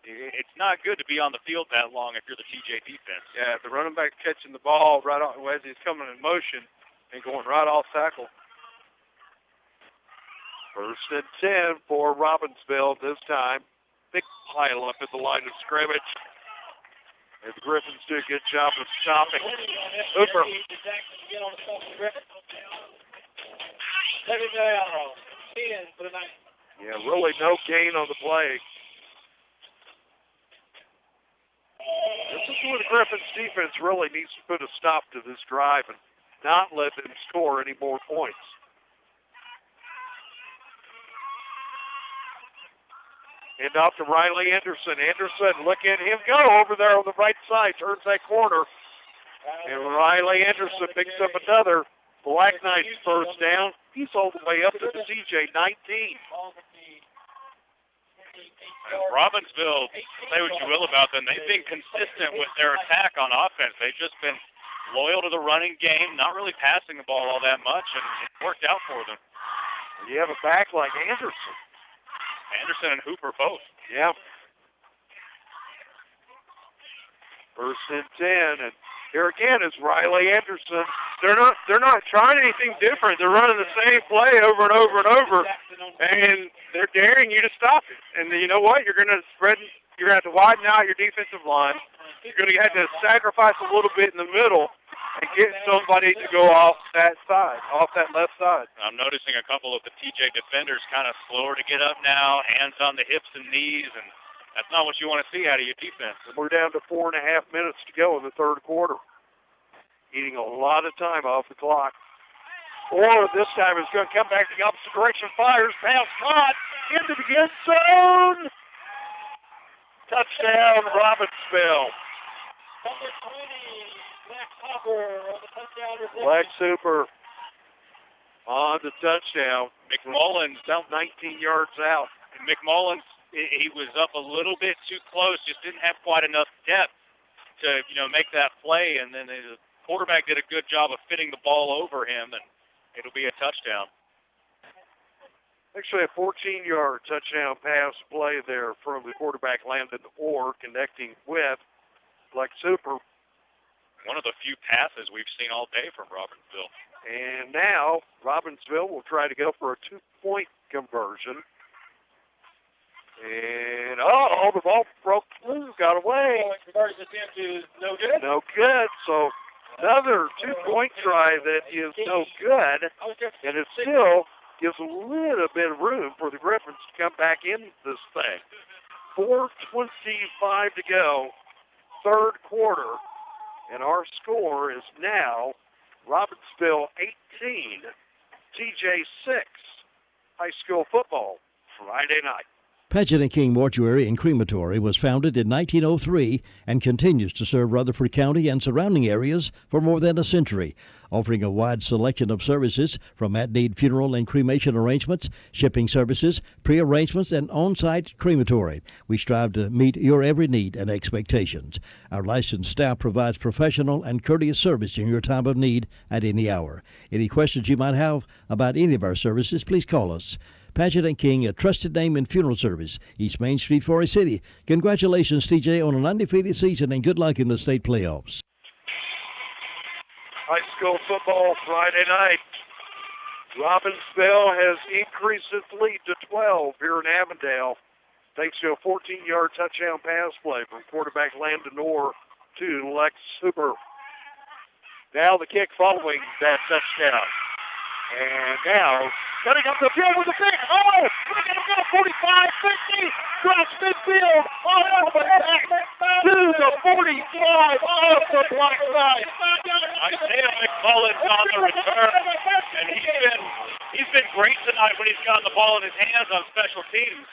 it's not good to be on the field that long if you're the TJ defense. Yeah, the running back catching the ball right off as he's coming in motion and going right off tackle. First and 10 for Robbinsville this time. Big pile up at the line of scrimmage. And the Griffins do a good job of stopping. Hooper. Yeah, really no gain on the play. This is where the Griffins defense really needs to put a stop to this drive and not let them score any more points. And off to Riley Anderson. Anderson, look at him go over there on the right side. Turns that corner. And Riley Anderson picks up another Black Knights first down. He's all the way up to the CJ 19. Robbinsville, say what you will about them, they've been consistent with their attack on offense. They've just been loyal to the running game, not really passing the ball all that much, and it worked out for them. You have a back like Anderson. Anderson and Hooper both. Yeah. First and 10, and here again is Riley Anderson. They're not trying anything different. They're running the same play over and over and over, and they're daring you to stop it. And you know what? You're going to have to widen out your defensive line. You're going to have to sacrifice a little bit in the middle and get somebody to go off that side, off that left side. I'm noticing a couple of the TJ defenders kind of slower to get up now, hands on the hips and knees, and that's not what you want to see out of your defense. We're down to 4.5 minutes to go in the third quarter. Eating a lot of time off the clock. Or this time it's going to come back to the opposite direction. Fires, pass caught into the end zone. Touchdown, Robbinsville. Number 20, Black Hopper on the touchdown. Black Super on the touchdown. McMullen's about 19 yards out. McMullen's, he was up a little bit too close, just didn't have quite enough depth to, make that play, and then the quarterback did a good job of fitting the ball over him, and it'll be a touchdown. Actually, a 14-yard touchdown pass play there from the quarterback, Landon Orr, connecting with Black Super. One of the few passes we've seen all day from Robbinsville. And now Robbinsville will try to go for a 2-point conversion. And, the ball broke through, got away. Conversion attempt is no good. No good, so another 2-point try that is no good, and it still gives a little bit of room for the Griffins to come back in this thing. 4:25 to go, third quarter, and our score is now Robbinsville 18, TJ 6, high school football, Friday night. Paget & King Mortuary and Crematory was founded in 1903 and continues to serve Rutherford County and surrounding areas for more than a century, offering a wide selection of services from at-need funeral and cremation arrangements, shipping services, pre-arrangements, and on-site crematory. We strive to meet your every need and expectations. Our licensed staff provides professional and courteous service in your time of need at any hour. Any questions you might have about any of our services, please call us. Paget & King, a trusted name in funeral service, East Main Street, Forest City. Congratulations, TJ, on an undefeated season, and good luck in the state playoffs. High school football Friday night. Robbinsville has increased its lead to 12 here in Avondale, thanks to a 14-yard touchdown pass play from quarterback Landon Orr to Lex Hooper. Now the kick following that touchdown. And now, cutting up the field with a pick. Oh, look at him go, 45, 50, cross midfield, all the way back to the 45 off the black side. Isaiah McCullen's on the return, and he's been great tonight when he's gotten the ball in his hands on special teams.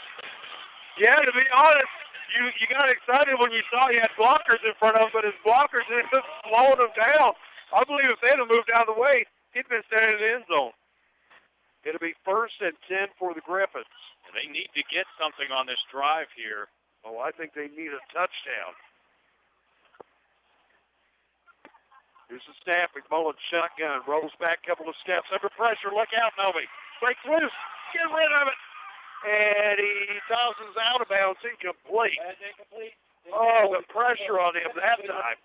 Yeah, to be honest, you got excited when you saw he had blockers in front of him, but his blockers ended up slowing him down. I believe if they had moved out of the way, he'd been standing in the end zone. It'll be 1st and 10 for the Griffins. And they need to get something on this drive here. Oh, I think they need a touchdown. Here's the snap. McMullen shotgun. Rolls back a couple of steps. Under pressure. Look out, Novi. Breaks loose. Get rid of it. And he tosses out of bounds. Incomplete. Oh, the pressure on him that time.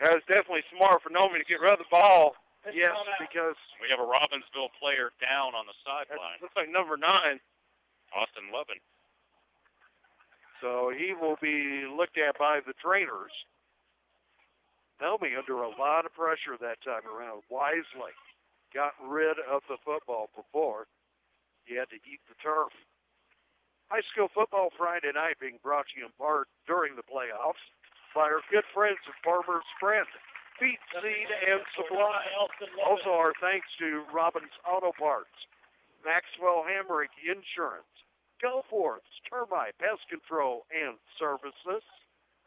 That was definitely smart for Nomi to get rid of the ball. Yes, because we have a Robbinsville player down on the sideline. Looks like number 9. Austin Levin. So he will be looked at by the trainers. Nomi under a lot of pressure that time around. Wisely got rid of the football before he had to eat the turf. High school football Friday night being brought to you in part during the playoffs by our good friends at Farmer's Friend, Feed, Seed, and Supply. Also our thanks to Robbins Auto Parts, Maxwell Hamrick Insurance, Gulfports, Termite, Pest Control, and Services,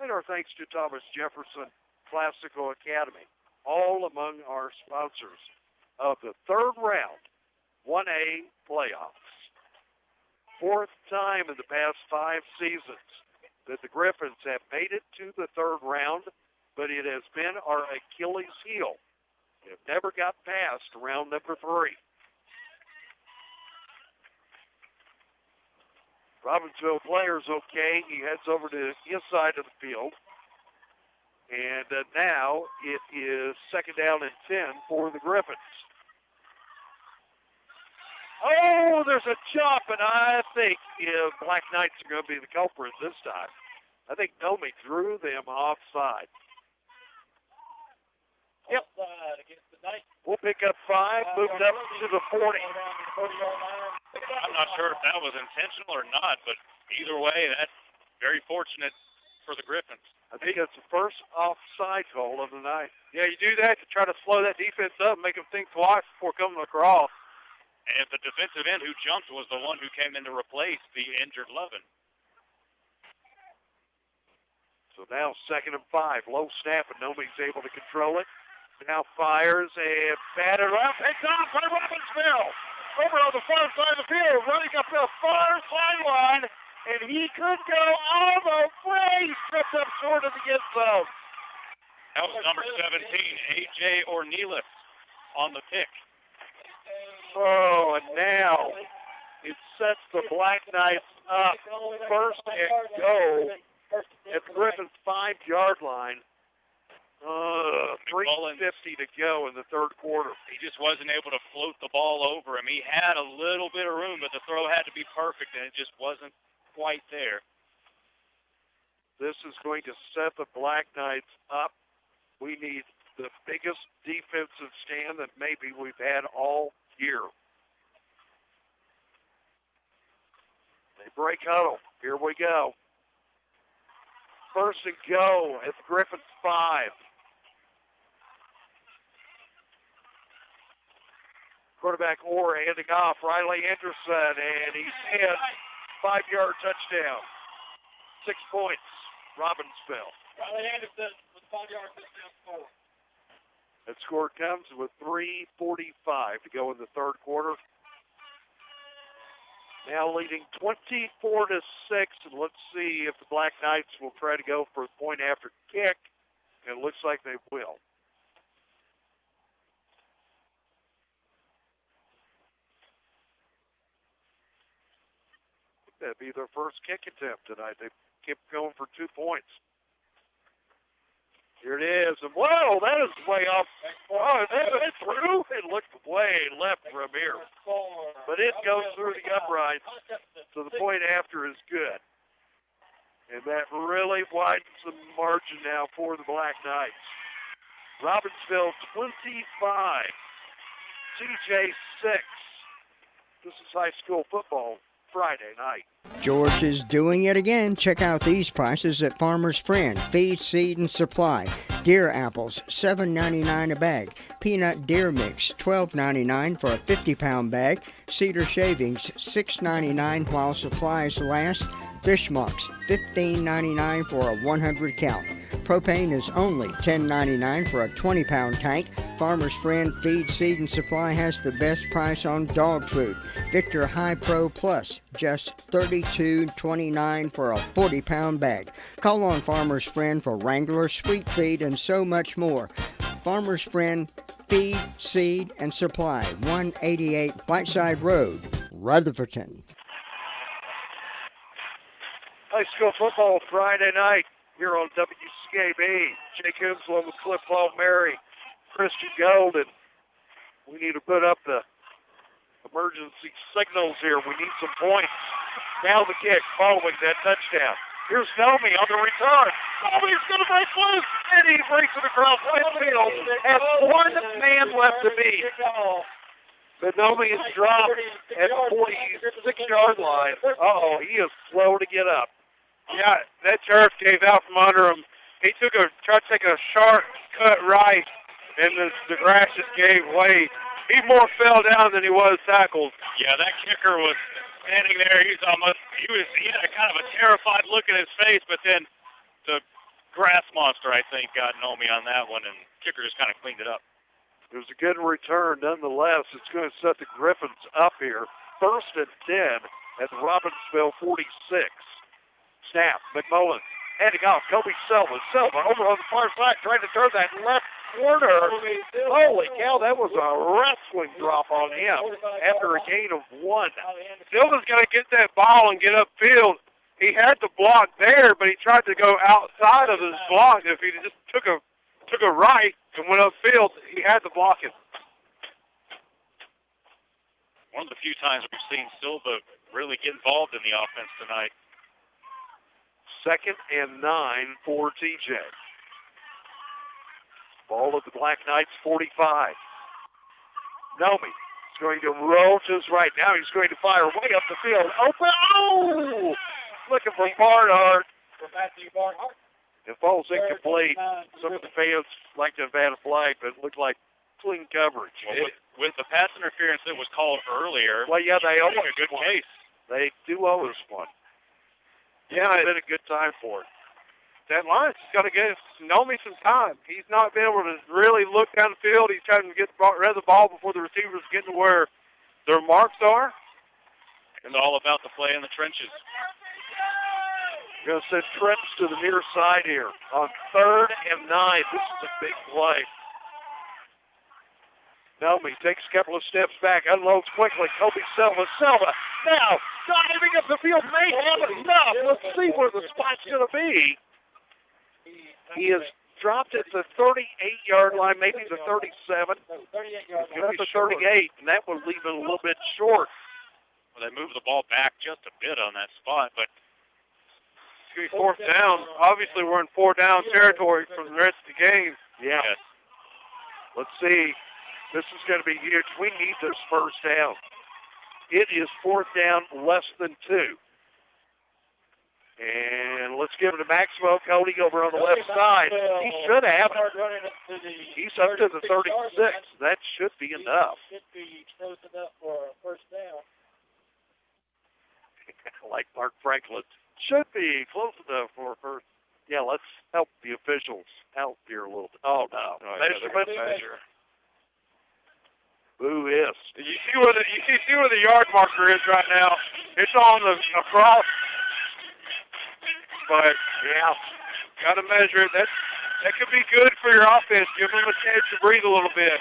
and our thanks to Thomas Jefferson Classical Academy, all among our sponsors of the third round 1A playoffs. 4th time in the past 5 seasons that the Griffins have made it to the third round, but it has been our Achilles heel. They have never got past round number 3. Robbinsville player's okay. He heads over to his side of the field. And now it is 2nd down and 10 for the Griffins. Oh, there's a chop, and I think Black Knights are going to be the culprit this time. I think Nomi threw them offside. Yep. We'll pick up 5, moved up to the 40. I'm not sure if that was intentional or not, but either way, that's very fortunate for the Griffins. I think that's the first offside call of the night. Yeah, you do that to try to slow that defense up, make them think twice before coming across. And the defensive end who jumped was the one who came in to replace the injured Levin. So now 2nd and 5. Low snap, and nobody's able to control it. Now fires and batted around. Picked off by Robbinsville. Over on the far side of the field, running up the far sideline. And he could go all the way. Tripped up short of the end zone. That was number 17, A.J. Ornelas on the pick. Oh, and now it sets the Black Knights up 1st and go at the Griffins' 5-yard line. 3:50 to go in the third quarter. He just wasn't able to float the ball over him. He had a little bit of room, but the throw had to be perfect, and it just wasn't quite there. This is going to set the Black Knights up. We need the biggest defensive stand that maybe we've had all year. They break huddle. Here we go. 1st and go at the Griffins' 5. Quarterback Orr handing off. Riley Anderson, and he's in. 5-yard touchdown. 6 points. Robbinsville. Riley Anderson with 5-yard touchdown score. That score comes with 3:45 to go in the third quarter. Now leading 24-6, and let's see if the Black Knights will try to go for a point after kick. And it looks like they will. That'd be their first kick attempt tonight. They kept going for 2 points. Here it is. And whoa, that is way off. Oh, it through? It looked way left from here. But it goes through the uprights, so the point after is good. And that really widens the margin now for the Black Knights. Robbinsville 25, TJ 6. This is high school football Friday night. George is doing it again. Check out these prices at Farmer's Friend. Feed, seed, and supply. Deer apples, $7.99 a bag. Peanut deer mix, $12.99 for a 50-pound bag. Cedar shavings, $6.99 while supplies last. Fish mucks, $15.99 for a 100 count. Propane is only $10.99 for a 20-pound tank. Farmer's Friend Feed, Seed, and Supply has the best price on dog food. Victor High Pro Plus, just $32.29 for a 40-pound bag. Call on Farmer's Friend for Wrangler, Sweet Feed, and so much more. Farmer's Friend Feed, Seed, and Supply, 188 Whiteside Road, Rutherfordton. High school football Friday night here on WCAB. Jake Henslow with Cliff Mary, Christian Golden. We need to put up the emergency signals here. We need some points. Now the kick following that touchdown. Here's Nomi on the return. Nomi's going to break loose, and he breaks it across midfield. Has one man left to beat. But Nomi is dropped at the 46-yard line. Uh-oh, he is slow to get up. Yeah, that turf gave out from under him. He tried to take a sharp cut right, and the grass just gave way. He more fell down than he was tackled. Yeah, that kicker was standing there. He had a kind of a terrified look in his face, but then the grass monster, I think, got Nomi on that one, and kicker just kind of cleaned it up. It was a good return nonetheless. It's going to set the Griffins up here. 1st and 10 at the Robbinsville 46. Snap, McMullen handing off Kobe Silva. Silva over on the far side, trying to turn that left corner. Holy cow, that was a wrestling drop on him after a gain of 1. Silva's got to get that ball and get upfield. He had the block there, but he tried to go outside of his block. If he just took a right and went upfield, he had to block it. One of the few times we've seen Silva really get involved in the offense tonight. 2nd and 9 for TJ. Ball of the Black Knights 45. Nomi is going to roll to his right. Now he's going to fire way up the field. Open. Oh! Looking for Barnhart. It falls incomplete. Some of the fans like to have had a flag, but it looked like clean coverage. Well, with the pass interference that was called earlier, well, yeah, they owe us a good one. case. They do owe us one. Yeah, it's been a good time for it. That line's got to give Nomi some time. He's not been able to really look down the field. He's trying to get rid of the ball before the receivers get to where their marks are. It's all about the play in the trenches. We're going to send trips to the near side here on 3rd and 9. This is a big play. Nomi takes a couple of steps back, unloads quickly. Kobe Silva. Now, diving up the field, may have enough. Let's see where the spot's going to be. He has dropped at the 38-yard line, maybe the 37. It's going to be the 38, and that would leave it a little bit short. Well, they moved the ball back just a bit on that spot, but it's going to be 4th down. Obviously, we're in 4-down territory for the rest of the game. Yeah. Yes. Let's see. This is going to be huge. We need this 1st down. It is 4th down, less than 2. And let's give it to Maximo Cody over on the left side. He should have it. He's up to the 36. That should be enough. Should be close enough for a 1st down. Like Mark Franklin. Should be close enough for a 1st. Yeah, let's help the officials out here a little bit. Oh, no. Measure. Boo is. You see where the yard marker is right now. It's on the across. But yeah, got to measure it. That could be good for your offense. Give them a chance to breathe a little bit.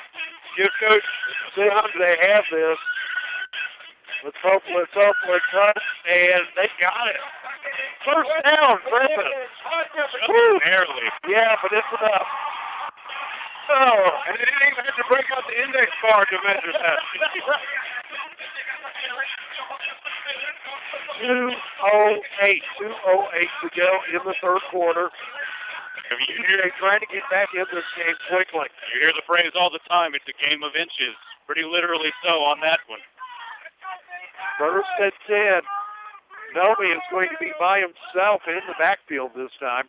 Give Coach time they have this. Let's hope, and they got it. 1st down, Griffin. barely. Yeah, but it's enough. Oh, and they didn't even have to break out the index card to measure that. 2:08 to go in the 3rd quarter. They're trying to get back in this game quickly. You hear the phrase all the time, it's a game of inches. Pretty literally so on that one. First and 10. Nomi is going to be by himself in the backfield this time.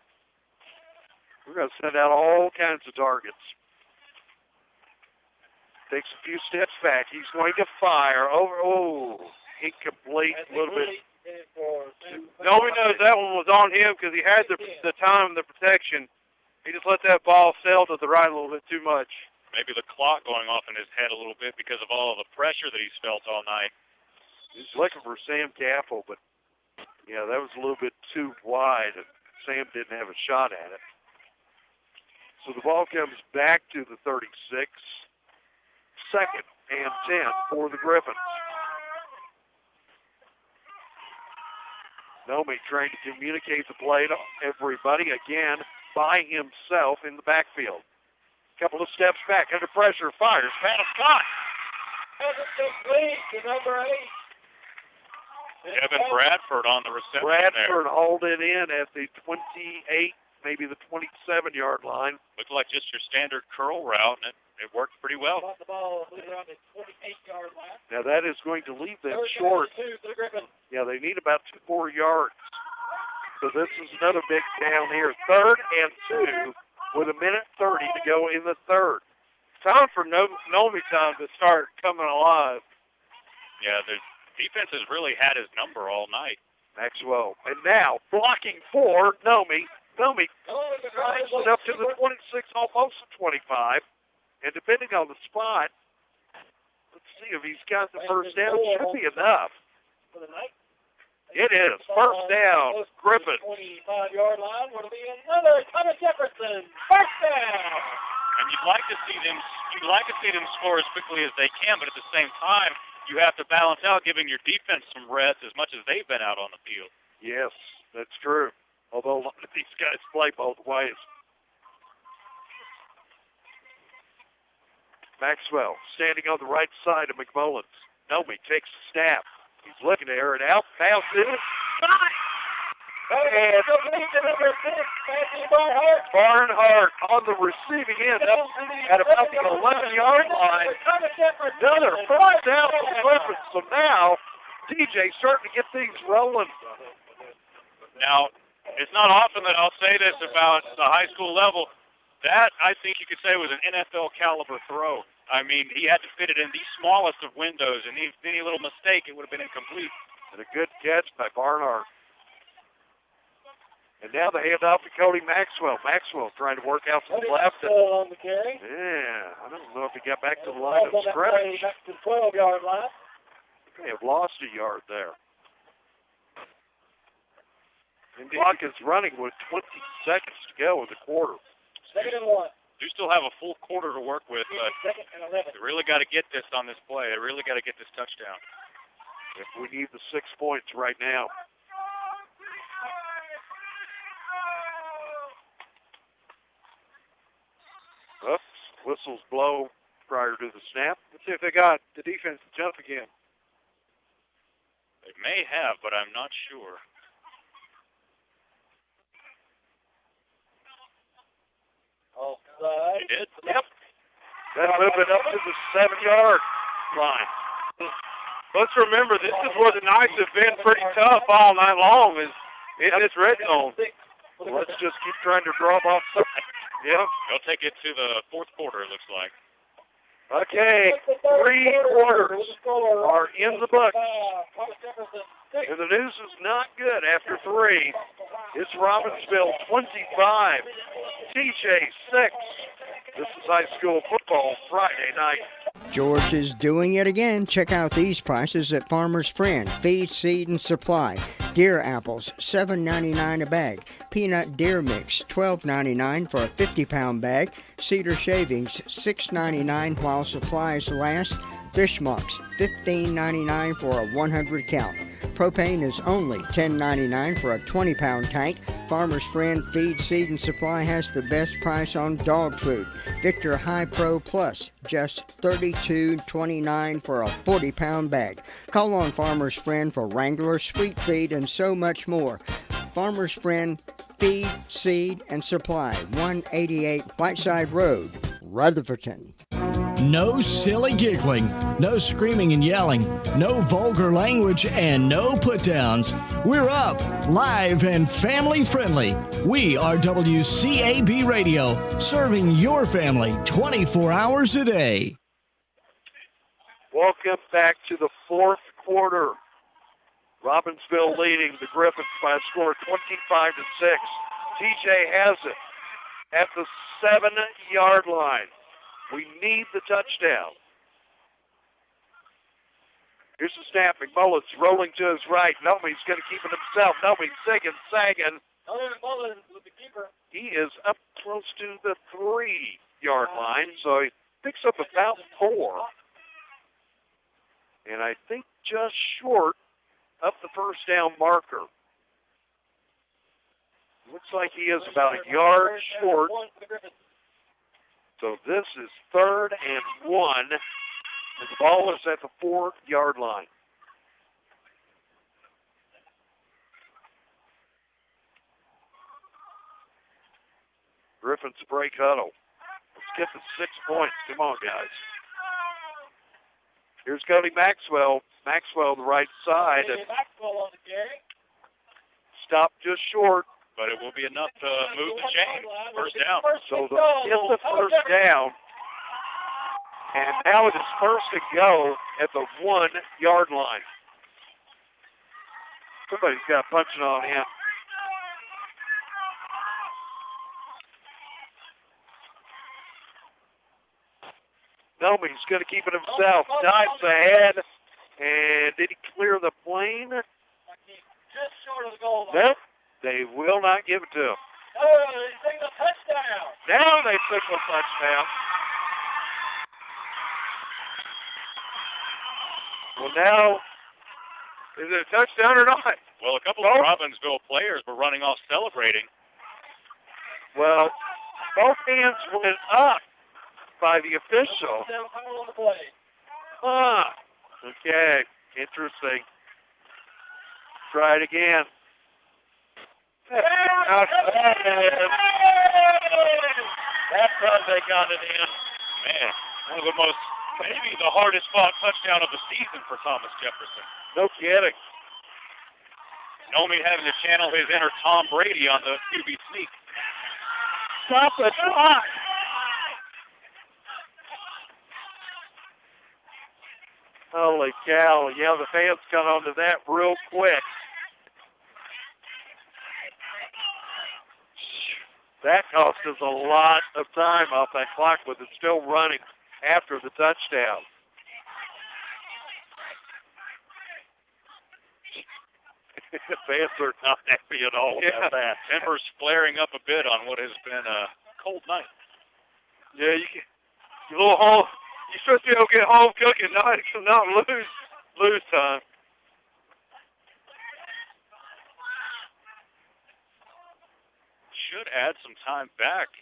We're going to send out all kinds of targets. Takes a few steps back. He's going to fire. Incomplete a little bit. Nomi knows that one was on him because he had the time, the protection. He just let that ball sail to the right a little bit too much. Maybe the clock going off in his head a little bit because of all of the pressure that he's felt all night. He's looking for Sam Caffel, but, yeah, that was a little bit too wide, and Sam didn't have a shot at it. So the ball comes back to the 36. Second and 10 for the Griffins. Nomi trying to communicate the play to everybody again by himself in the backfield. Couple of steps back, under pressure, fires, pass, caught. Kevin Bradford on the reception. Bradford hauled it in at the 28, maybe the 27-yard line. Looked like just your standard curl route, and it worked pretty well. The ball around the 28-yard line. Now that is going to leave them short. Yeah, they need about 2 more yards. So this is another big down here. 3rd and 2 with 1:30 to go in the third. Time for Nomi time to start coming alive. Yeah, the defense has really had his number all night. Maxwell. And now blocking for Nomi. Nomi drives it up to the 26, almost the 25. And depending on the spot, let's see if he's got the first down. Should be enough. It is. First down, Griffin. 25-yard line will be another Thomas Jefferson. First down. And you'd like to see them score as quickly as they can, but at the same time, you have to balance out giving your defense some rest as much as they've been out on the field. Yes, that's true. Although a lot of these guys play both ways. Maxwell standing on the right side of McMullins. Nomi takes the snap. He's looking to air it out. Pass it. And Barnhart on the receiving end up at about the 11-yard line. Another first down for the Griffins. So now DJ's starting to get things rolling. Now, it's not often that I'll say this about the high school level. That, I think you could say, was an NFL caliber throw. I mean, he had to fit it in the smallest of windows, and any little mistake, it would have been incomplete. And a good catch by Barnhart. And now the handoff to Cody Maxwell. Maxwell trying to work out some left. On the carry. Yeah, I don't know if he got back to the line of scrimmage. Back to the 12-yard line. They have lost a yard there. And clock is running with 20 seconds to go in the quarter. 2nd and 1. You still have a full quarter to work with, but 2nd and 11. they really got to get this on this play. They really got to get this touchdown. If we need the 6 points right now. Oops, whistles blow prior to the snap. Let's see if they got the defense to jump again. They may have, but I'm not sure. Offside. They did? Yep. That'll move it up to the 7-yard line. Let's remember, this is where the Knights have been pretty tough all night long, is in this red zone. Let's just keep trying to draw them offside. Yeah. They'll take it to the fourth quarter, it looks like. Okay, 3 quarters are in the book. And the news is not good after 3. It's Robbinsville 25, TJ 6. This is high school football Friday night. George is doing it again. Check out these prices at Farmer's Friend. Feed, seed, and supply. Deer apples, $7.99 a bag. Peanut deer mix, $12.99 for a 50-pound bag. Cedar shavings, $6.99 while supplies last. Fish mucks, $15.99 for a 100 count. Propane is only $10.99 for a 20-pound tank. Farmer's Friend Feed, Seed, and Supply has the best price on dog food. Victor High Pro Plus, just $32.29 for a 40-pound bag. Call on Farmer's Friend for Wrangler, Sweet Feed, and so much more. Farmer's Friend Feed, Seed, and Supply, 188 Whiteside Road, Rutherfordton. No silly giggling, no screaming and yelling, no vulgar language, and no put-downs. We're up, live, and family-friendly. We are WCAB Radio, serving your family 24 hours a day. Welcome back to the fourth quarter. Robbinsville leading the Griffins by a score of 25-6. TJ has it at the 7-yard line. We need the touchdown. Here's the snap. McMullen's rolling to his right. Nome's going to keep it himself. Nome's sagging. With the keeper. He is up close to the 3-yard line, so he picks up about 4. And I think just short of the first down marker. Looks like he is about a yard short. So this is 3rd and 1. And the ball is at the 4-yard line. Griffins break huddle. Let's get the 6 points. Come on, guys. Here's Cody Maxwell. Maxwell the right side. Maxwell on the carry. Stop just short. But it will be enough to move the chain. First down. So they'll get the first down. And now it is first to go at the 1-yard line. Somebody's got punching on him. Nome's going to keep it himself. Dives ahead. And did he clear the plane? Just short of the goal line. Nope. They will not give it to him. Oh, they take a touchdown. Now they took a touchdown. Well, now, is it a touchdown or not? Well, a couple of Robbinsville players were running off celebrating. Well, both hands went up by the official. Okay, interesting. Try it again. That's how they got it in. Man, one of the most, maybe the hardest fought touchdown of the season for Thomas Jefferson. No kidding. Nome having to channel his inner Tom Brady on the QB sneak. Stop the clock. Holy cow. Yeah, the fans got onto that real quick. That cost us a lot of time off that clock with it still running after the touchdown. The fans are not happy at all about that. Embers flaring up a bit on what has been a cold night. Yeah, you little home. You're supposed to be able to get home cooking, not lose time. Should add some time back.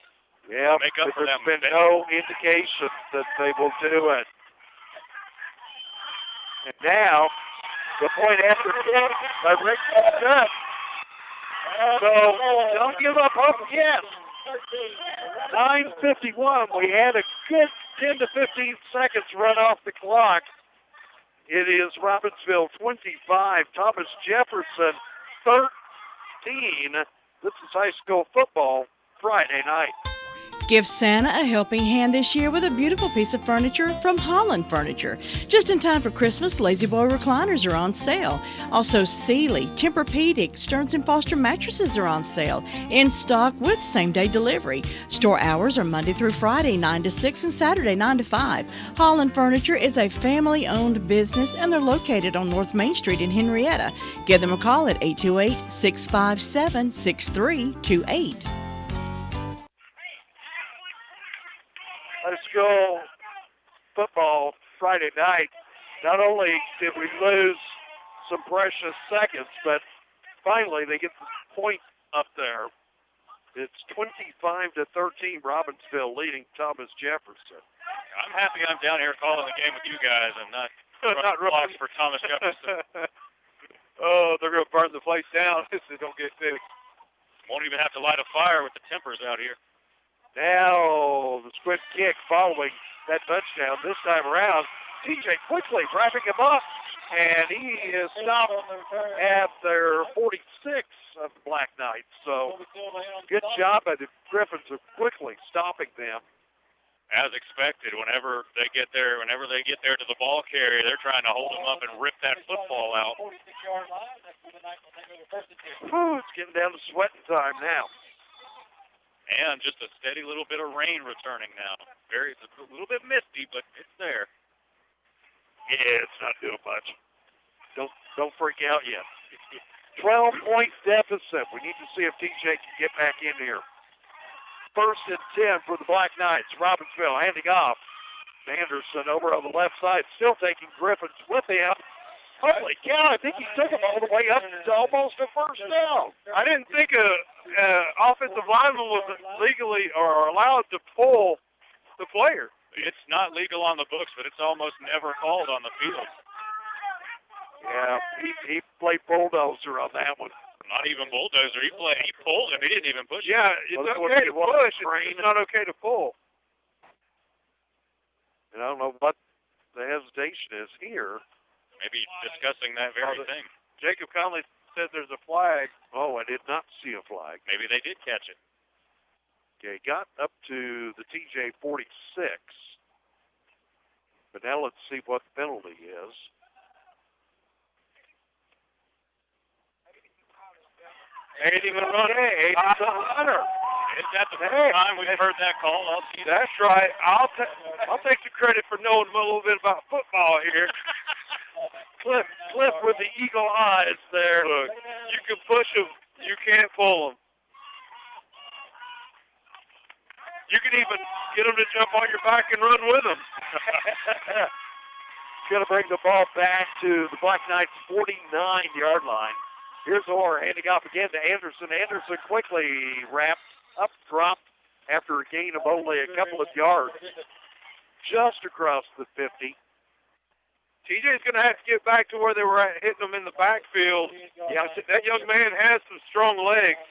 Yeah, make up for that. There's been no indication that they will do it. And now, the point after kick by Rick Scott. So don't give up hope yet. 9:51. We had a good 10 to 15 seconds run off the clock. It is Robbinsville 25, Thomas Jefferson 13. This is high school football Friday night. Give Santa a helping hand this year with a beautiful piece of furniture from Holland Furniture. Just in time for Christmas, Lazy Boy recliners are on sale. Also, Sealy, Tempur-Pedic, Stearns & Foster mattresses are on sale. In stock with same-day delivery. Store hours are Monday through Friday, 9 to 6, and Saturday, 9 to 5. Holland Furniture is a family-owned business, and they're located on North Main Street in Henrietta. Give them a call at 828-657-6328. High school football Friday night. Not only did we lose some precious seconds, but finally they get the point up there. It's 25-13, Robbinsville leading Thomas Jefferson. I'm happy I'm down here calling the game with you guys and not blocks for Thomas Jefferson. Oh, they're going to burn the place down if they don't get fixed. Won't even have to light a fire with the tempers out here. Now the swift kick following that touchdown this time around. TJ quickly wrapping him up, and he is stopped at their 46 of the Black Knights. So good job by the Griffins of quickly stopping them. As expected, whenever they get there to the ball carrier, they're trying to hold them up and rip that football out. Whew, it's getting down to sweating time now. And just a steady little bit of rain returning now. It's a little bit misty, but it's there. Yeah, it's not doing much. Don't freak out yet. 12-point deficit. We need to see if TJ can get back in here. 1st and 10 for the Black Knights. Robbinsville handing off. Anderson over on the left side, still taking Griffins with him. Holy cow, I think he took him all the way up to almost a first down. I didn't think an offensive lineman was legally or allowed to pull the player. It's not legal on the books, but it's almost never called on the field. Yeah, he played bulldozer on that one. Not even bulldozer. He pulled him. He didn't even push him. Yeah, it's okay to push. It's not okay to pull. And I don't know what the hesitation is here. Maybe discussing that very thing. Jacob Conley said there's a flag. Oh, I did not see a flag. Maybe they did catch it. Okay, got up to the TJ 46. But now let's see what the penalty is. Ain't even run. Hey, it's a runner. Is that the first time we've heard that call? That's right. I'll take the credit for knowing a little bit about football here. Cliff with the eagle eyes there. Look, you can push them. You can't pull them. You can even get them to jump on your back and run with them. Going to bring the ball back to the Black Knights' 49-yard line. Here's Orr handing off again to Anderson. Anderson quickly wrapped up, dropped after a gain of only a couple of yards. Just across the 50. TJ's going to have to get back to where they were at, hitting them in the backfield. Yeah, that young man has some strong legs.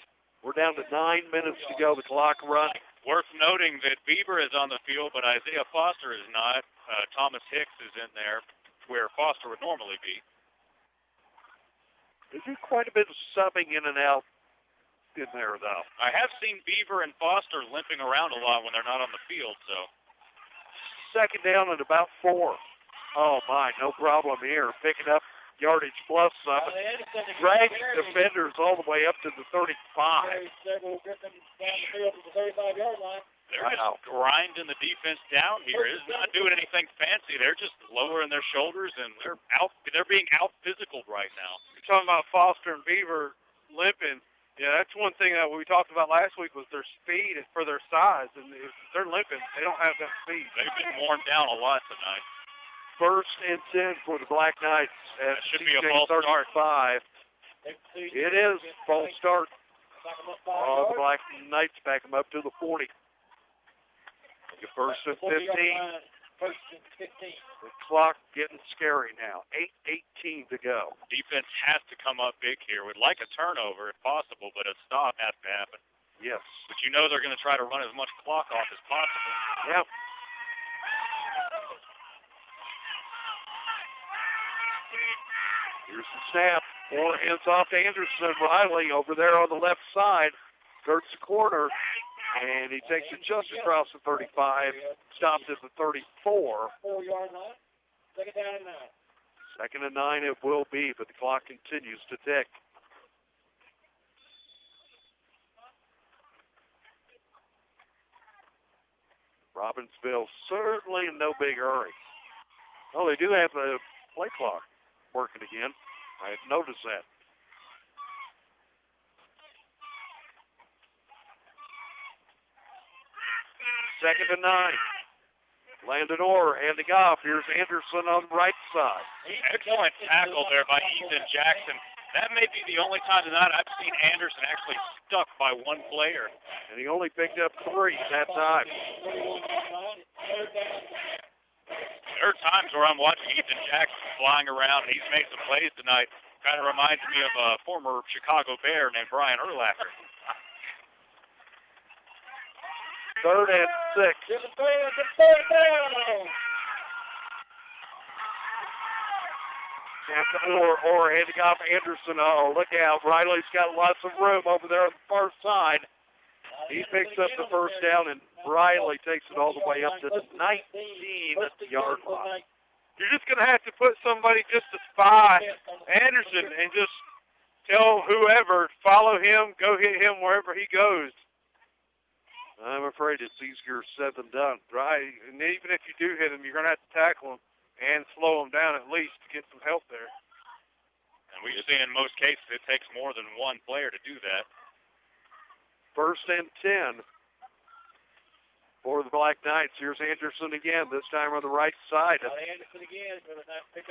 We're down to 9 minutes to go. The clock running. Worth noting that Bieber is on the field, but Isaiah Foster is not. Thomas Hicks is in there, where Foster would normally be. They do quite a bit of subbing in and out in there, though. I have seen Beaver and Foster limping around a lot when they're not on the field, so. 2nd down and about 4. Oh, my, no problem here. Picking up yardage plus some. Dragging defenders all the way up to the 35. They're just grinding the defense down here. It's not doing anything fancy. They're just lowering their shoulders, and they're being out-physicaled right now. You're talking about Foster and Beaver limping. Yeah, that's one thing that we talked about last week was their speed for their size. And if they're limping, they don't have that speed. They've been worn down a lot tonight. 1st and 10 for the Black Knights. That should be a false start. 35. It is false start. Oh, the Black Knights back them up to the 40. 1st and 15. The clock getting scary now. 8:18 to go. Defense has to come up big here. Would like a turnover if possible, but a stop has to happen. Yes. But you know they're going to try to run as much clock off as possible. Yep. Here's the snap. 4 hands off to Anderson. Riley over there on the left side. Skirts the corner. And he takes it just across the 35. Stops at the 34. 4-yard line. 2nd down and 9. 2nd and 9 it will be, but the clock continues to tick. Robbinsville certainly in no big hurry. Oh, they do have the play clock working again. I had noticed that. 2nd and 9. Landon Orr handing off. Here's Anderson on the right side. Excellent tackle there by Ethan Jackson. That may be the only time tonight I've seen Anderson actually stuck by one player. And he only picked up 3 that time. There are times where I'm watching Ethan Jackson flying around, and he's made some plays tonight. Kind of reminds me of a former Chicago Bear named Brian Urlacher. 3rd and 6. Or handing off Anderson. Oh, look out. Riley's got lots of room over there on the far side. He picks up the first down, and Riley takes it all the way up to the 19-yard line. You're just going to have to put somebody just to spy Anderson and just tell whoever, follow him, go hit him wherever he goes. I'm afraid it's easier said than done. Right? And even if you do hit him, you're going to have to tackle him and slow him down at least to get some help there. And we've seen in most cases it takes more than one player to do that. 1st and 10 for the Black Knights. Here's Anderson again, this time on the right side.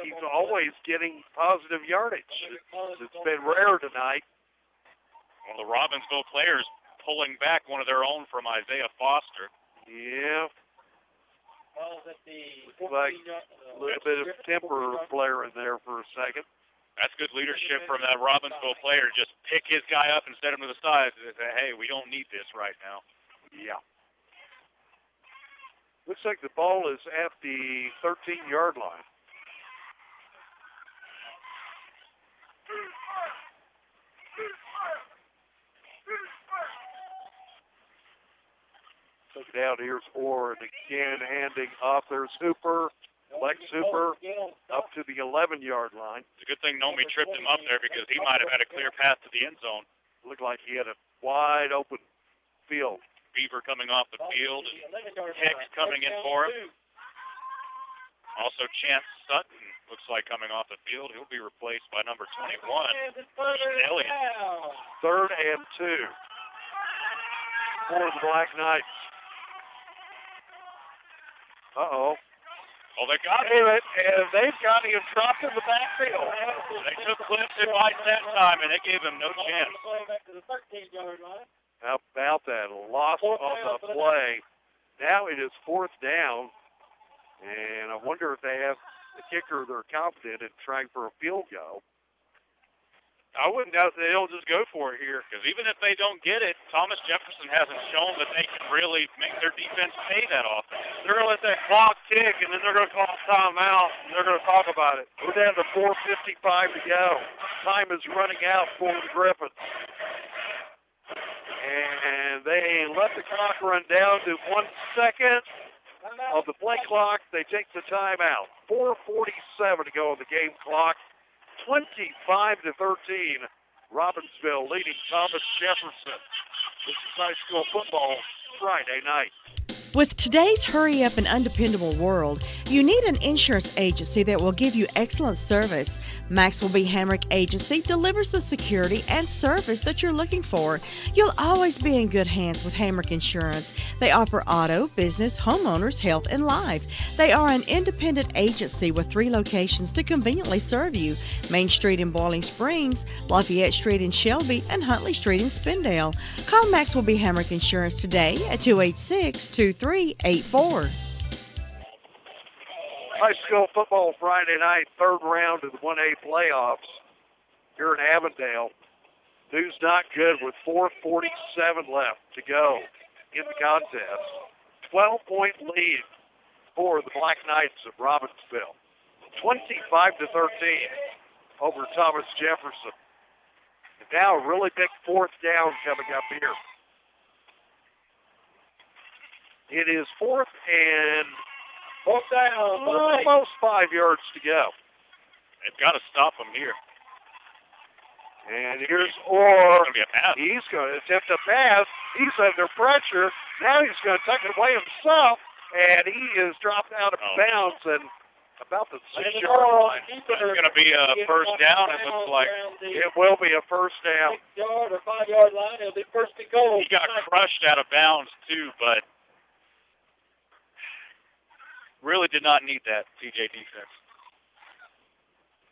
He's always getting positive yardage. It's been rare tonight. Well, the Robbinsville players pulling back one of their own from Isaiah Foster. Yeah. Looks like a little bit of temper flaring there for a second. That's good leadership from that Robbinsville player. Just pick his guy up and set him to the side and say, hey, we don't need this right now. Yeah. Looks like the ball is at the 13-yard line. Took it out. Here's Orr again handing off. There's Hooper. Lex Hooper up to the 11-yard line. It's a good thing Nomi tripped him up there because he might have had a clear path to the end zone. Looked like he had a wide open field. Beaver coming off the field and Hicks coming in for him. Also Chance Sutton looks like coming off the field. He'll be replaced by number 21, Elliott. 3rd and 2 for the Black Knights. Uh-oh. Oh, they got him, and they've got him dropped in the backfield. They took Cliff's advice that time, and it gave him no chance. How about that? Loss on the play. Now it is 4th down, and I wonder if they have the kicker they're confident in trying for a field goal. I wouldn't doubt they'll just go for it here. Because even if they don't get it, Thomas Jefferson hasn't shown that they can really make their defense pay that often. They're going to let that clock tick, and then they're going to call timeout, and they're going to talk about it. We're down to 4:55 to go. Time is running out for the Griffins. And they let the clock run down to 1 second of the play clock. They take the timeout. 4:47 to go on the game clock. 25-13. Robbinsville leading Thomas Jefferson. This is high school football Friday night. With today's hurry-up and undependable world, you need an insurance agency that will give you excellent service. Maxwell B. Hamrick Agency delivers the security and service that you're looking for. You'll always be in good hands with Hamrick Insurance. They offer auto, business, homeowners, health, and life. They are an independent agency with 3 locations to conveniently serve you: Main Street in Boiling Springs, Lafayette Street in Shelby, and Huntley Street in Spindale. Call Maxwell B. Hamrick Insurance today at 286-2384. High school football Friday night, 3rd round of the 1A playoffs here in Avondale. News not good with 4:47 left to go in the contest. 12-point lead for the Black Knights of Robbinsville. 25-13 over Thomas Jefferson. And now a really big 4th down coming up here. It is 4th and almost 5 yards to go. They've got to stop them here. And here's Orr. It's going to be a pass. He's going to attempt a pass. He's under pressure. Now he's going to tuck it away himself, and he is dropped out of bounds and about the 6-yard line. It's going to be a first down, it looks like. It will be a first down. 6-yard or 5-yard line, it'll be 1st and goal. He got crushed out of bounds, too, but really did not need that TJ defense.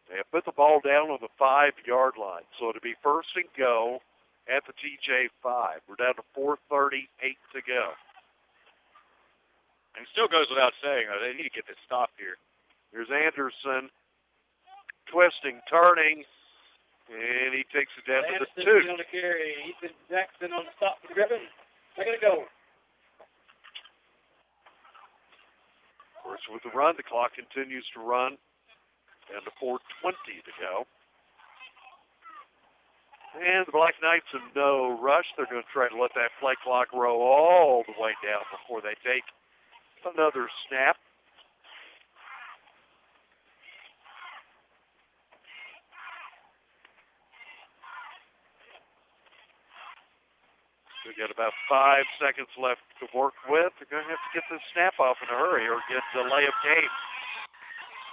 They have put the ball down on the 5-yard line, so it'll be 1st and go at the TJ 5. We're down to 4:38 to go. And it still goes without saying, though, they need to get this stopped here. Here's Anderson twisting, turning, and he takes it down to the 2. Anderson's going to carry. Ethan Jackson on the stop for the Griffins. They're going to go. Of course, with the run, the clock continues to run, and the 4:20 to go. And the Black Knights in no rush. They're going to try to let that play clock roll all the way down before they take another snap. We've got about 5 seconds left to work with. They're going to have to get this snap off in a hurry or get delay of game.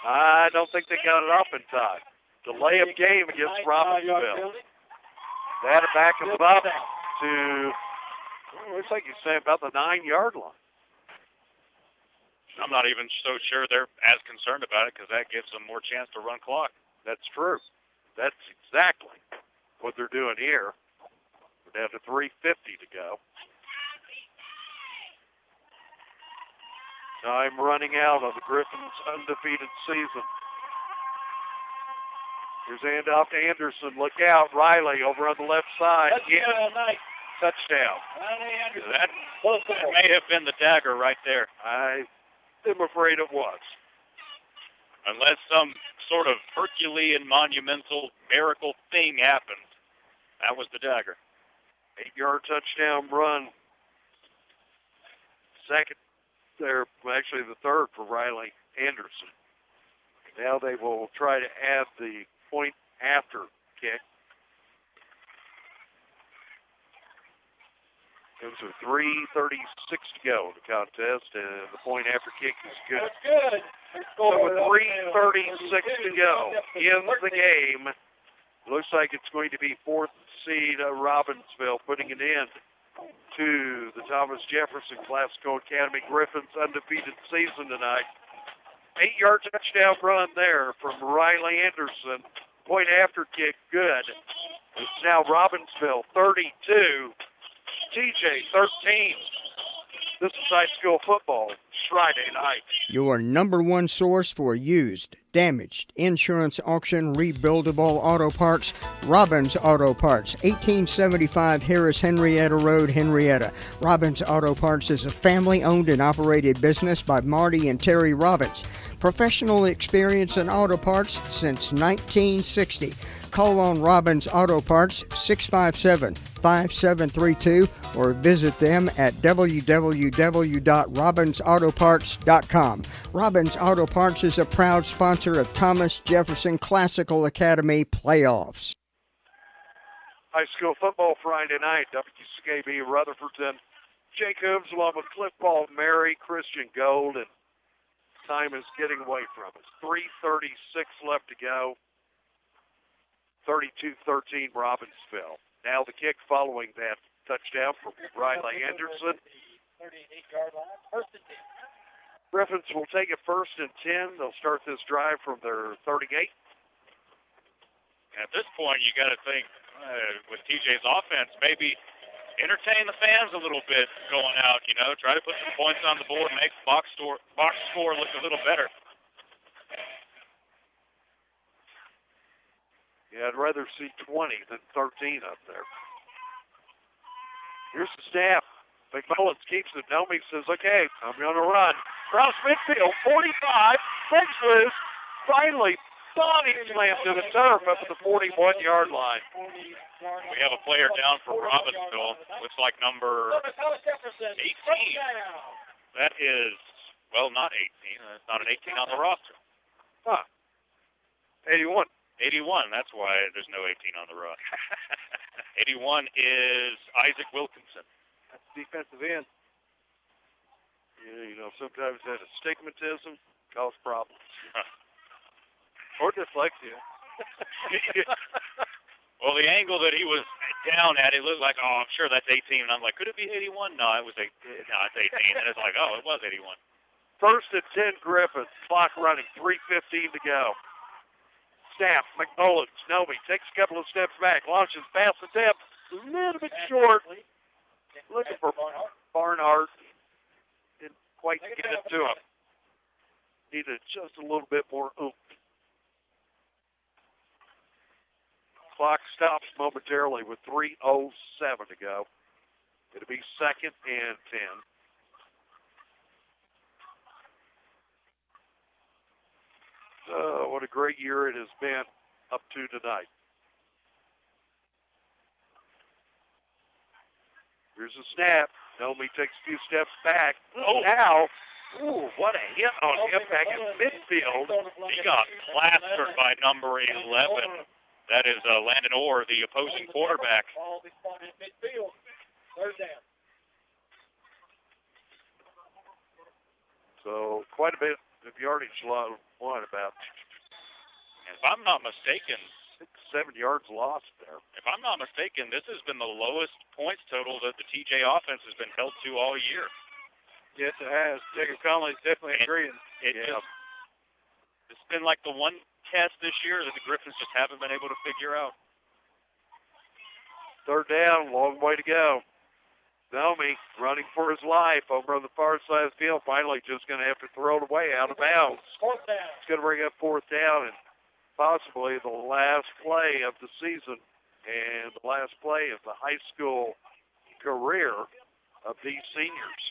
I don't think they got it off in time. Delay of game against Robbinsville. They had to back them up to, looks like you're saying about the 9-yard line. I'm not even so sure they're as concerned about it because that gives them more chance to run clock. That's true. That's exactly what they're doing here. We're down to 3:50 to go. Time running out on the Griffins' undefeated season. Here's handoff to Anderson. Look out. Riley over on the left side. Touchdown. That may have been the dagger right there. I am afraid it was. Unless some sort of Herculean, monumental, miracle thing happened. That was the dagger. 8-yard touchdown run. Second, actually the third for Riley Anderson. Now they will try to add the point after kick. Comes with 3:36 to go in the contest, and the point after kick is good. That's good. So with 3:36 to go in the game, looks like it's going to be 4th seed Robbinsville putting an end to the Thomas Jefferson Classical Academy Griffins undefeated season tonight. 8-yard touchdown run there from Riley Anderson. Point after kick good. It's now Robbinsville 32, TJ 13. This is high school football Friday night. Your number one source for used, damaged, insurance auction, rebuildable auto parts, Robbins Auto Parts, 1875 Harris Henrietta Road, Henrietta. Robbins Auto Parts is a family-owned and operated business by Marty and Terry Robbins. Professional experience in auto parts since 1960. Call on Robbins Auto Parts 657-5732 or visit them at www.robbinsautoparts.com. Robbins Auto Parts is a proud sponsor of Thomas Jefferson Classical Academy playoffs. High school football Friday night, WCAB Rutherfordton. Jacobs along with Cliff Ball, Mary, Christian Gold, and time is getting away from us. 3:36 left to go. 32-13 Robbinsville. Now the kick following that touchdown from Riley Anderson. 38-yard line. First and 10. Griffins will take it 1st and 10. They'll start this drive from their 38. At this point, you got to think with TJ's offense, maybe entertain the fans a little bit going out. Try to put some points on the board, make box score look a little better. Yeah, I'd rather see 20 than 13 up there. Here's the snap. McMullins keeps it. Nomi says, okay, I'm going to run. Cross midfield, 45, breaks loose. Finally, body slam to the turf up at the 41-yard line. We have a player down for Robbinsville. Looks like number 18. That is, not 18. That's not an 18 on the roster. 81. 81, that's why there's no 18 on the roster. 81 is Isaac Wilkinson. That's defensive end. Yeah, sometimes that astigmatism causes problems. Or dyslexia. Well, the angle that he was down at, it looked like, I'm sure that's 18. And I'm like, could it be 81? No, it's 18. And it's like, it was 81. 1st and 10 Griffins. Clock running, 3:15 to go. Snap, McMullins, Nomi takes a couple of steps back, launches pass attempt, a little bit short. Looking for Barnhart. Didn't quite get it to him. Needed just a little bit more oomph. Clock stops momentarily with 3:07 to go. It'll be 2nd and 10. What a great year it has been up to tonight. Here's a snap. Nomi takes a few steps back. Oh. Now, what a hit on him back in midfield. He got plastered by number 11. That is Landon Orr, the opposing quarterback. So quite a bit of yardage won, about, If I'm not mistaken, 6-7 yards lost there. If I'm not mistaken, this has been the lowest points total that the TJ offense has been held to all year. Yes, it has. Jacob Conley's definitely agreeing. It's been like the one test this year that the Griffins just haven't been able to figure out. Third down, long way to go. Nomi running for his life over on the far side of the field. Finally just going to have to throw it away out of bounds. Fourth down. It's going to bring up fourth down and possibly the last play of the season and the last play of the high school career of these seniors.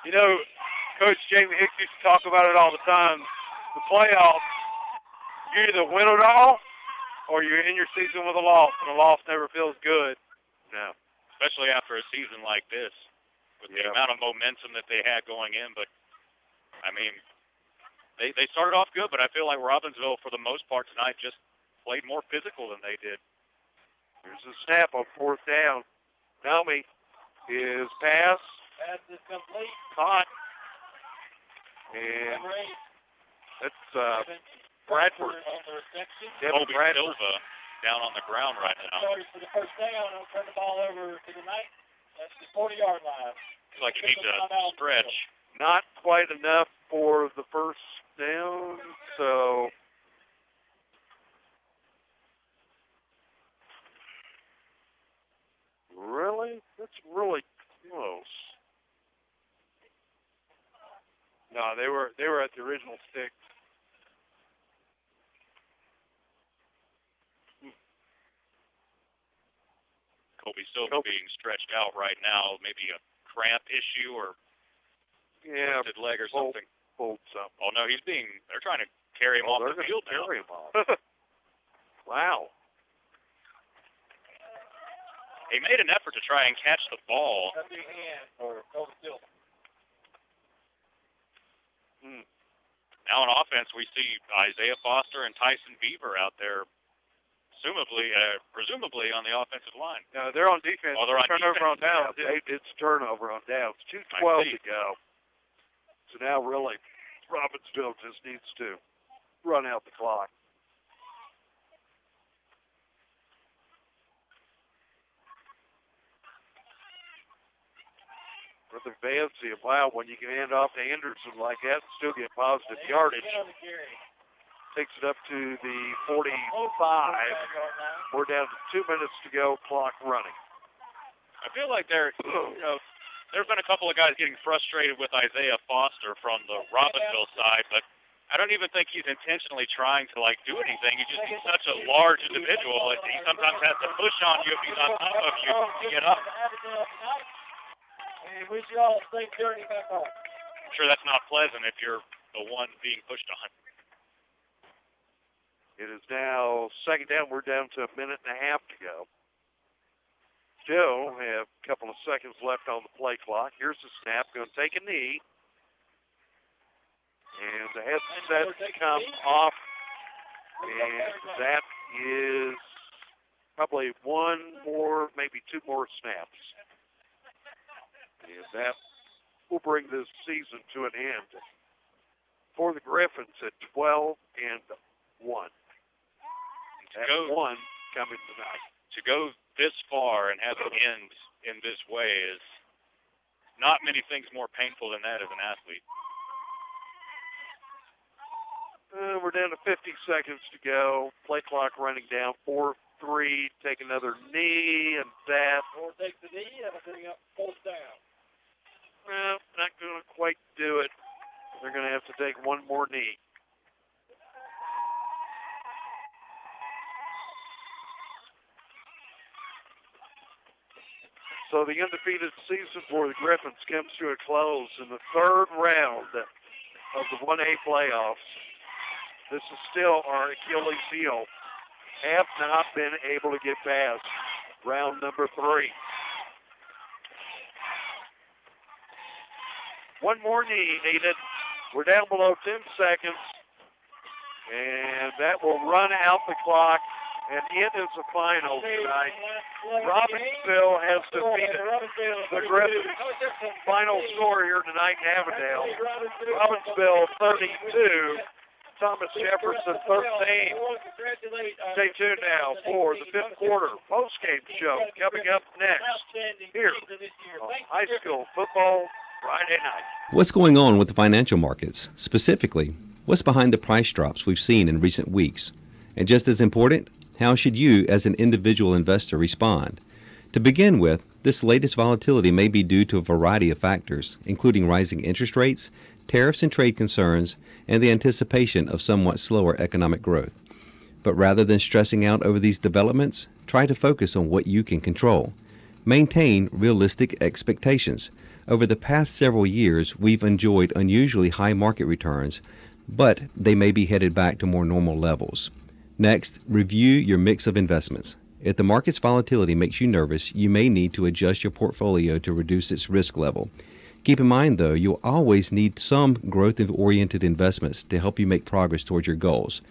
You know, Coach Jamie Hicks used to talk about it all the time. The playoffs, you either win it all or you're in your season with a loss, and a loss never feels good. No, especially after a season like this with the amount of momentum that they had going in. But, I mean, they started off good, but I feel like Robbinsville, for the most part tonight, just played more physical than they did. Here's a snap on fourth down. Nomi is pass. Pass is complete. Caught. And that's Bradford. Colby Silva down on the ground right now. For the first down, I'll turn the ball over to the Knights. That's the 40-yard line. Looks like he needs a stretch. Not quite enough for the first down, so really? That's really close. No, they were at the original sticks. Colby Silva being stretched out right now, maybe a cramp issue or twisted leg or something. Pulled something. Oh, no, they're trying to carry him off the field now. Carry him off. Wow. He made an effort to try and catch the ball. That's the hand for Colby Silva. Now on offense, we see Isaiah Foster and Tyson Beaver out there, presumably on the offensive line. No, they're on defense. Oh, they're on turnover on defense. downs. It's turnover on downs. 2:12 to go. So now really Robbinsville just needs to run out the clock. Brother Vancy, wow, when you can hand off to Anderson like that and still get positive yardage. Takes it up to the 45. We're down to 2 minutes to go, clock running. I feel like there's been a couple of guys getting frustrated with Isaiah Foster from the Robbinsville side, but I don't even think he's intentionally trying to do anything. He's such a large individual. He sometimes has to push on you if he's on top of you to get up. And we should all stay dirty back home. I'm sure that's not pleasant if you're the one being pushed on. It is now second down. We're down to a minute and a half to go. Still have a couple of seconds left on the play clock. Here's the snap. Going to take a knee. And the headset comes off. And that is probably one more, maybe two more snaps. And that will bring this season to an end for the Griffins at 12-1. That's one coming tonight. To go this far and have it end in this way is not many things more painful than that as an athlete. We're down to 50 seconds to go. Play clock running down. 4-3. Take another knee, and that. Or take the knee, and it'll bring up fourth down. Well, not going to quite do it. They're going to have to take one more knee. So the undefeated season for the Griffins comes to a close in the third round of the 1A playoffs. This is still our Achilles heel. Have not been able to get past round number 3. One more knee needed. We're down below 10 seconds. And that will run out the clock. And it is the final tonight. Robbinsville has defeated the Griffins. Final score here tonight in Avondale. Robbinsville 32, Thomas Jefferson 13. Stay tuned now for the fifth quarter postgame show coming up next here on High School Football Friday night. What's going on with the financial markets? Specifically, what's behind the price drops we've seen in recent weeks? And just as important, how should you as an individual investor respond? To begin with, this latest volatility may be due to a variety of factors, including rising interest rates, tariffs and trade concerns, and the anticipation of somewhat slower economic growth. But rather than stressing out over these developments, try to focus on what you can control. Maintain realistic expectations. Over the past several years, we've enjoyed unusually high market returns, but they may be headed back to more normal levels. Next, review your mix of investments. If the market's volatility makes you nervous, you may need to adjust your portfolio to reduce its risk level. Keep in mind, though, you'll always need some growth-oriented investments to help you make progress towards your goals.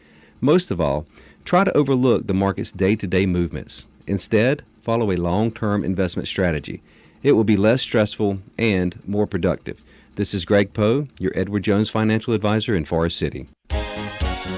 Most of all, try to overlook the market's day-to-day movements. Instead, follow a long-term investment strategy. It will be less stressful and more productive. This is Greg Poe, your Edward Jones financial advisor in Forest City.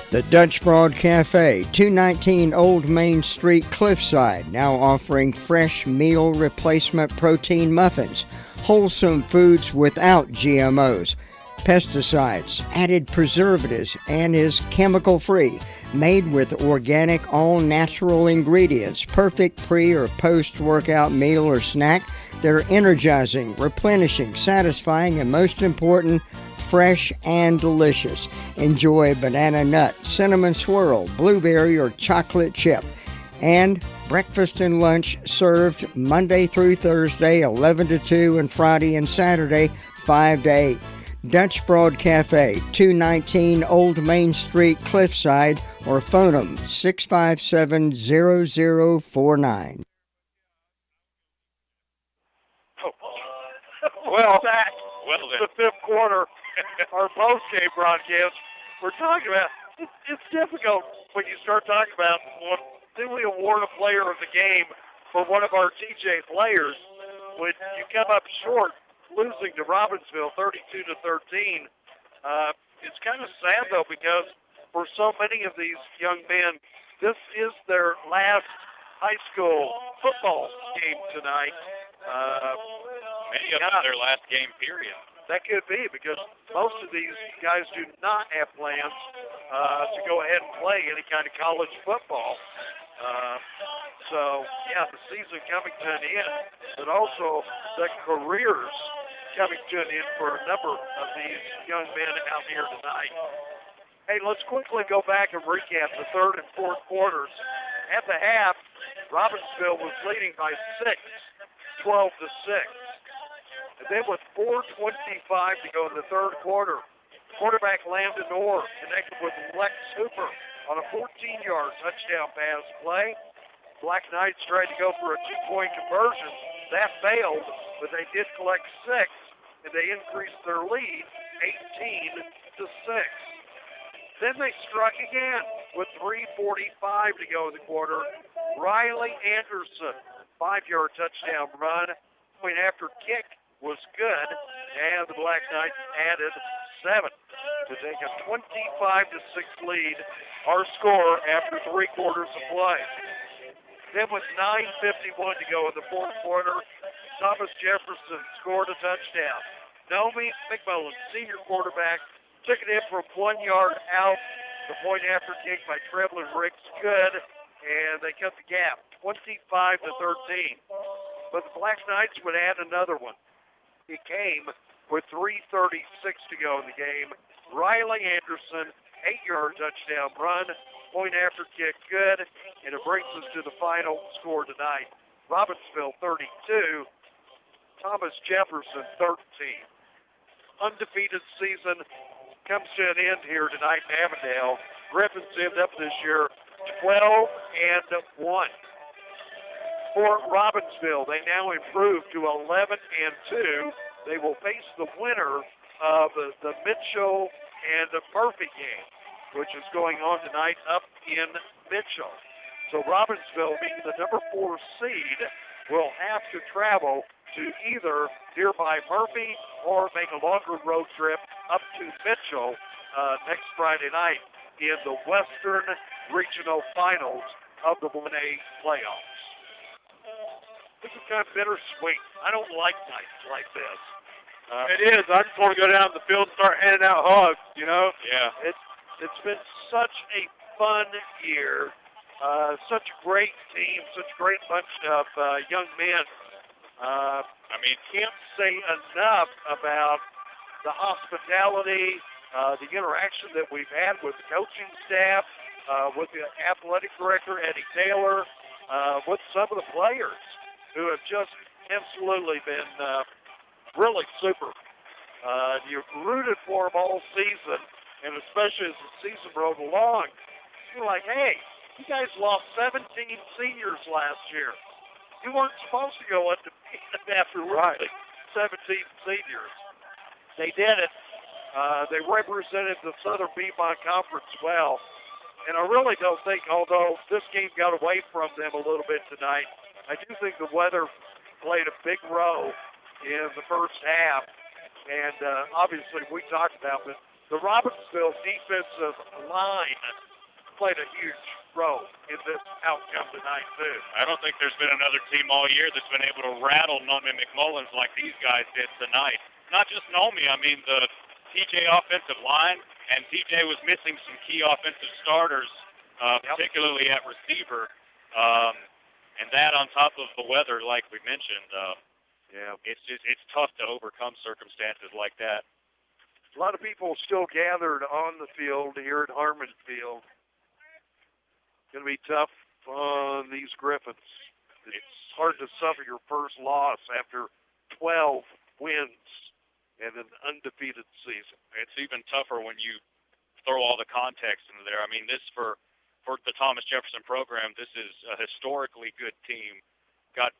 The Dutch Broad Cafe, 219 Old Main Street, Cliffside, now offering fresh meal replacement protein muffins, wholesome foods without GMOs, pesticides, added preservatives, and is chemical-free, made with organic, all-natural ingredients, perfect pre- or post-workout meal or snack. They're energizing, replenishing, satisfying, and most important, fresh and delicious. Enjoy banana nut, cinnamon swirl, blueberry, or chocolate chip. And breakfast and lunch served Monday through Thursday, 11 to 2, and Friday and Saturday, 5 to 8. Dutch Broad Cafe, 219 Old Main Street, Cliffside, or phone them 657-0049. Well, the fifth quarter, our post-game broadcast, we're talking about, it's difficult when you start talking about do we award a player of the game for one of our TJ players when you come up short, losing to Robbinsville 32-13. It's kind of sad, though, because for so many of these young men, this is their last high school football game tonight. Many of them their last game, period. That could be because most of these guys do not have plans to go ahead and play any kind of college football. So, yeah, the season coming to an end, but also the careers coming to an end for a number of these young men out here tonight. Hey, let's quickly go back and recap the third and fourth quarters. At the half, Robbinsville was leading by 6, 12-6. And then with 4:25 to go in the third quarter, quarterback Landon Orr connected with Lex Hooper on a 14-yard touchdown pass play. Black Knights tried to go for a 2-point conversion. That failed, but they did collect 6, and they increased their lead 18-6. Then they struck again with 3:45 to go in the quarter. Riley Anderson, 5-yard touchdown run. Point after kick was good, and the Black Knights added 7 to take a 25-6 lead, our score after 3 quarters of play. Then with 9:51 to go in the fourth quarter, Thomas Jefferson scored a touchdown. Nomi McMullen, senior quarterback, took it in from 1 yard out. The point after kick by Trevelyan Ricks good, and they cut the gap, 25-13. But the Black Knights would add another one. It came with 3:36 to go in the game. Riley Anderson, 8-yard touchdown run, point after kick good, and it brings us to the final score tonight. Robbinsville 32, Thomas Jefferson 13. Undefeated season comes to an end here tonight in Avondale. Griffins end up this year 12-1. For Robbinsville, they now improve to 11-2. They will face the winner of the Mitchell and the Murphy game, which is going on tonight up in Mitchell. So Robbinsville, being the number 4 seed, will have to travel to either nearby Murphy or make a longer road trip up to Mitchell next Friday night in the Western Regional Finals of the 1A playoffs. This is kind of bittersweet. I don't like nights like this. It is. I just want to go down the field and start handing out hugs, you know? Yeah. It's been such a fun year. Such a great team, such a great bunch of young men. Can't say enough about the hospitality, the interaction that we've had with the coaching staff, with the athletic director, Eddie Taylor, with some of the players who have just absolutely been really super. You've rooted for them all season, and especially as the season rolled along, you're like, hey, you guys lost 17 seniors last year. You weren't supposed to go undefeated after losing 17 seniors. They did it. They represented the Southern Piedmont Conference well. And I really don't think, although this game got away from them a little bit tonight, I do think the weather played a big role in the first half. And obviously we talked about it. The Robbinsville defensive line played a huge role in this outcome tonight, too. I don't think there's been another team all year that's been able to rattle Nomi McMullins like these guys did tonight. Not just Nomi, the TJ offensive line, and TJ was missing some key offensive starters, particularly at receiver. And that on top of the weather, like we mentioned, it's tough to overcome circumstances like that. A lot of people still gathered on the field here at Harmon Field. Going to be tough on these Griffins. It's hard to suffer your first loss after 12 wins and an undefeated season. It's even tougher when you throw all the context into there. This for the Thomas Jefferson program, this is a historically good team. Got,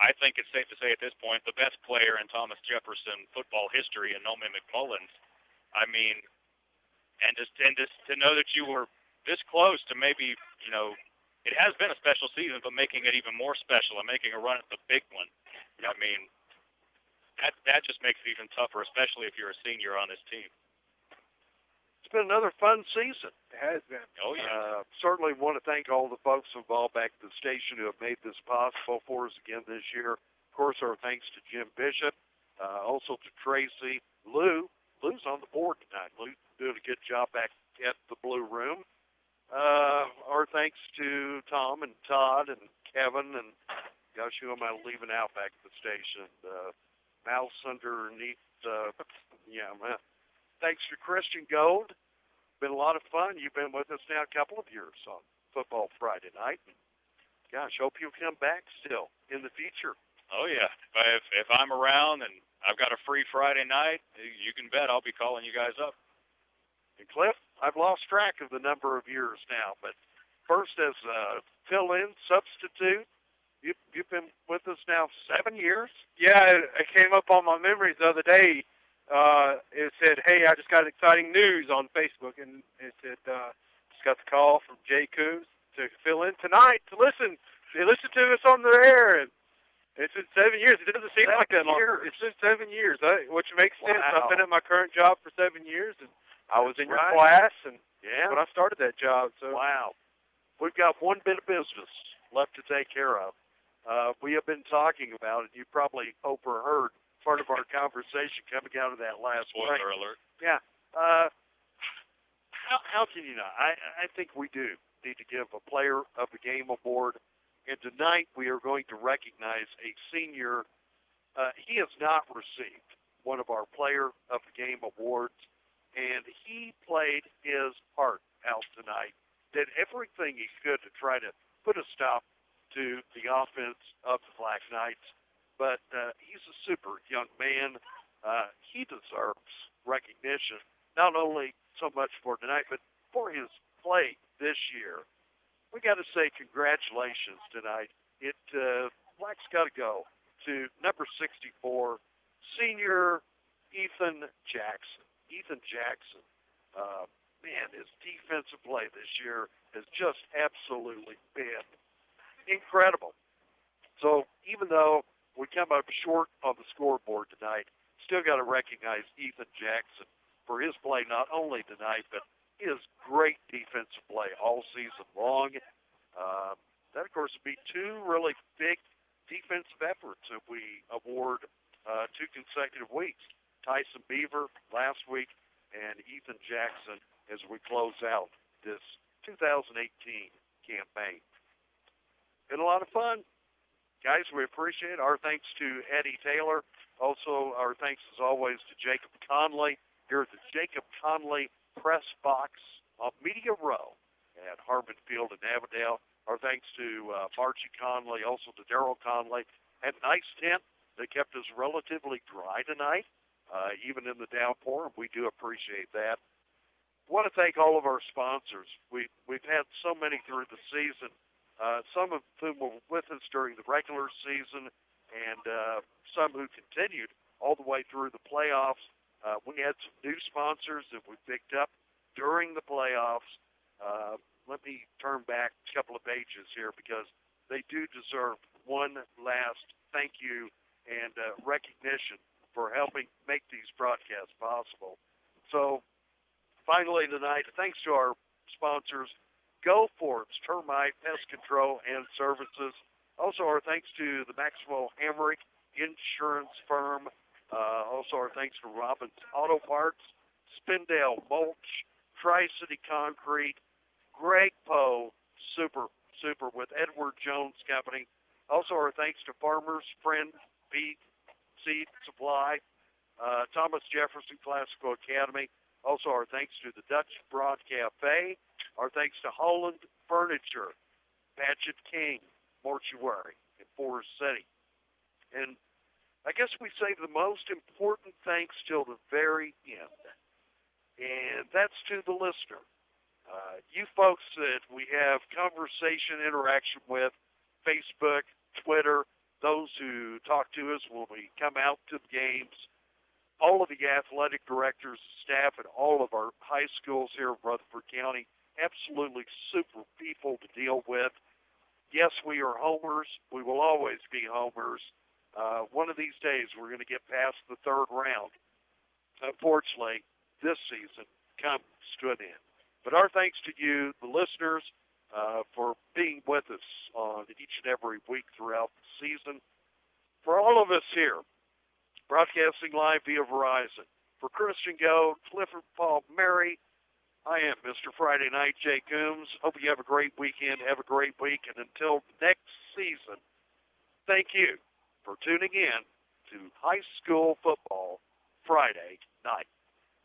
I think it's safe to say at this point, the best player in Thomas Jefferson football history in Nomi McMullins. And just to know that you were this close to maybe, it has been a special season, but making it even more special and making a run at the big one. That just makes it even tougher, especially if you're a senior on this team. It's been another fun season. It has been. Oh, yeah. Certainly want to thank all the folks involved back at the station who have made this possible for us again this year. Of course, our thanks to Jim Bishop, also to Tracy. Lou's on the board tonight. Lou's doing a good job back at the Blue Room. Our thanks to Tom and Todd and Kevin and, gosh, who am I leaving out back at the station? Mouse underneath, thanks to Christian Gold. Been a lot of fun. You've been with us now a couple of years on Football Friday night. And gosh, hope you'll come back still in the future. Oh, yeah. If I'm around and I've got a free Friday night, you can bet I'll be calling you guys up. And Cliff, I've lost track of the number of years now, but first as a fill-in substitute, you've been with us now 7 years? Yeah, it came up on my memories the other day. It said, hey, I just got exciting news on Facebook, and it said, just got the call from Jay Coombs to fill in tonight to listen. They listened to us on the air, and it's been 7 years. It doesn't seem like that long. It's been 7 years, which makes sense. I've been at my current job for 7 years, and I was in your class, and when I started that job. So wow. We've got one bit of business left to take care of. We have been talking about it. You probably overheard part of our conversation coming out of that last break. Spoiler alert. Yeah. How can you not? I think we do need to give a Player of the Game award. And tonight we are going to recognize a senior. He has not received one of our Player of the Game awards, and he played his heart out tonight. Did everything he could to try to put a stop to the offense of the Black Knights. but he's a super young man. He deserves recognition, not only so much for tonight, but for his play this year. We got to say congratulations tonight. Black's got to go to number 64, senior Ethan Jackson. Ethan Jackson, man, his defensive play this year has just absolutely been incredible. So even though we come up short on the scoreboard tonight, still got to recognize Ethan Jackson for his play not only tonight, but his great defensive play all season long. That, of course, would be two really big defensive efforts if we award 2 consecutive weeks. Tyson Beaver last week and Ethan Jackson as we close out this 2018 campaign. Been a lot of fun. Guys, we appreciate it. Our thanks to Eddie Taylor. Also, our thanks, as always, to Jacob Conley here at the Jacob Conley Press Box on Media Row at Harmon Field in Avondale. Our thanks to Margie Conley, also to Darrell Conley. Had a nice tent that kept us relatively dry tonight, even in the downpour, and we do appreciate that. I want to thank all of our sponsors. We've had so many through the season, some of whom were with us during the regular season, and some who continued all the way through the playoffs. We had some new sponsors that we picked up during the playoffs. Let me turn back a couple of pages here because they do deserve one last thank you and recognition for helping make these broadcasts possible. So finally tonight, thanks to our sponsors, Go Forbes Termite Pest Control and Services. Also our thanks to the Maxwell Hamrick Insurance Firm. Also our thanks to Robbins Auto Parts, Spindale Mulch, Tri-City Concrete, Greg Poe, super with Edward Jones Company. Also our thanks to Farmers Friend Beef Seed Supply, Thomas Jefferson Classical Academy. Also our thanks to the Dutch Broad Cafe. Our thanks to Holland Furniture, Paget King Mortuary in Forest City. And I guess we save the most important thanks till the very end. And that's to the listener. You folks that we have conversation, interaction with, Facebook, Twitter, those who talk to us when we come out to the games, all of the athletic directors, staff, and all of our high schools here in Rutherford County, absolutely super people to deal with. Yes, we are homers. We will always be homers. One of these days we're going to get past the third round. Unfortunately, this season comes to an end. But our thanks to you, the listeners, for being with us on each and every week throughout the season. For all of us here, broadcasting live via Verizon, for Christian Gold, Clifford Paul Mary, I am Mr. Friday Night, Jay Coombs. Hope you have a great weekend, have a great week, and until next season, thank you for tuning in to High School Football Friday Night.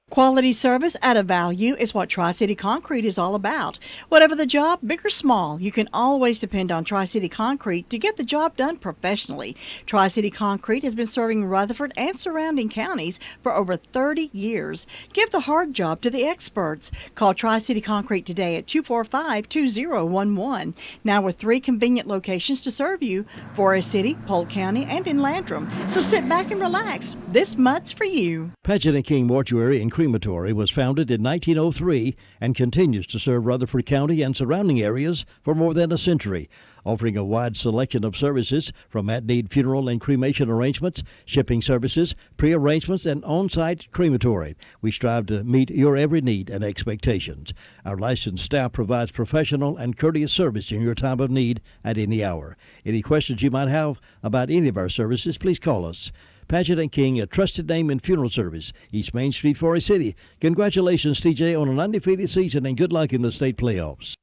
Quality service at a value is what Tri-City Concrete is all about. Whatever the job, big or small, you can always depend on Tri-City Concrete to get the job done professionally. Tri-City Concrete has been serving Rutherford and surrounding counties for over 30 years. Give the hard job to the experts. Call Tri-City Concrete today at 245-2011. Now with 3 convenient locations to serve you, Forest City, Polk County, and in Landrum. So sit back and relax. This mutt's for you. Paget & King Mortuary and Crematory was founded in 1903 and continues to serve Rutherford County and surrounding areas for more than a century, offering a wide selection of services from at-need funeral and cremation arrangements, shipping services, pre-arrangements, and on-site crematory. We strive to meet your every need and expectations. Our licensed staff provides professional and courteous service in your time of need at any hour. Any questions you might have about any of our services, please call us. Paget & King, a trusted name in funeral service, East Main Street, Forest City. Congratulations, TJ, on an undefeated season and good luck in the state playoffs.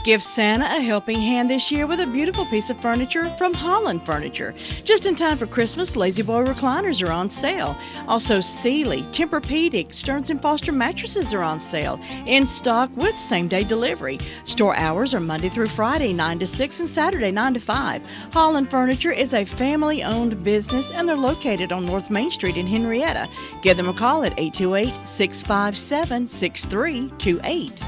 Give Santa a helping hand this year with a beautiful piece of furniture from Holland Furniture. Just in time for Christmas, Lazy Boy recliners are on sale. Also, Sealy, Tempur-Pedic, Stearns & Foster mattresses are on sale. In stock with same-day delivery. Store hours are Monday through Friday, 9 to 6, and Saturday, 9 to 5. Holland Furniture is a family-owned business, and they're located on North Main Street in Henrietta. Give them a call at 828-657-6328.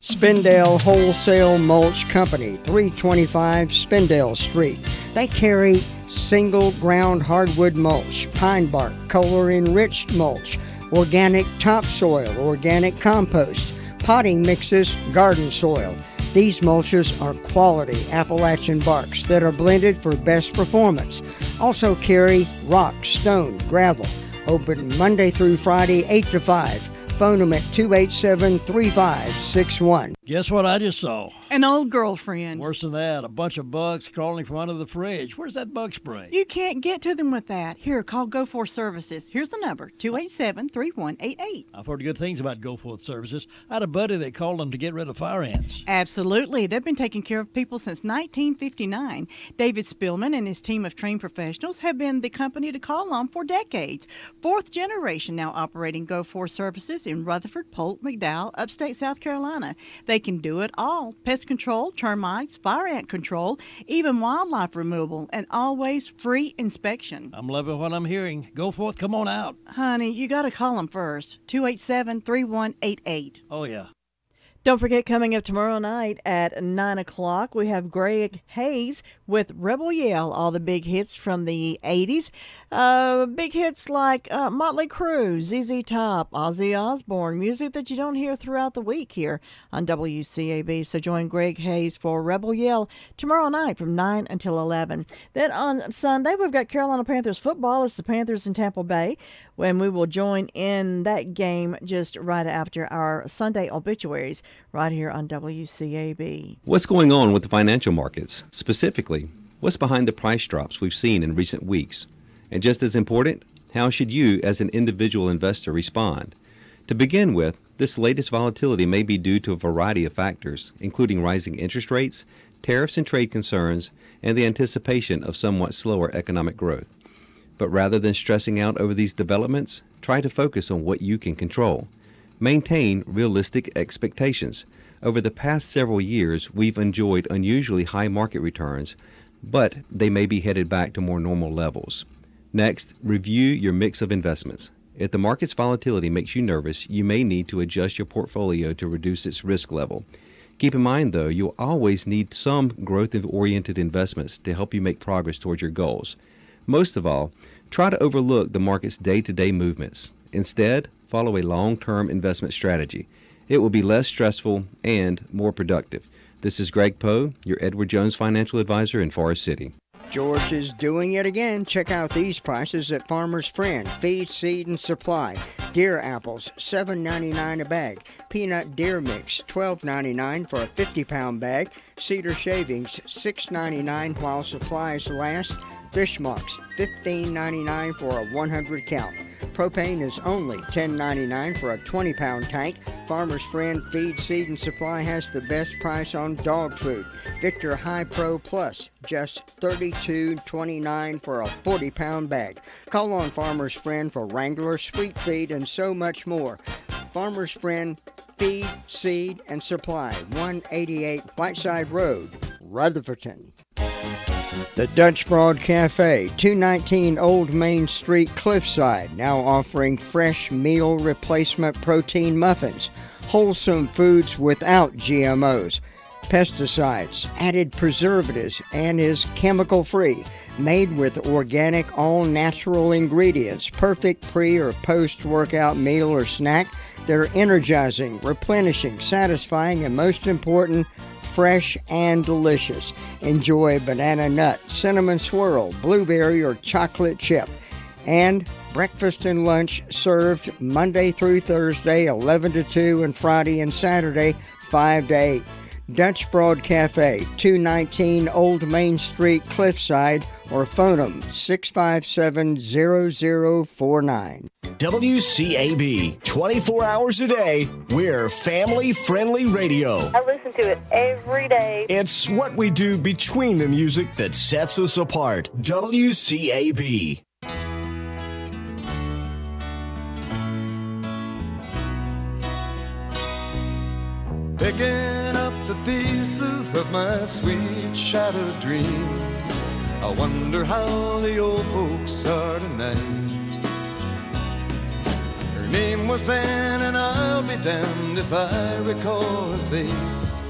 Spindale Wholesale Mulch Company, 325 Spindale Street. They carry single ground hardwood mulch, pine bark, color-enriched mulch, organic topsoil, organic compost, potting mixes, garden soil. These mulches are quality Appalachian barks that are blended for best performance. Also carry rock, stone, gravel. Open Monday through Friday, 8 to 5. Phone them at 287-3561. Guess what I just saw? An old girlfriend. Worse than that, a bunch of bugs crawling from under the fridge. Where's that bug spray? You can't get to them with that. Here, call Go Forth Services. Here's the number, 287-3188. I've heard good things about Go Forth Services. I had a buddy that called them to get rid of fire ants. Absolutely. They've been taking care of people since 1959. David Spillman and his team of trained professionals have been the company to call on for decades. Fourth generation now operating Go Forth Services in Rutherford, Polk, McDowell, upstate South Carolina. They can do it all. Pest control, termites, fire ant control, even wildlife removal, and always free inspection. I'm loving what I'm hearing. Go Forth, come on out. Honey, you got to call them first. 287-3188. Oh, yeah. Don't forget, coming up tomorrow night at 9 o'clock, we have Greg Hayes with Rebel Yell, all the big hits from the 80s. Big hits like Motley Crue, ZZ Top, Ozzy Osbourne, music that you don't hear throughout the week here on WCAB. So join Greg Hayes for Rebel Yell tomorrow night from 9 until 11. Then on Sunday, we've got Carolina Panthers football. It's the Panthers in Tampa Bay, when we will join in that game just right after our Sunday obituaries right here on WCAB. What's going on with the financial markets? Specifically, what's behind the price drops we've seen in recent weeks? And just as important, how should you as an individual investor respond? To begin with, this latest volatility may be due to a variety of factors, including rising interest rates, tariffs and trade concerns, and the anticipation of somewhat slower economic growth. But rather than stressing out over these developments, try to focus on what you can control. Maintain realistic expectations. Over the past several years, we've enjoyed unusually high market returns, but they may be headed back to more normal levels. Next, review your mix of investments. If the market's volatility makes you nervous, you may need to adjust your portfolio to reduce its risk level. Keep in mind, though, you'll always need some growth-oriented investments to help you make progress towards your goals. Most of all, try to overlook the market's day-to-day movements. Instead, follow a long-term investment strategy. It will be less stressful and more productive. This is Greg Poe, your Edward Jones financial advisor in Forest City. George is doing it again. Check out these prices at Farmer's Friend. Feed, seed, and supply. Deer apples, $7.99 a bag. Peanut deer mix, $12.99 for a 50-pound bag. Cedar shavings, $6.99 while supplies last. Fish marks, $15.99 for a 100 count. Propane is only $10.99 for a 20-pound tank. Farmer's Friend Feed, Seed, and Supply has the best price on dog food. Victor High Pro Plus, just $32.29 for a 40-pound bag. Call on Farmer's Friend for Wrangler, Sweet Feed, and so much more. Farmer's Friend Feed, Seed, and Supply, 188 Whiteside Road, Rutherfordton. The Dutch Broad Cafe, 219 Old Main Street, Cliffside, now offering fresh meal replacement protein muffins, wholesome foods without GMOs, pesticides, added preservatives, and is chemical-free, made with organic, all-natural ingredients, perfect pre- or post-workout meal or snack. They're energizing, replenishing, satisfying, and most important, fresh and delicious. Enjoy banana nut, cinnamon swirl, blueberry, or chocolate chip. And breakfast and lunch served Monday through Thursday, 11 to 2, and Friday and Saturday, 5 to 8. Dutch Broad Cafe, 219 Old Main Street, Cliffside, or phone them 657-0049. WCAB, 24 hours a day, we're family-friendly radio. I listen to it every day. It's what we do between the music that sets us apart. WCAB. Picking up the pieces of my sweet shattered dream, I wonder how the old folks are tonight. Her name was Anne, and I'll be damned if I recall her face.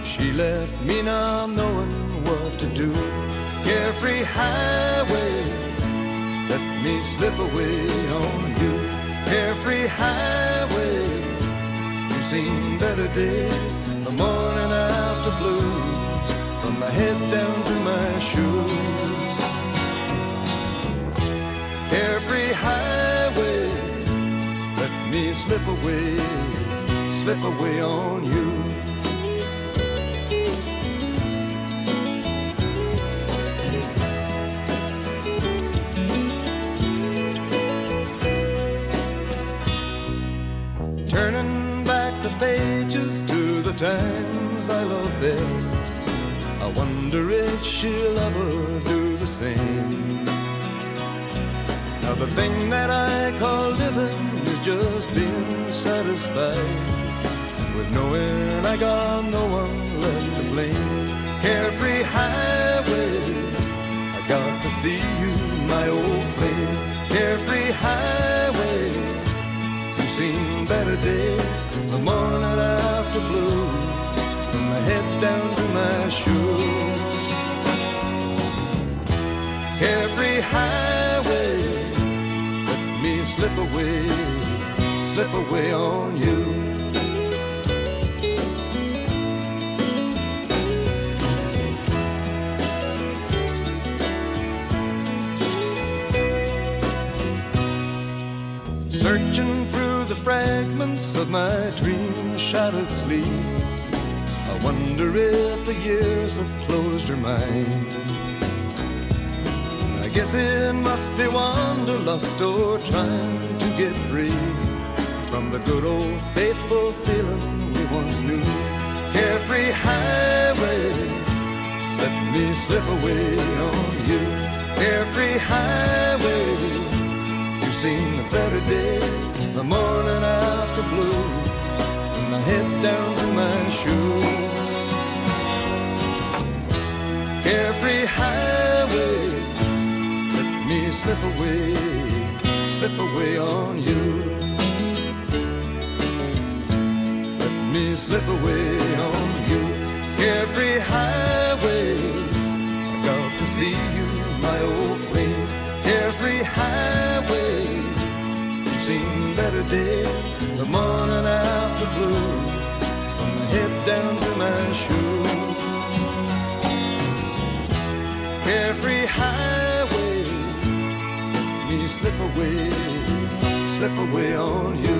She left me now knowing what to do. Carefree highway, let me slip away on you. Carefree highway, you've seen better days, the morning after blues, from my head down to my shoes. Carefree highway, let me slip away on you. Turning back the pages to the times I love best, I wonder if she'll ever do the same. Now the thing that I call living is just being satisfied with knowing I got no one left to blame. Carefree highway, I got to see you, my old flame. Carefree highway, you've seen better days, the morning after blues, from my head down to my shoes. Carefree highway, let me slip away on you. Searching through the fragments of my dream-shattered sleep, I wonder if the years have closed her mind. I guess it must be wanderlust or trying to get free from the good old faithful feeling we once knew. Carefree highway, let me slip away on you. Carefree highway, you've seen the better days, the morning after blues, from my head down to my shoes. Carefree highway, let me slip away on you. Let me slip away on you. Carefree highway, I got to see you, my old flame. Carefree highway, you've seen better days, the morning after blues, from my head down to my shoes. Carefree highway, let me slip away on you.